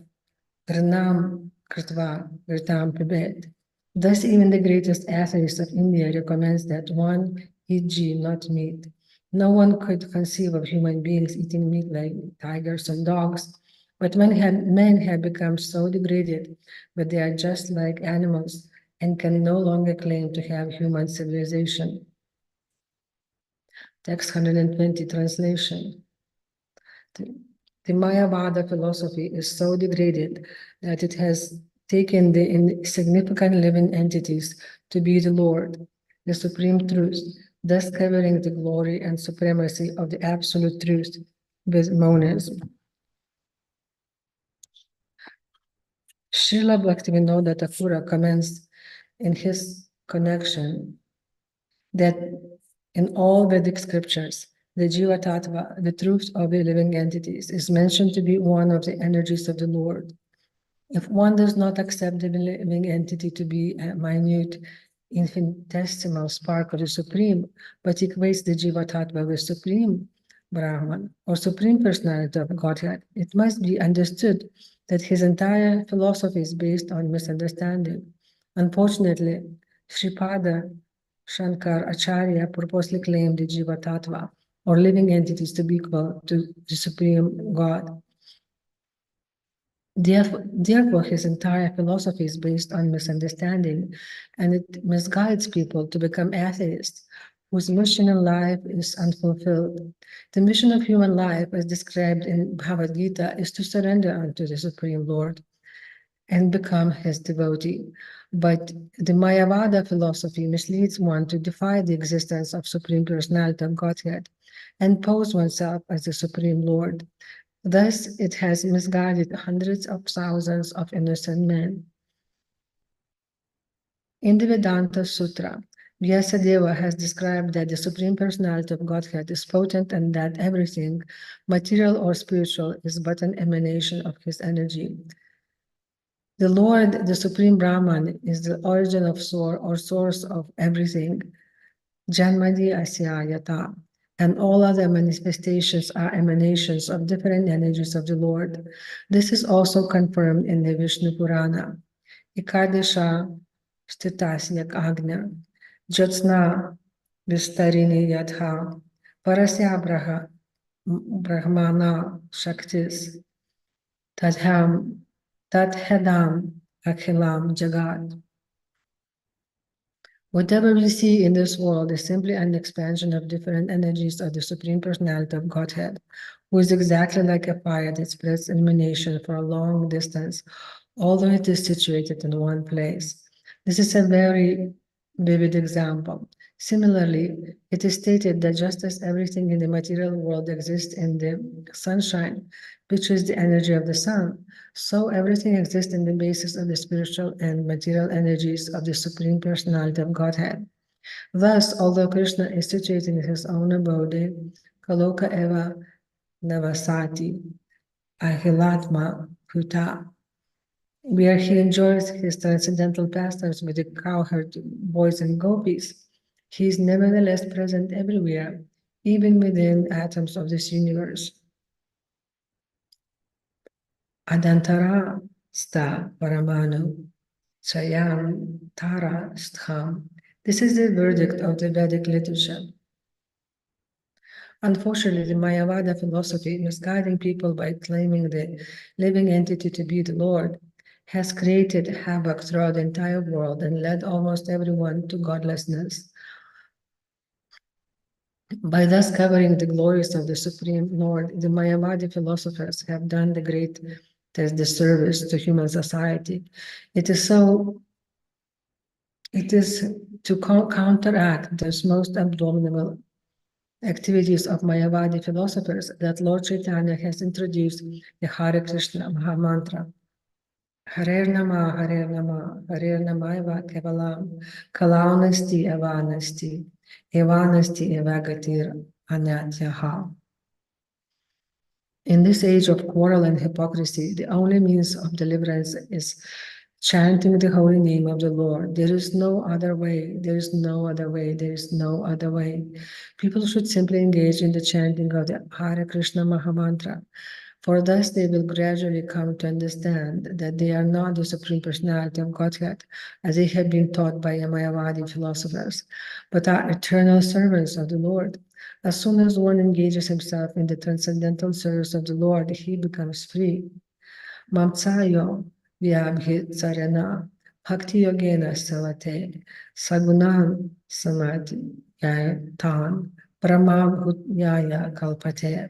Granam Kritva Virtam Pibet. Thus, even the greatest atheist of India recommends that one eat ghee, not meat. No one could conceive of human beings eating meat like tigers and dogs, but men have become so degraded that they are just like animals and can no longer claim to have human civilization. Text 120 translation. The Mayavada philosophy is so degraded that it has taken the insignificant living entities to be the Lord, the supreme truth, thus covering the glory and supremacy of the absolute truth with monism. Srila Bhaktivinoda Thakur comments in his connection that in all Vedic scriptures, the Jiva Tattva, the truth of the living entities, is mentioned to be one of the energies of the Lord. If one does not accept the living entity to be a minute, infinitesimal spark of the Supreme, but equates the Jiva Tattva with Supreme Brahman or Supreme Personality of Godhead, it must be understood that his entire philosophy is based on misunderstanding. Unfortunately, Sripada Shankar Acharya purposely claimed the Jiva Tattva, or living entities, to be equal to the Supreme God. Therefore, his entire philosophy is based on misunderstanding, and it misguides people to become atheists, whose mission in life is unfulfilled. The mission of human life, as described in Bhagavad Gita, is to surrender unto the Supreme Lord and become his devotee. But the Mayavada philosophy misleads one to defy the existence of Supreme Personality of Godhead and pose oneself as the Supreme Lord. Thus, it has misguided hundreds of thousands of innocent men. In the Vedanta Sutra, Vyasadeva has described that the Supreme Personality of Godhead is potent and that everything, material or spiritual, is but an emanation of his energy. The Lord, the Supreme Brahman, is the origin of source of everything, Janmadi Asya Yata, and all other manifestations are emanations of different energies of the Lord. This is also confirmed in the Vishnu Purana. Ikadesha Stitasyak Agnya, Jyotsna Vistarini Yatha, Parasya Brahmana Shaktis, Tadham Tadhedam Akhilam Jagat. Whatever we see in this world is simply an expansion of different energies of the Supreme Personality of Godhead, who is exactly like a fire that spreads illumination for a long distance, although it is situated in one place. This is a very vivid example. Similarly, it is stated that just as everything in the material world exists in the sunshine, which is the energy of the sun, so everything exists in the basis of the spiritual and material energies of the Supreme Personality of Godhead. Thus, although Krishna is situated in his own abode, Kaloka Eva Navasati, Ahilatma Kuta, where he enjoys his transcendental pastimes with the cowherd boys and gopis, he is nevertheless present everywhere, even within atoms of this universe. Adantara sta paramanu chayam tara stham. This is the verdict of the Vedic literature. Unfortunately, the Mayavada philosophy, misguiding people by claiming the living entity to be the Lord, has created havoc throughout the entire world and led almost everyone to godlessness. By thus covering the glories of the Supreme Lord, the Mayavadi philosophers have done the greatest disservice to human society. It is to counteract those most abominable activities of Mayavadi philosophers that Lord Caitanya has introduced the Hare Krishna Mahamantra. Hare Nama, Hare Nama, Hare Namaiva Kevalam, Kalaunasti Evanasti, Evanasti Evagatir Anyatyaha. In this age of quarrel and hypocrisy, the only means of deliverance is chanting the holy name of the Lord. There is no other way, there is no other way, there is no other way. People should simply engage in the chanting of the Hare Krishna Mahamantra, for thus they will gradually come to understand that they are not the Supreme Personality of Godhead, as they have been taught by Mayavadi philosophers, but are eternal servants of the Lord. As soon as one engages himself in the transcendental service of the Lord, he becomes free. Mamtsayo vyabhitsarana bhakti yogena savate sagunan samati tan pramabhutyaya kalpate.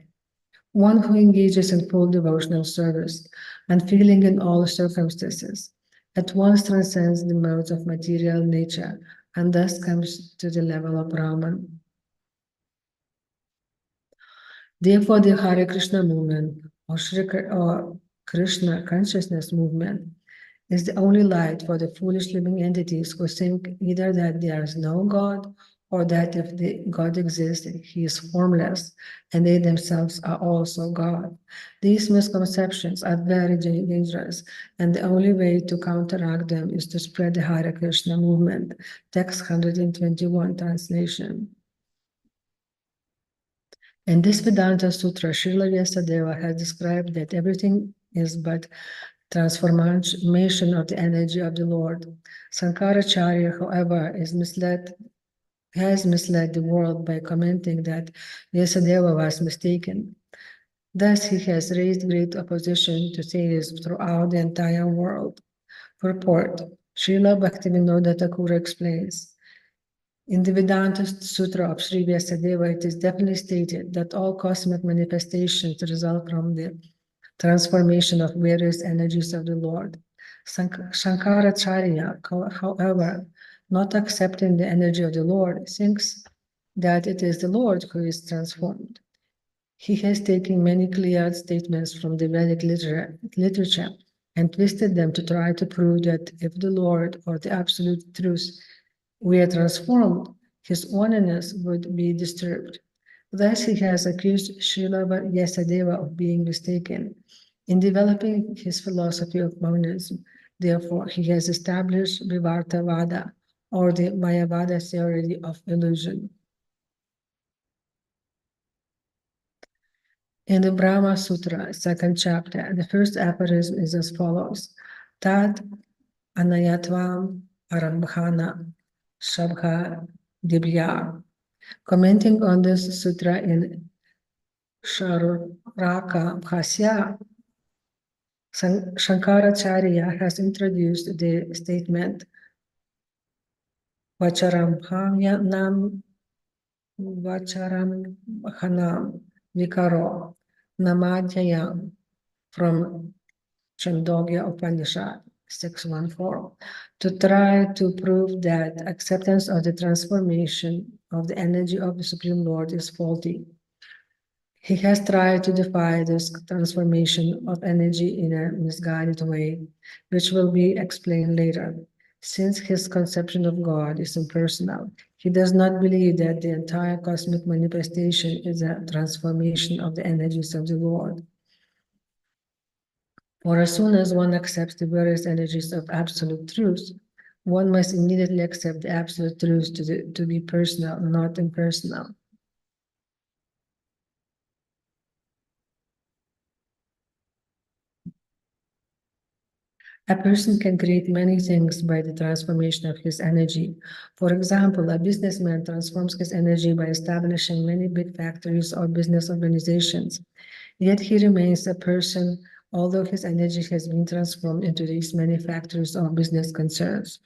One who engages in full devotional service and feeling in all circumstances at once transcends the modes of material nature and thus comes to the level of Brahman. Therefore, the Hare Krishna movement or Krishna consciousness movement is the only light for the foolish living entities who think either that there is no God or that if the God exists, he is formless and they themselves are also God. These misconceptions are very dangerous, and the only way to counteract them is to spread the Hare Krishna movement. Text 121 translation. In this Vedanta Sutra, Srila Vyasadeva has described that everything is but transformation of the energy of the Lord. Sankaracharya, however, has misled the world by commenting that Vyasadeva was mistaken. Thus, he has raised great opposition to theism throughout the entire world. Purport: Srila Bhaktivinoda Thakur explains, in the Vedanta Sutra of Sri Vyasadeva, it is definitely stated that all cosmic manifestations result from the transformation of various energies of the Lord. Shankaracharya, however, not accepting the energy of the Lord, thinks that it is the Lord who is transformed. He has taken many clear statements from the Vedic literature and twisted them to try to prove that if the Lord or the absolute truth were transformed, his oneness would be disturbed. Thus, he has accused Srila Vyasadeva of being mistaken in developing his philosophy of monism. Therefore, he has established Vivartavada, or the Mayavada theory of illusion. In the Brahma Sutra, second chapter, the first aphorism is as follows: Tat anayatvam arambhana shabha dibya. Commenting on this sutra in Sharuraka Bhasya, Shankaracharya has introduced the statement Vacharambhanam Vikaro Namadhyayam from Chandogya Upanishad 614 to try to prove that acceptance of the transformation of the energy of the Supreme Lord is faulty. He has tried to defy this transformation of energy in a misguided way, which will be explained later. Since his conception of God is impersonal, he does not believe that the entire cosmic manifestation is a transformation of the energies of the Lord. For as soon as one accepts the various energies of absolute truth, one must immediately accept the absolute truth to be personal, not impersonal. A person can create many things by the transformation of his energy. For example, a businessman transforms his energy by establishing many big factories or business organizations. Yet he remains a person, although his energy has been transformed into these many factories or business concerns.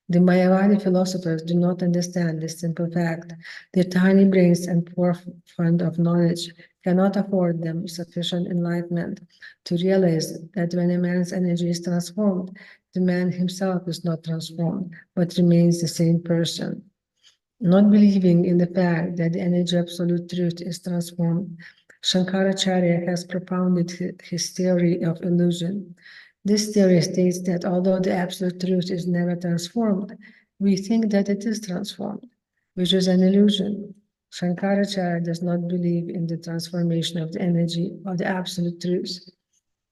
The Mayavadi philosophers do not understand this simple fact. Their tiny brains and poor fund of knowledge cannot afford them sufficient enlightenment to realize that when a man's energy is transformed, the man himself is not transformed, but remains the same person. Not believing in the fact that the energy of absolute truth is transformed, Shankaracharya has propounded his theory of illusion. This theory states that although the absolute truth is never transformed, we think that it is transformed, which is an illusion. Shankaracharya does not believe in the transformation of the energy of the absolute truth,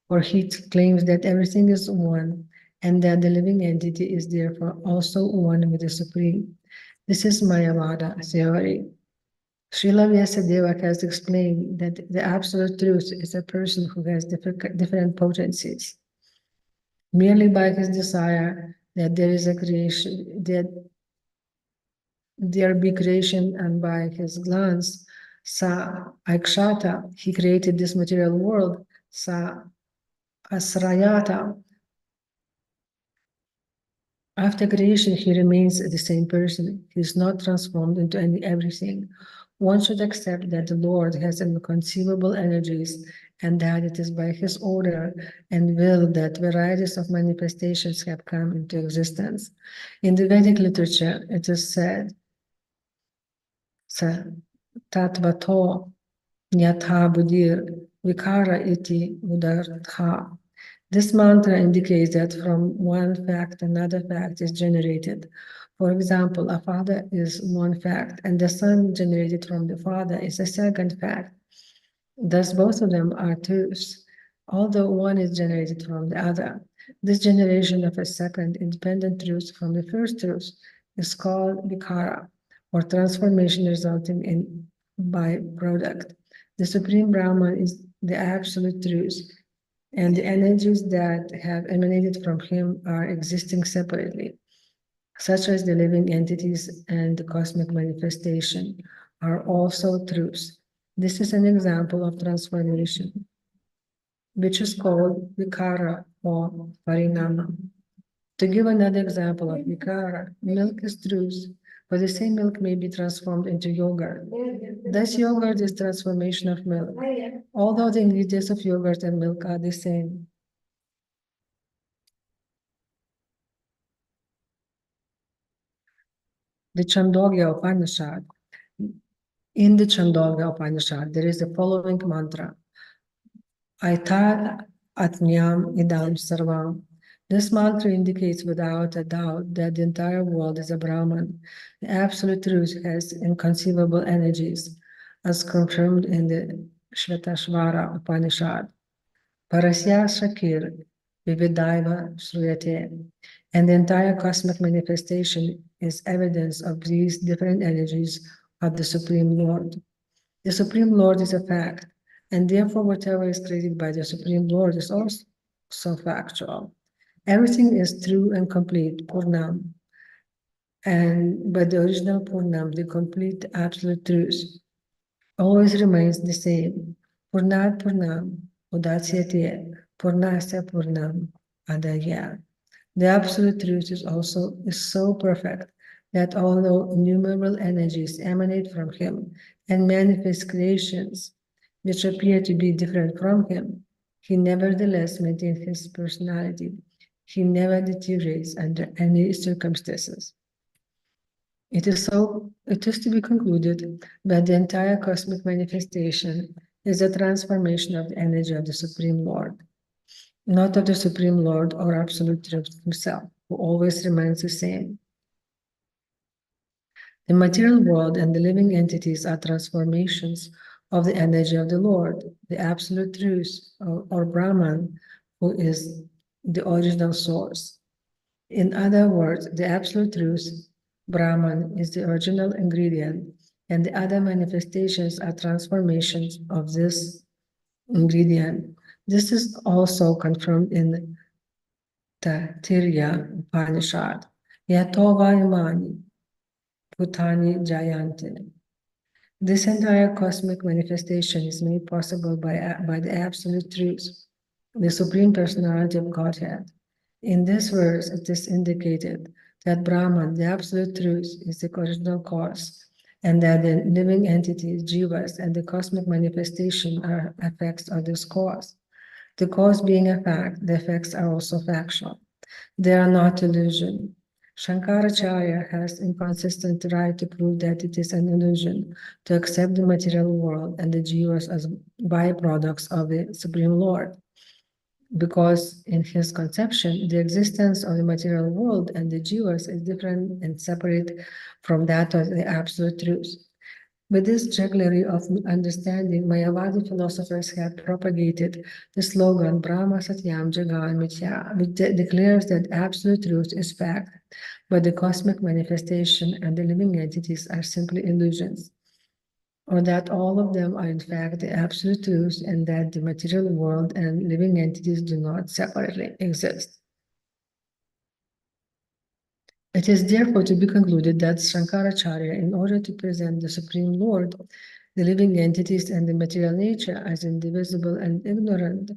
for he claims that everything is one and that the living entity is therefore also one with the Supreme. This is Mayavada theory. Srila Vyasadeva has explained that the absolute truth is a person who has different potencies. Merely by his desire that there is a creation, that there be creation, and by his glance, sa aikshata, he created this material world, sa asrayata. After creation, he remains the same person. He is not transformed into everything. One should accept that the Lord has inconceivable energies and that it is by his order and will that varieties of manifestations have come into existence. In the Vedic literature, it is said, Tatvato Nyatha Buddhir Vikara iti Udartha. This mantra indicates that from one fact, another fact is generated. For example, a father is one fact, and the son generated from the father is a second fact. Thus, both of them are truths, although one is generated from the other. This generation of a second independent truth from the first truth is called vikara, or transformation resulting in byproduct. The Supreme Brahman is the absolute truth, and the energies that have emanated from him are existing separately, such as the living entities and the cosmic manifestation, are also truths. This is an example of transformation, which is called vikara or parinama. To give another example of vikara, milk is truth, but the same milk may be transformed into yogurt. Thus, yogurt is transformation of milk, although the ingredients of yogurt and milk are the same. The Chandogya Upanishad. In the Chandogya Upanishad, there is the following mantra: Aitat Atmyam Idam Sarvam. This mantra indicates without a doubt that the entire world is a Brahman. The absolute truth has inconceivable energies, as confirmed in the Shvetashvara Upanishad. Parasya Shakir Vividaiva Shruyate. And the entire cosmic manifestation is evidence of these different energies of the Supreme Lord. The Supreme Lord is a fact, and therefore whatever is created by the Supreme Lord is also factual. Everything is true and complete, Purnam, but the original Purnam, the complete absolute truth, always remains the same. Purnat Purnam, Udasyate, Purnasya Purnam, Adaya. The absolute truth is so perfect that although innumerable energies emanate from him and manifest creations which appear to be different from him, he nevertheless maintains his personality. He never deteriorates under any circumstances. It is to be concluded that the entire cosmic manifestation is a transformation of the energy of the Supreme Lord, not of the Supreme Lord or Absolute Truth himself, who always remains the same. The material world and the living entities are transformations of the energy of the Lord, the Absolute Truth, or Brahman, who is the original source. In other words, the Absolute Truth, Brahman, is the original ingredient, and the other manifestations are transformations of this ingredient. This is also confirmed in Taittiriya Upanishad. Yatova Imani Bhutani Jayante. This entire cosmic manifestation is made possible by the Absolute Truth, the Supreme Personality of Godhead. In this verse, it is indicated that Brahman, the Absolute Truth, is the original cause, and that the living entities, jivas, and the cosmic manifestation are effects of this cause. The cause being a fact, the effects are also factual. They are not illusion. Shankaracharya has inconsistent right to prove that it is an illusion to accept the material world and the jivas as byproducts of the Supreme Lord, because in his conception, the existence of the material world and the jivas is different and separate from that of the absolute truth. With this jugglery of understanding, Mayavadi philosophers have propagated the slogan Brahma Satyam Jagan Mithya, which declares that absolute truth is fact, but the cosmic manifestation and the living entities are simply illusions, or that all of them are in fact the absolute truth and that the material world and living entities do not separately exist. It is therefore to be concluded that Shankaracharya, in order to present the Supreme Lord, the living entities and the material nature as indivisible and ignorant,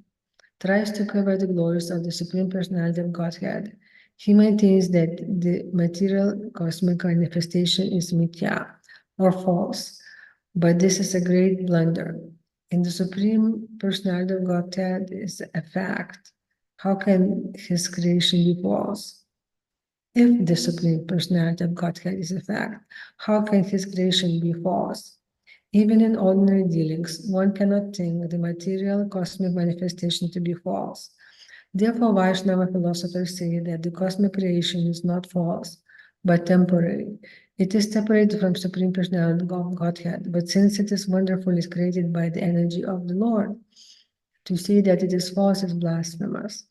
tries to cover the glories of the Supreme Personality of Godhead. He maintains that the material cosmic manifestation is mithya, or false, but this is a great blunder. In the Supreme Personality of Godhead is a fact. How can his creation be false? If the Supreme Personality of Godhead is a fact, how can his creation be false? Even in ordinary dealings, one cannot think the material cosmic manifestation to be false. Therefore, Vaishnava philosophers say that the cosmic creation is not false, but temporary. It is separated from Supreme Personality of Godhead, but since it is wonderfully created by the energy of the Lord, to say that it is false is blasphemous.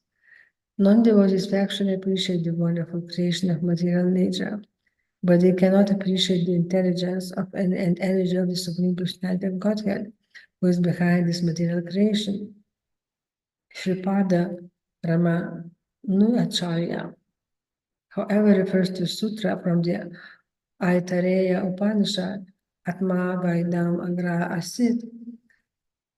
Non-devotees actually appreciate the wonderful creation of material nature, but they cannot appreciate the intelligence of and energy of the Supreme Personality of Godhead, who is behind this material creation. Shripada Ramanujacharya, however, refers to sutra from the Aitareya Upanishad, Atma Vaidam Agra Asit,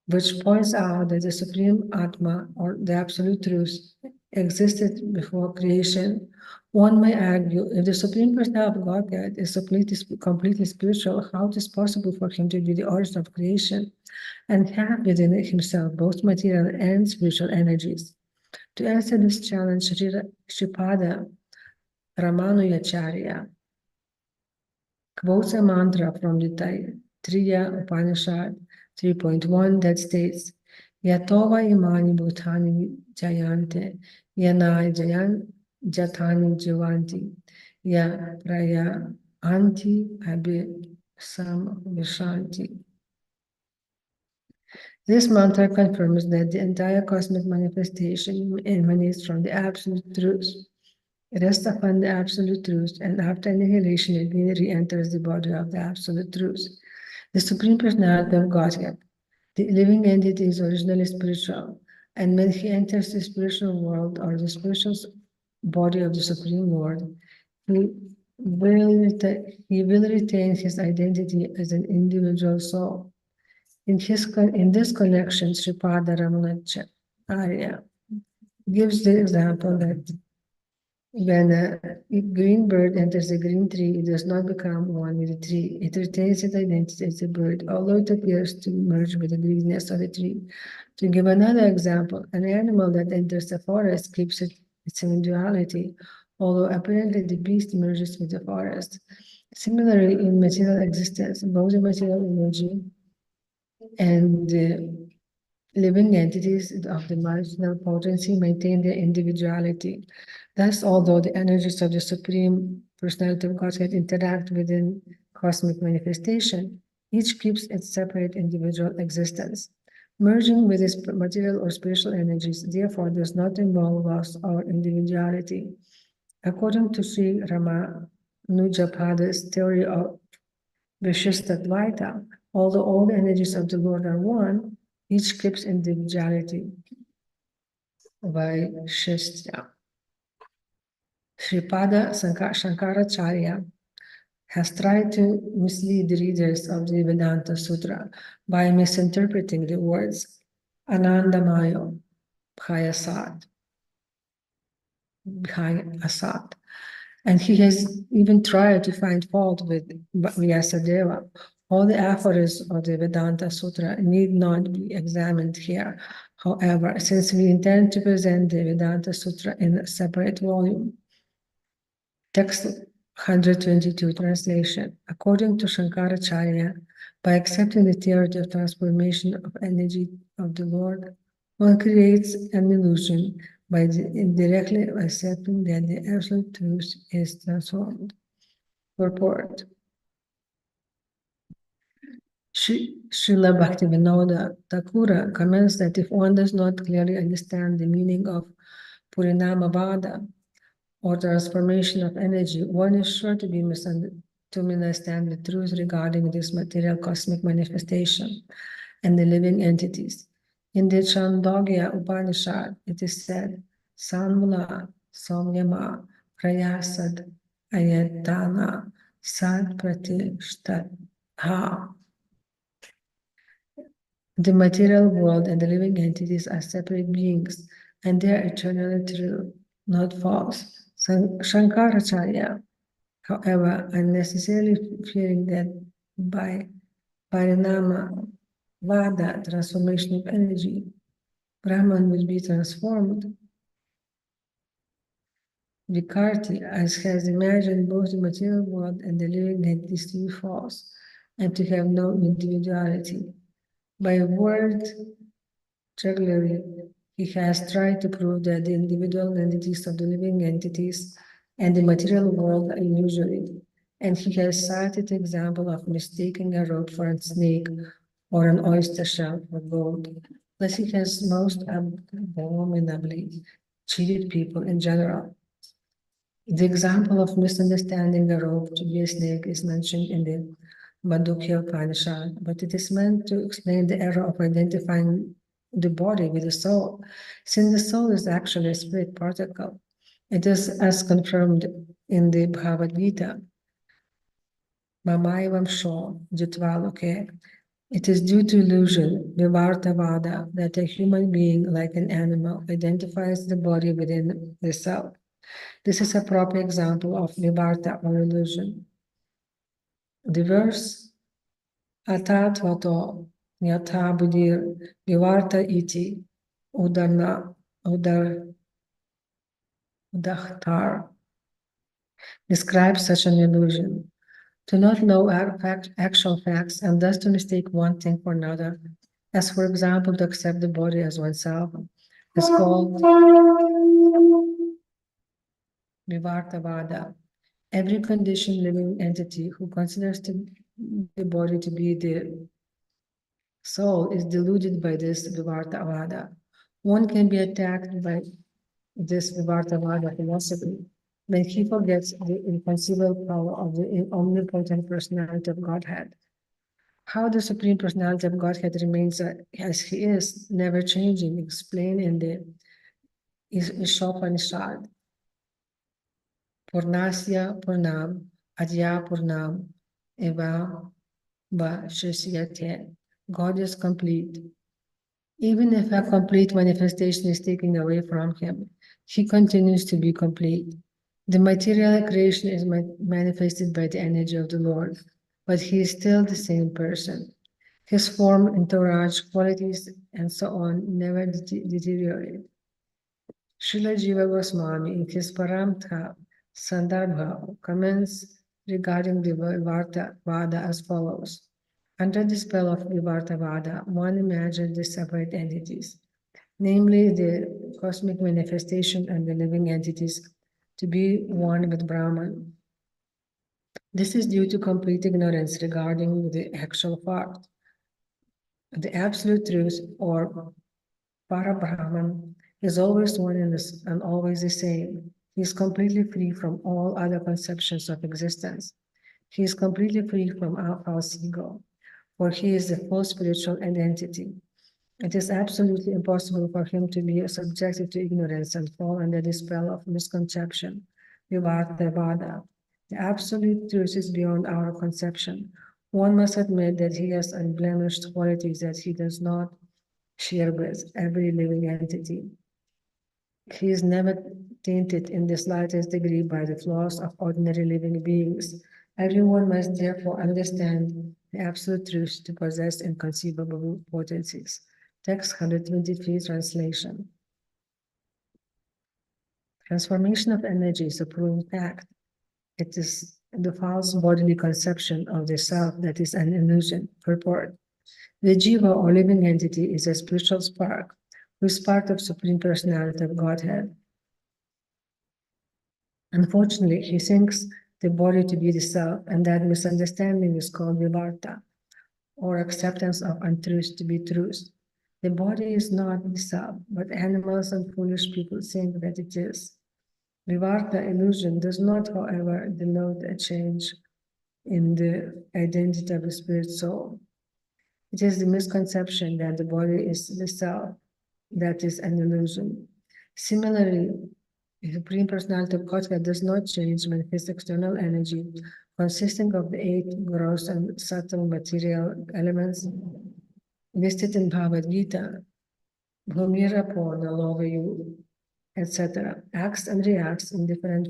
which points out that the Supreme Atma, or the Absolute Truth, existed before creation. One may argue, if the Supreme Personality of Godhead is completely spiritual, how it is possible for him to be the origin of creation and have within himself both material and spiritual energies? To answer this challenge, Shripada Ramanujacharya quotes a mantra from the Taittiriya Upanishad 3.1 that states, Yatova imani bhutani jayante, yanai jayan jatani jivanti, ya praya anti abhisam vishanti. This mantra confirms that the entire cosmic manifestation emanates from the absolute truth. It rests upon the absolute truth, and after annihilation, it re-enters the body of the absolute truth. The Supreme Personality of Godhead, the living entity, is originally spiritual, and when he enters the spiritual world or the spiritual body of the Supreme Lord, he will retain his identity as an individual soul. In this connection, Sripada Ramanacharya gives the example that when a green bird enters a green tree, it does not become one with the tree. It retains its identity as a bird, although it appears to merge with the greenness of the tree. To give another example, an animal that enters the forest keeps its individuality, although apparently the beast merges with the forest. Similarly, in material existence, both the material energy and the living entities of the marginal potency maintain their individuality. Thus, although the energies of the Supreme Personality of Godhead interact within cosmic manifestation, each keeps its separate individual existence. Merging with its material or spiritual energies, therefore, does not involve loss or individuality. According to Sri Ramanujapada's theory of Vishishtadvaita, although all the energies of the Lord are one, each keeps individuality. Vaishistya. Sripada Shankaracharya has tried to mislead the readers of the Vedanta Sutra by misinterpreting the words Anandamayo Bhayasat, and he has even tried to find fault with Vyasadeva. All the aphorisms of the Vedanta Sutra need not be examined here. However, since we intend to present the Vedanta Sutra in a separate volume, text 122 translation, according to Shankaracharya, by accepting the theory of transformation of energy of the Lord, one creates an illusion by indirectly accepting that the absolute truth is transformed. Purport. Srila Bhaktivinoda Thakura comments that if one does not clearly understand the meaning of Purinamavada, or transformation of energy, one is sure to misunderstand the truth regarding this material cosmic manifestation and the living entities. In the Chandogya Upanishad, it is said, Sanmula Somyama Prayasad Ayatana Sad Pratishtha. The material world and the living entities are separate beings, and they are eternally true, not false. Shankaracharya, however, unnecessarily fearing that by Parinama Vada, transformation of energy, Brahman will be transformed. Vikarti, as has imagined both the material world and the living entities to be false, and to have no individuality. By word jugglery, he has tried to prove that the individual entities of the living entities and the material world are illusory, and he has cited the example of mistaking a rope for a snake or an oyster shell for gold. Thus, he has most abominably cheated people in general. The example of misunderstanding a rope to be a snake is mentioned in the Mandukya Upanishad, but it is meant to explain the error of identifying the body with the soul, since the soul is actually a spirit particle. It is as confirmed in the Bhagavad Gita, Mamaivam Sho Jitvaloke. It is due to illusion, Vivartavada, that a human being, like an animal, identifies the body within the self. This is a proper example of Vivarta or illusion. The verse Atatvato Yatha Buddhir Vivarta iti Udahtar describes such an illusion. to not know actual facts and thus to mistake one thing for another, as for example, to accept the body as oneself, is called Vivartavada. Every conditioned living entity who considers the body to be the soul is deluded by this Vivartavada. One can be attacked by this Vivartavada philosophy when he forgets the inconceivable power of the omnipotent personality of Godhead. How the Supreme Personality of Godhead remains as he is, never changing, explained in the Ishopanishad. Purnasya Purnam, Adya Purnam, Eva Vashishyate. God is complete. Even if a complete manifestation is taken away from him, he continues to be complete. The material creation is manifested by the energy of the Lord, but he is still the same person. His form, entourage, qualities, and so on never deteriorate. Srila Jiva Goswami, in his Paramtha Sandarbha, comments regarding the Vivarta Vada as follows. Under the spell of Vivarta Vada, one imagines the separate entities, namely the cosmic manifestation and the living entities, to be one with Brahman. This is due to complete ignorance regarding the actual fact. The absolute truth, or Parabrahman, is always one and always the same. He is completely free from all other conceptions of existence. He is completely free from our false ego, for he is the full spiritual identity. It is absolutely impossible for him to be subjected to ignorance and fall under the spell of misconception, Vivartavada. The absolute truth is beyond our conception. One must admit that he has unblemished qualities that he does not share with every living entity. He is never tainted in the slightest degree by the flaws of ordinary living beings. Everyone must therefore understand the absolute truth to possess inconceivable potencies. Text 123 translation. Transformation of energy is a proven fact. It is the false bodily conception of the self that is an illusion. Purport. The jiva or living entity is a spiritual spark who is part of Supreme Personality of Godhead. Unfortunately, he thinks the body to be the self, and that misunderstanding is called vivarta, or acceptance of untruth to be truth. The body is not the self, but animals and foolish people think that it is. Vivarta illusion does not, however, denote a change in the identity of the spirit soul. It is the misconception that the body is the self that is an illusion. Similarly, the Supreme Personality of Godhead does not change when his external energy, consisting of the 8 gross and subtle material elements listed in Bhagavad Gita, Bhumira Purna, Lovayu, etc., acts and reacts in different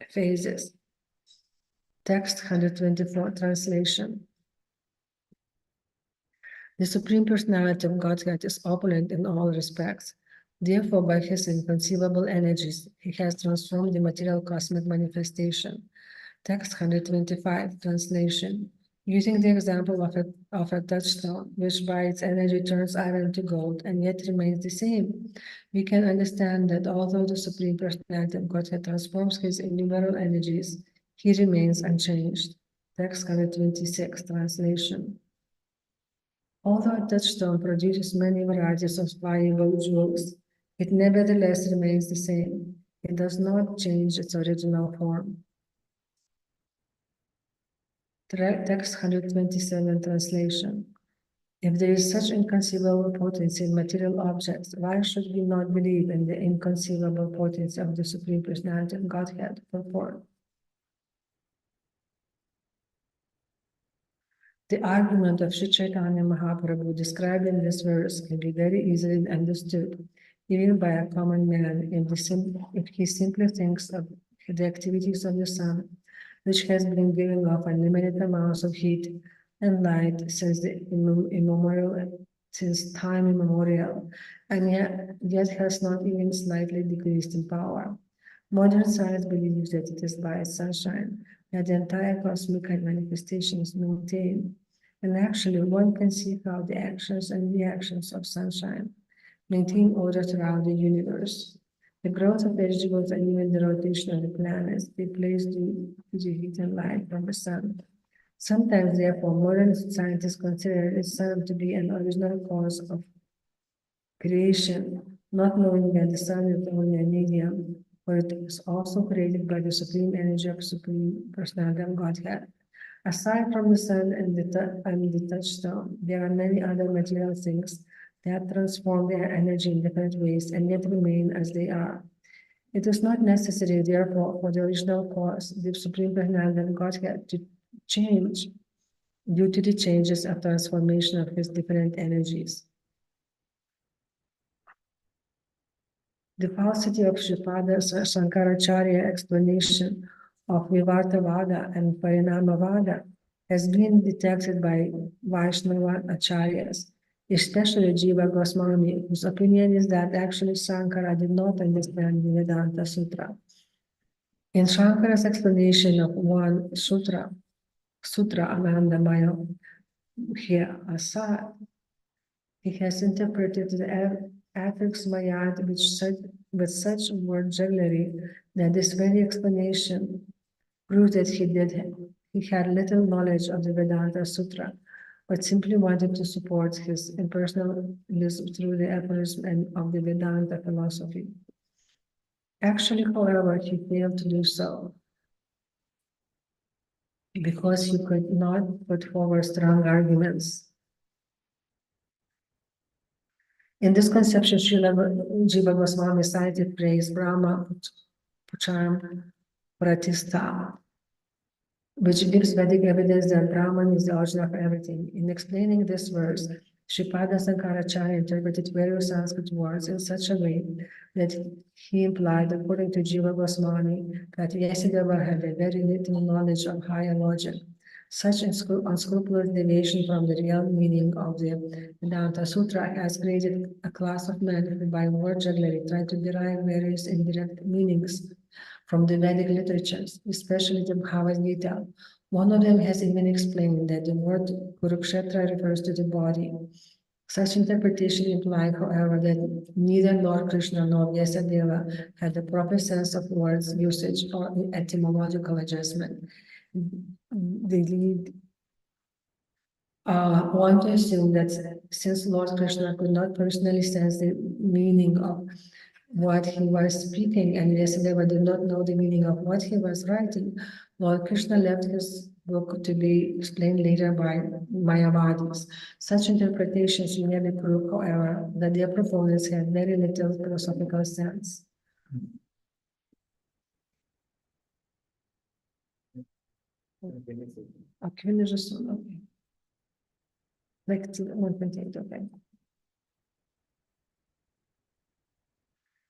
phases. Text 124 translation. The Supreme Personality of Godhead is opulent in all respects. Therefore, by his inconceivable energies, he has transformed the material cosmic manifestation. Text 125 translation. Using the example of a touchstone, which by its energy turns iron to gold and yet remains the same, we can understand that although the Supreme Personality of Godhead transforms his innumerable energies, he remains unchanged. Text 126 translation. Although a touchstone produces many varieties of valuable jewels, it nevertheless remains the same. It does not change its original form. Text 127 translation. If there is such inconceivable potency in material objects, why should we not believe in the inconceivable potency of the Supreme Personality of Godhead? Purport. The argument of Sri Caitanya Mahaprabhu described in this verse can be very easily understood, even by a common man, if he simply thinks of the activities of the sun, which has been giving off unlimited amounts of heat and light since time immemorial, and yet has not even slightly decreased in power. Modern science believes that it is by its sunshine, that the entire cosmic manifestations maintain. And actually, one can see how the actions and reactions of sunshine maintain order throughout the universe. The growth of vegetables and even the rotation of the planets replace the heat and light from the sun. Sometimes, therefore, modern scientists consider the sun to be an original cause of creation, not knowing that the sun is only a medium, but it was also created by the supreme energy of supreme personality of Godhead. Aside from the sun and the touchstone, there are many other material things that transform their energy in different ways and yet remain as they are. It is not necessary, therefore, for the original cause, the supreme personality of Godhead, to change due to the changes of transformation of his different energies. The falsity of Sripada Shankaracharya explanation of Vivartavada and Parinamavada has been detected by Vaishnava Acharyas, especially Jiva Goswami, whose opinion is that actually Shankara did not understand the Vedanta Sutra. In Shankara's explanation of one Sutra Anandamaya here Asad, he has interpreted the ethics Mayad with such word jugglery that this very explanation proves that he had little knowledge of the Vedanta Sutra, but simply wanted to support his impersonalism through the aphorism of the Vedanta philosophy. Actually, however, he failed to do so because he could not put forward strong arguments. In this conception, Srila Jiva Goswami cited praise Brahma Pucham Pratistha, which gives Vedic evidence that Brahman is the origin of everything. In explaining this verse, Sripada Sankaracharya interpreted various Sanskrit words in such a way that he implied, according to Jiva Goswami, that Vyasadeva had a very little knowledge of higher logic. Such unscrupulous deviation from the real meaning of the Vedanta Sutra has created a class of men who, by word jugglery, try to derive various indirect meanings from the Vedic literatures, especially the Bhagavad Gita. One of them has even explained that the word Kurukshetra refers to the body. Such interpretation implied, however, that neither Lord Krishna nor Vyasadeva had the proper sense of words usage or etymological adjustment. They lead one to assume that since Lord Krishna could not personally sense the meaning of what he was speaking, and Vyasadeva did not know the meaning of what he was writing, Lord Krishna left his book to be explained later by Mayavadis. Such interpretations merely prove, however, that their proponents had very little philosophical sense. Okay. Like 128, okay.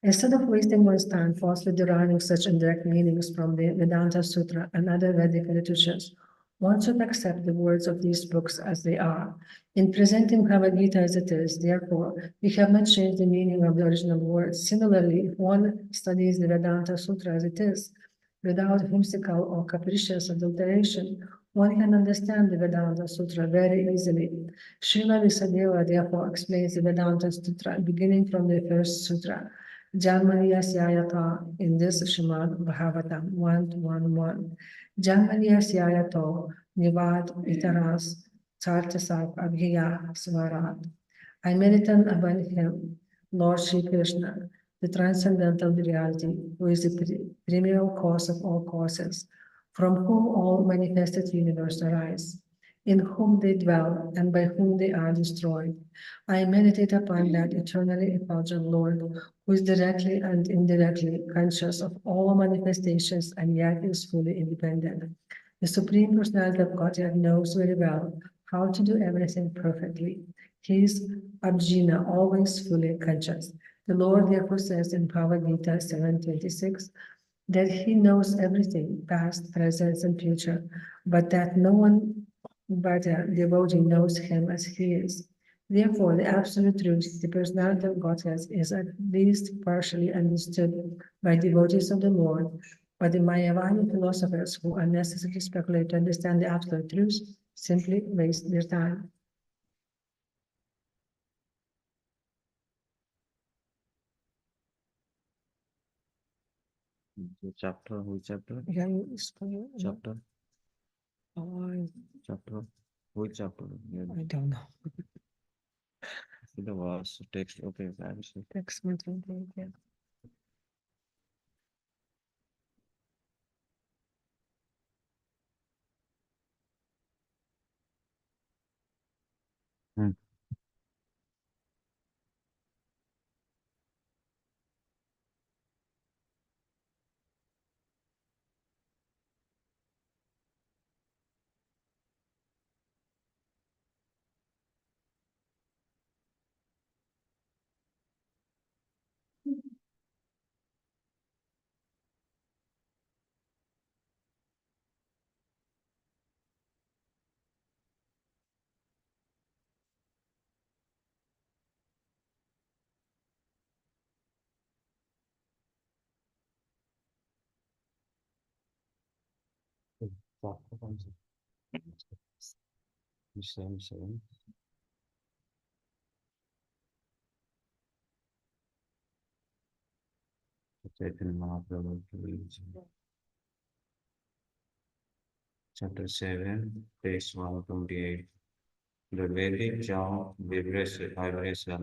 Instead of wasting one's time falsely deriving such indirect meanings from the Vedanta Sutra and other Vedic literatures, one should accept the words of these books as they are. In presenting Bhagavad Gita as it is, therefore, we have not changed the meaning of the original words. Similarly, if one studies the Vedanta Sutra as it is, without whimsical or capricious adulteration, one can understand the Vedanta Sutra very easily. Srila Vyasadeva therefore explains the Vedanta Sutra beginning from the first sutra, Janmaniyasyayato, in this Srimad Bhagavatam 1.1.1. Janmaniyasyayato nivad itaras chartasak abhiya svarat. I meditate upon him, Lord Sri Krishna, the transcendental reality, who is the primeval cause of all causes, from whom all manifested universe arise, in whom they dwell and by whom they are destroyed. I meditate upon that eternally effulgent Lord, who is directly and indirectly conscious of all manifestations and yet is fully independent. The Supreme Personality of Godhead knows very well how to do everything perfectly. He is Abjina, always fully conscious. The Lord therefore says in Bhagavad Gita 7.26 that he knows everything, past, present, and future, but that no one but a devotee knows him as he is. Therefore, the absolute truth, the personality of Godhead, is at least partially understood by devotees of the Lord, But the Mayavani philosophers who unnecessarily speculate to understand the absolute truth simply waste their time. Chapter, which chapter? Yeah, you Chapter, oh, chapter, which chapter? I don't know. The was text. Okay, I'm sorry. Text me through yeah. Hmm. Chapter, I'm sorry. Same. Chaitanya Mahaprabhu, Chapter 7, page 128. The Vedic Jam vibration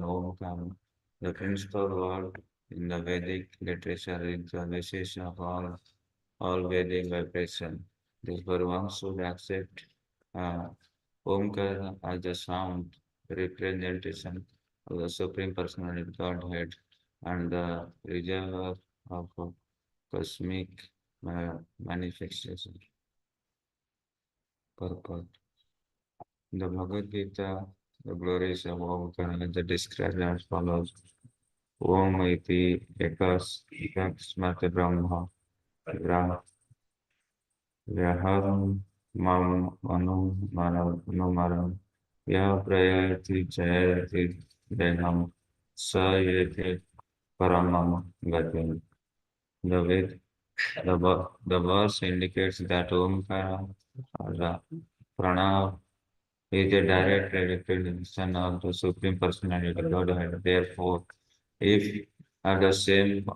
Omkam, the principal word in the Vedic literature is the basis of all Vedic vibration. Therefore, one should accept uh, Omkara as the sound representation of the Supreme Personality Godhead and the reservoir of cosmic manifestation purpose. The Bhagavad Gita, the glories of Omkara, is described as follows. Om iti ekasmata brahma Vyaham mam anumaram ya prayati chayati deham sayate paramam gatim. The ved, the verse indicates that Omkara or the Pranav is a direct representation of the Supreme Personality of Godhead. Therefore, if at the same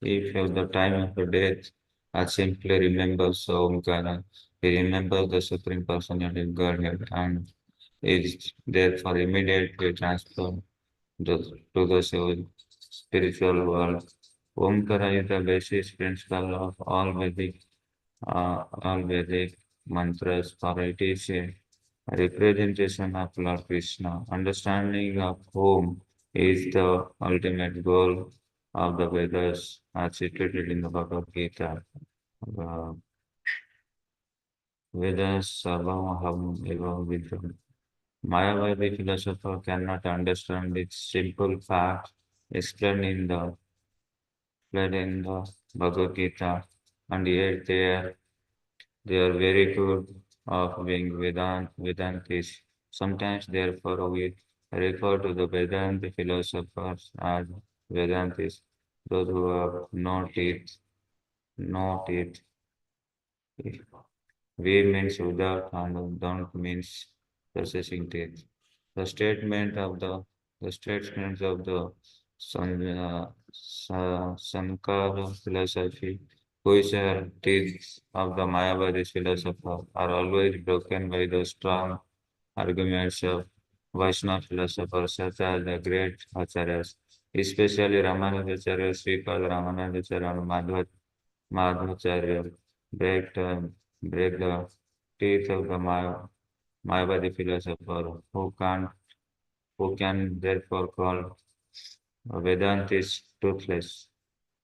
if at the time of the death I simply remembers Omkara, he remembers the Supreme Personality of Godhead and is therefore immediately transformed to the spiritual world. Omkara is the basis principle of all Vedic mantras, for it is a representation of Lord Krishna. Understanding of whom is the ultimate goal of the Vedas, as stated in the Bhagavad Gita. Uh, Vedas sarvamaham eva vidam. Mayavadi philosopher cannot understand its simple fact explained in the Bhagavad Gita, and yet they are very good of being Vedantis. Sometimes, therefore, we refer to the Vedanta philosophers as Vedantis, those who have no teeth. We means without and don't means possessing teeth. The statement of the statements of the Sankara philosophy, which are teeth of the Mayavadi philosopher, are always broken by the strong arguments of Vaishnava philosophers such as the great Acharyas, especially Ramanujacharya, Sripad Ramanujacharya, and Madhvacharya, break the teeth of the Mayavadi philosopher, who can therefore call Vedantis toothless.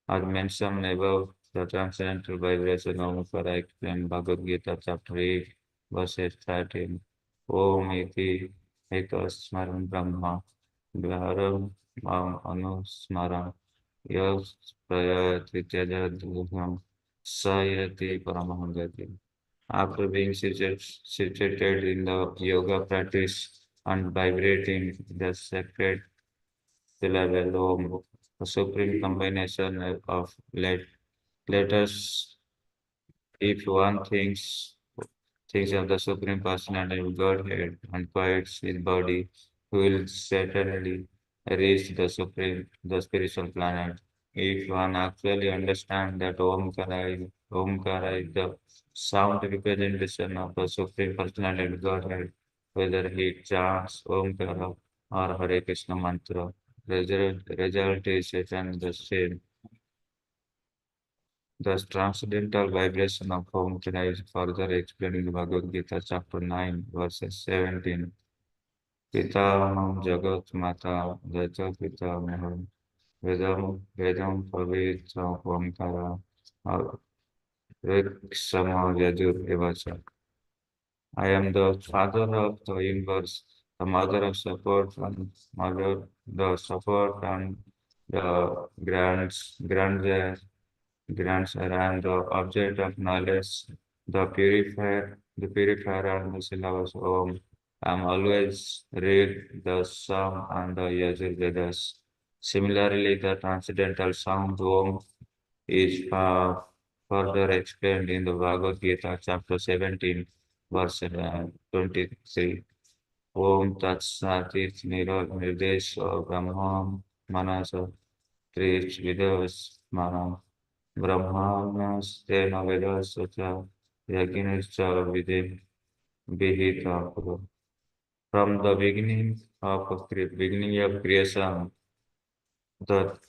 As mentioned above, the transcendental vibration of Mukara explained Bhagavad Gita chapter 8, verse 13. Om iti ekasmaram brahma vyaram mam anusmaram yas prayati tyajadham sayati paramahangati. After being situated in the yoga practice and vibrating the sacred syllable Om, a supreme combination of letters If one thinks of the Supreme Personality of Godhead and quiets his body, he will certainly reach the spiritual planet. If one actually understands that Omkara is the sound representation of the Supreme Personality of Godhead, whether he chants Omkara or Hare Krishna mantra, result is certain the same. The transcendental vibration of Omkara is further explained in Bhagavad Gita, chapter 9, verses 17. Pitamam Jagat Mata Jata Pitamaham Vedam Pavitra Omkara Riksama Yajur Evacha. I am the father of the universe, the mother of support and the support and the grandeur and the object of knowledge, the purifier and the syllabus Om. I'm always read the Sam and the Yajur Vedas. Similarly, the transcendental sound Om is further explained in the Bhagavad Gita, chapter 17, verse 23. Om Tat Sat Nirdesh Brahma Manasa Trich Vidas Mana Brahmanastena Vedasya Yaginischa Vihita Kuru. From the beginning of creation, the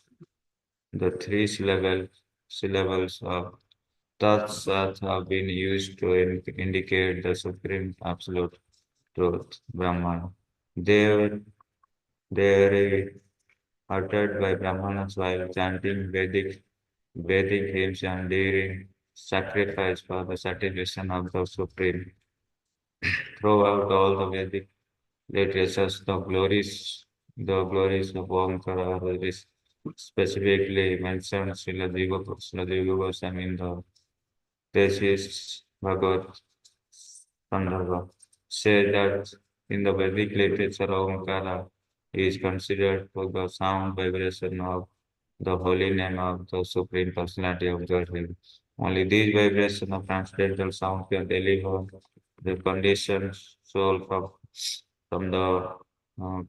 the three syllables of Tat Sat have been used to indicate the supreme absolute truth, Brahman. They were they were uttered by Brahmanas while chanting Vedic hymns and during sacrifice for the satisfaction of the supreme. Throughout all the Vedic literatures, the glories of Omkara is specifically mentioned Srila Goswami in the Tesis Bhagavad Sandarbha say that in the Vedic literature, Omkara is considered for the sound vibration of the holy name of the Supreme Personality of Godhead. Only these vibrations of transcendental sound can deliver the conditioned soul from the uh,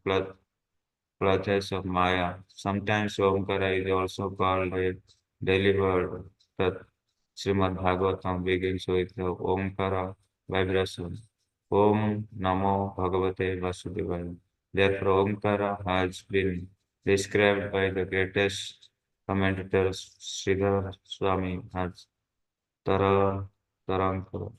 clutches of Maya. Sometimes Omkara is also called a delivered. The Srimad Bhagavatam begins with the Omkara vibration. Om Namo Bhagavate Vasudevaya. Therefore, Omkara has been described by the greatest commentators Sridhar Swami as Tara Tarankara.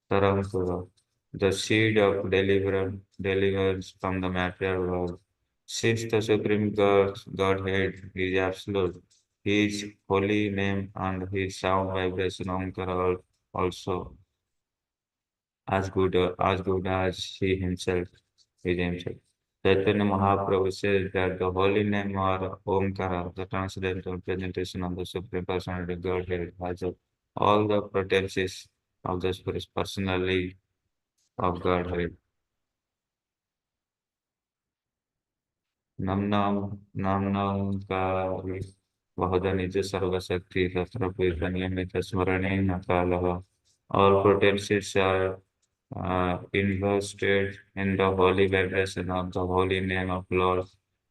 Tarankara, the seed of deliverance from the material world. Since the Supreme Godhead is absolute, His holy name and His sound vibration Omkara are also as good as He Himself is Himself. Chaitanya Mahaprabhu says that the holy name or Omkara, the transcendental presentation of the Supreme Personality of Godhead, has all the potencies of the personality of Godhead. नाम का वहदनिज सर्वशक्ति तत्र नियमित स्मरणेन कालः. All potencies are invested in the holy vibration of the holy name of Lord.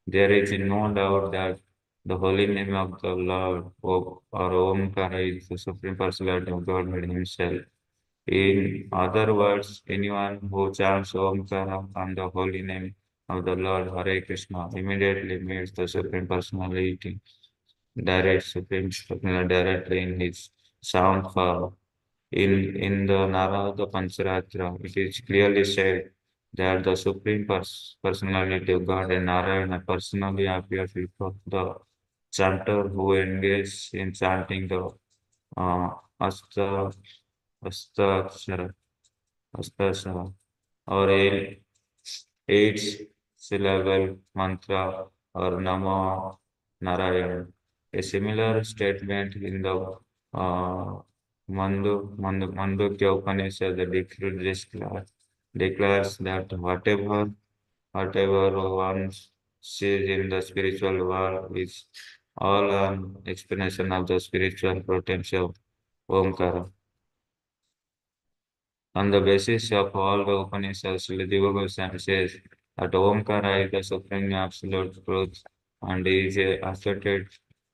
There is no doubt that the holy name of the Lord or Omkara is the Supreme Personality of Godhead Himself. In other words, anyone who chants Omkara and the holy name of the Lord Hare Krishna immediately meets the Supreme Personality, Supreme Personality directly in his sound form. In the Narada Pancharatra, it is clearly said that the Supreme Personality of God and Narayana personally appears before the chanter who engages in chanting the uh, Asta Astakshara, Astakshara or eight syllable mantra or Namo Narayana. A similar statement in the uh, Mandukya Upanishad declares that whatever one sees in the spiritual world is all an explanation of the spiritual potential of Omkara. On the basis of all the Upanishads, Jiva Goswami says that Omkara is the supreme absolute truth and is asserted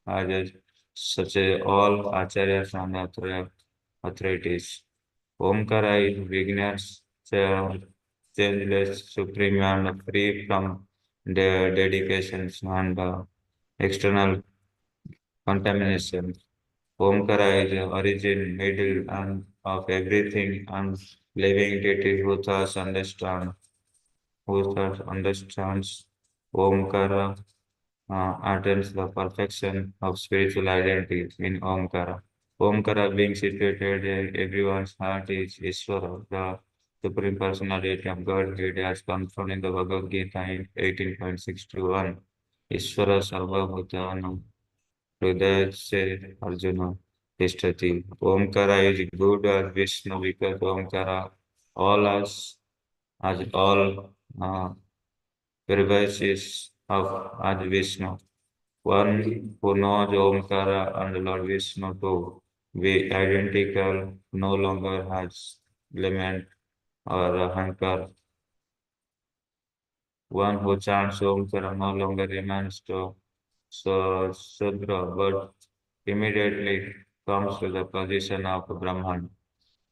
as such all acharyas and authorities. Omkara is beginner's changeless, supreme and free from the dedications and external contamination. Omkara is the origin, middle, and of everything and living entity who thus understands Omkara attains the perfection of spiritual identity in Omkara. Omkara being situated in everyone's heart is Ishvara, the Supreme Personality of Godhead, as confirmed in the Bhagavad Gita in 18.61. Ishvara Sarva Bhutanam Hridaya se Arjuna Tishtati. Omkara is good as Vishnu because Omkara all as all varieties of Adi Vishnu. One who knows Omkara and Lord Vishnu to be identical no longer has lament or ahankar. One who chants Omkara no longer remains to Sudra but immediately comes to the position of Brahman.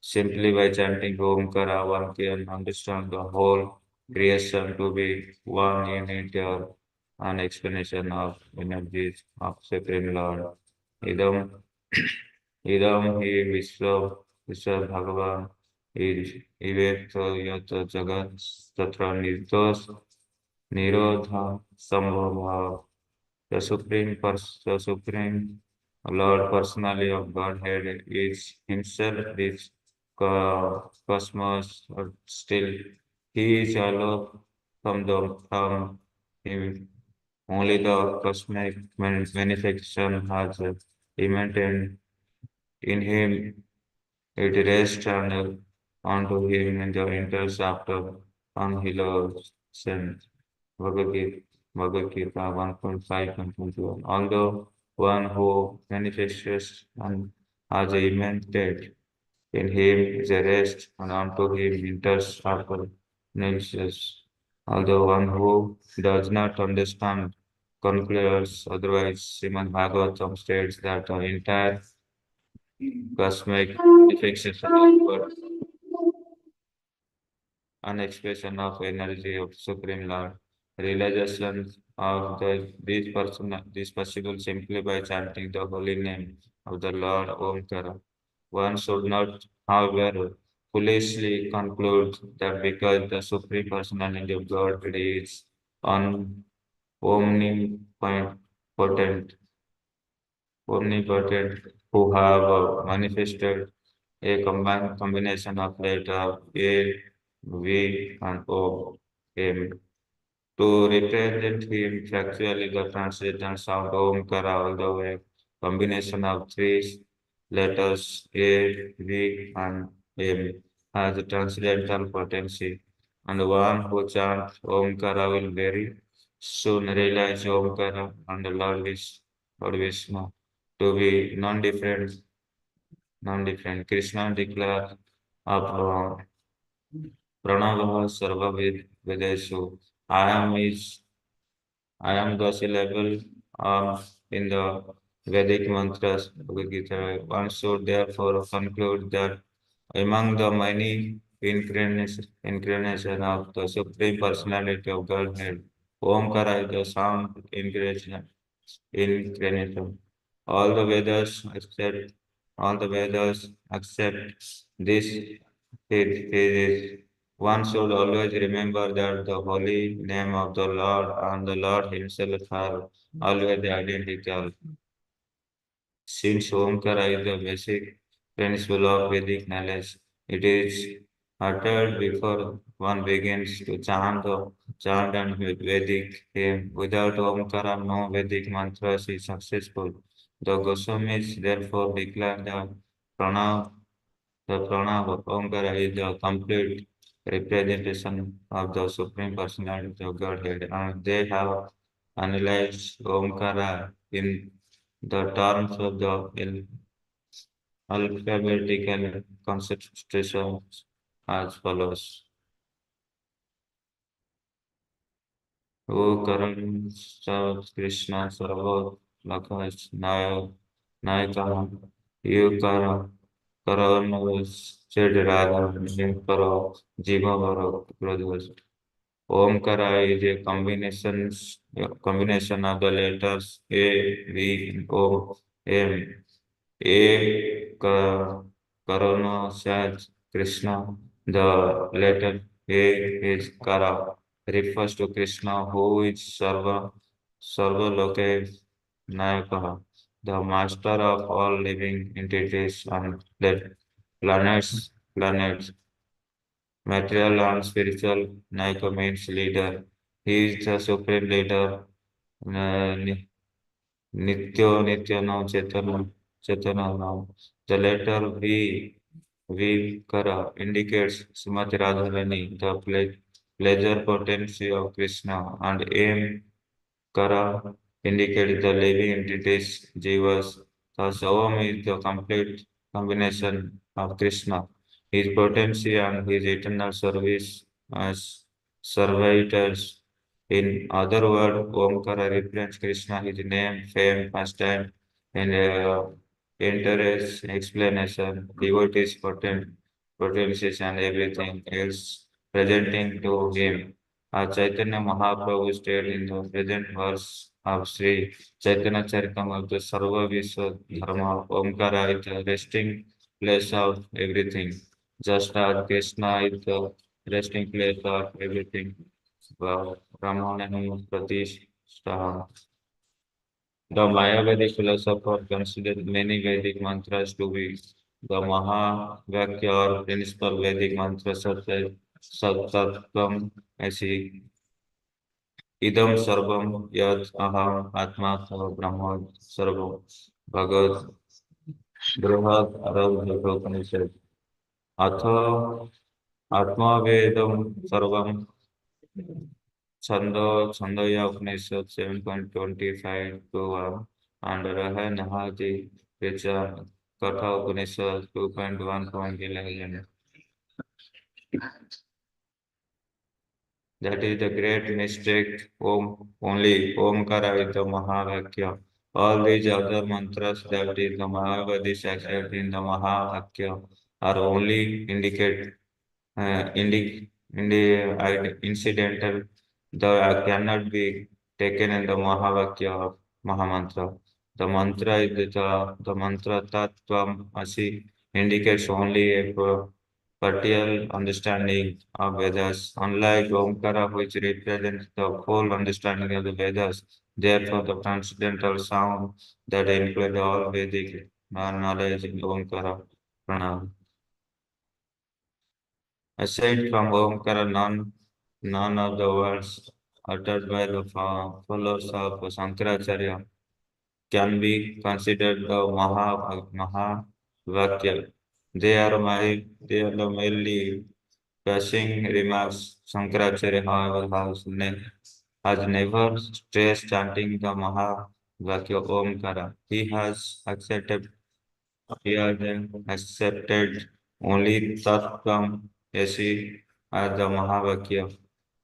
Simply by chanting Omkara, one can understand the whole creation to be one unity or an explanation of energies of Supreme Lord. Idam, idam hi Vishwa Bhagavan iveto yata jagat tatra nirdos nirodha sambhava. The Supreme Lord personally of Godhead is himself this cosmos, but still he is alone from him. Only the cosmic manifestation has immanent in him. It rests onto him in the interest after annihilation. Bhagavad Gita, Bhagavad Gita 1.5.21. Although one who manifests and has a immanent in him is a rest, and unto him enters after nations. Although one who does not understand concludes otherwise, Srimad Bhagavatam states that the entire cosmic manifestation is an expression of energy of Supreme Lord. Realization of this possible simply by chanting the holy name of the Lord Omkara. One should not, however, foolishly conclude that because the Supreme Personality of God is on omnipotent, omnipotent, who have manifested a combination of letter A, V, and O, M. To represent him factually, the translation sound Omkara, although a combination of three letters A, V, and M, has a transcendental potency, and one who chants Omkara will very soon realize Omkara and the Lord Vishnu to be non-different. Krishna declared of Pranava Sarva Vedesu. I am is I am the syllable in the Vedic mantras. Bhagavad Gita. One should therefore conclude that among the many incarnations of the Supreme Personality of Godhead, Omkara is the sound incarnation. All the Vedas accept all the Vedas accept this thesis. One should always remember that the holy name of the Lord and the Lord Himself are always identical. Since Omkara is the basic principle of Vedic knowledge, it is uttered before one begins to chant and Vedic hymn. Without Omkara, no Vedic mantra is successful. The Goswamis therefore declare that Pranav the Pranava Omkara is the complete representation of the Supreme Personality of Godhead, and they have analyzed Omkara in the terms of the alphabetical concentration as follows. O Karan Krishna Sarva Lakas Nayaka Yukara Karanavas Chid Radha Nimpara Jiva Vara Brothers. Omkara is a combination of the letters A, V, and O, M. A Karana says Krishna. The letter A is Kara, refers to Krishna, who is Sarva Nayaka, the master of all living entities and planets, material and spiritual. Nayaka means leader. He is the supreme leader. uh, Nitya Chetana now. The letter V Kara indicates Srimati Radharani, the pleasure potency of Krishna, and M Kara indicates the living entities, Jivas. Thus, Om is the complete combination of Krishna, his potency and his eternal service as servitors. In other words, Omkara represents Krishna, his name, fame, pastime, and interest, explanation, devotees, potencies, and everything else presenting to him. Chaitanya Mahaprabhu stated in the present verse of Sri Chaitanya Charitamrta, Sarva Vishwa Dharma Omkara is the resting place of everything, just as Krishna is the resting place of everything. Brahmanam Pratishtha. The Mayavedic philosopher considered many Vedic mantras to be the Mahavakya or principal Vedic mantras such as Sattvam, Asi, Idam Sarvam, Yat Aham, Atma Brahma Sarvam, Bhagavad Brihad Arabha Upanishad. Atha Atma Vedam Sarvam Chandogya Upanishad 7.25 to 1 and Raha Nahati Richa Katha Upanishad 2.1.11. That is the great mistake. Only Omkara is the Mahavakya. All these other mantras that is the Mahavadi accept in the Mahavakya are only incidental. The cannot be taken in the Mahavakya of Mahamantra. The mantra is the mantra Tattvam Asi indicates only a partial understanding of Vedas. Unlike Omkara, which represents the full understanding of the Vedas, therefore the transcendental sound that includes all Vedic knowledge in Omkara Pranam. Aside from Omkara, none of the words uttered by the followers of Sankaracharya can be considered the Mahavakya. They are merely passing remarks. Sankaracharya, however, has never stressed chanting the Mahavakya Omkara. He has accepted only Tattvam Yasi as the Mahavakya.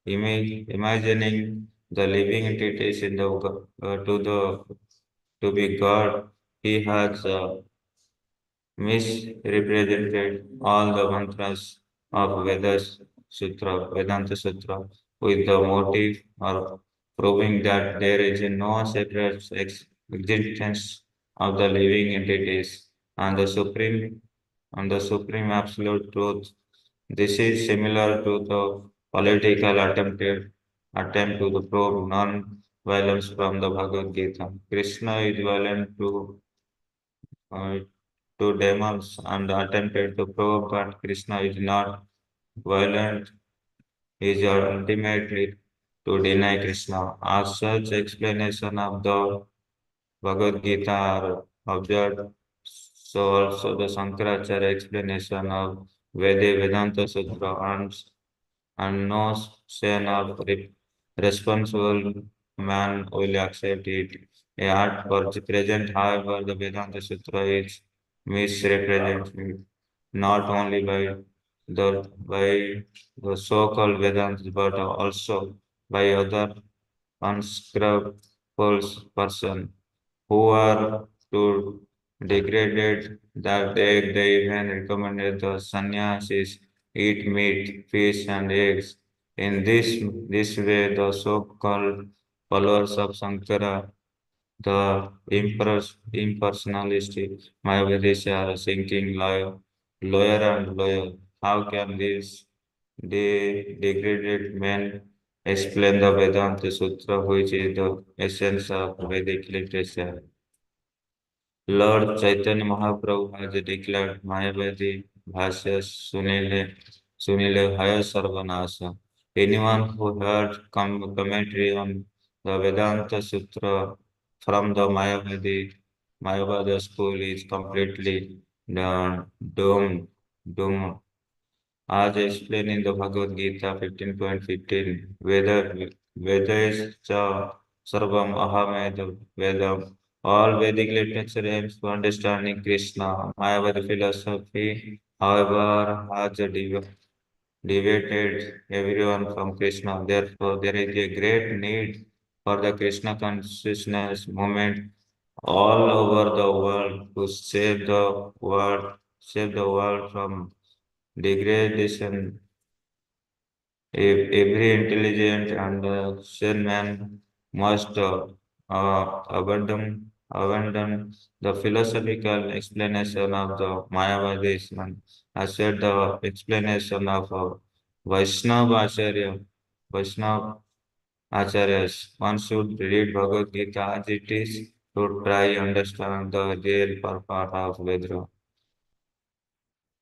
Imagining the living entities in to be God, he has misrepresented all the mantras of Vedanta Sutra, with the motive of proving that there is no separate existence of the living entities and the supreme absolute truth. This is similar to the political attempt to prove non-violence from the Bhagavad Gita. Krishna is violent uh, to demons and attempted to prove that Krishna is not violent is ultimately to deny Krishna. As such, explanation of the Bhagavad Gita are observed. So also the Sankaracharya explanation of Vedanta Sutra and no sin of responsible man will accept it. At present, however, the Vedanta Sutra is misrepresented not only by by the so-called Vedantas, but also by other unscrupulous person who are too degraded that they even recommended the sannyasis eat meat, fish, and eggs. In this way, the so-called followers of Sankara, the impersonalistic Mayavadis are sinking lower and lower. How can these degraded men explain the Vedanta Sutra, which is the essence of Vedic literature? Lord Chaitanya Mahaprabhu has declared Mayavadi Bhashya Sunile Haya Sarvanasa. Anyone who heard commentary on the Vedanta Sutra from the Mayavada school is completely doomed. doomed. As explained in the Bhagavad Gita 15.15, Vedascha Sarvam Ahameda Vedam. All Vedic literature aims to understanding Krishna. Mayavadi philosophy, however, has deviated everyone from Krishna. Therefore, there is a great need for the Krishna consciousness movement all over the world to save the world from degradation. Every intelligent and sane man must abandon the philosophical explanation of the Mayavadis and accept the explanation of Vaishnava Acharyas. One should read Bhagavad Gita as it is to try understand the real purport of Vedra.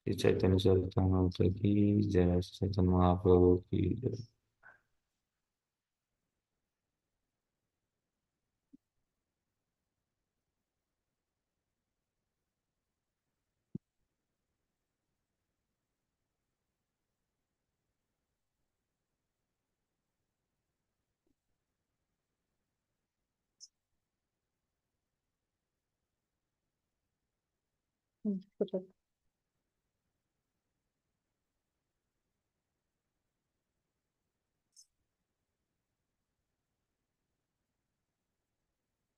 Shri Chaitanya Charitamrita की जय, श्री चैतन्य महाप्रभु की जय। Correct.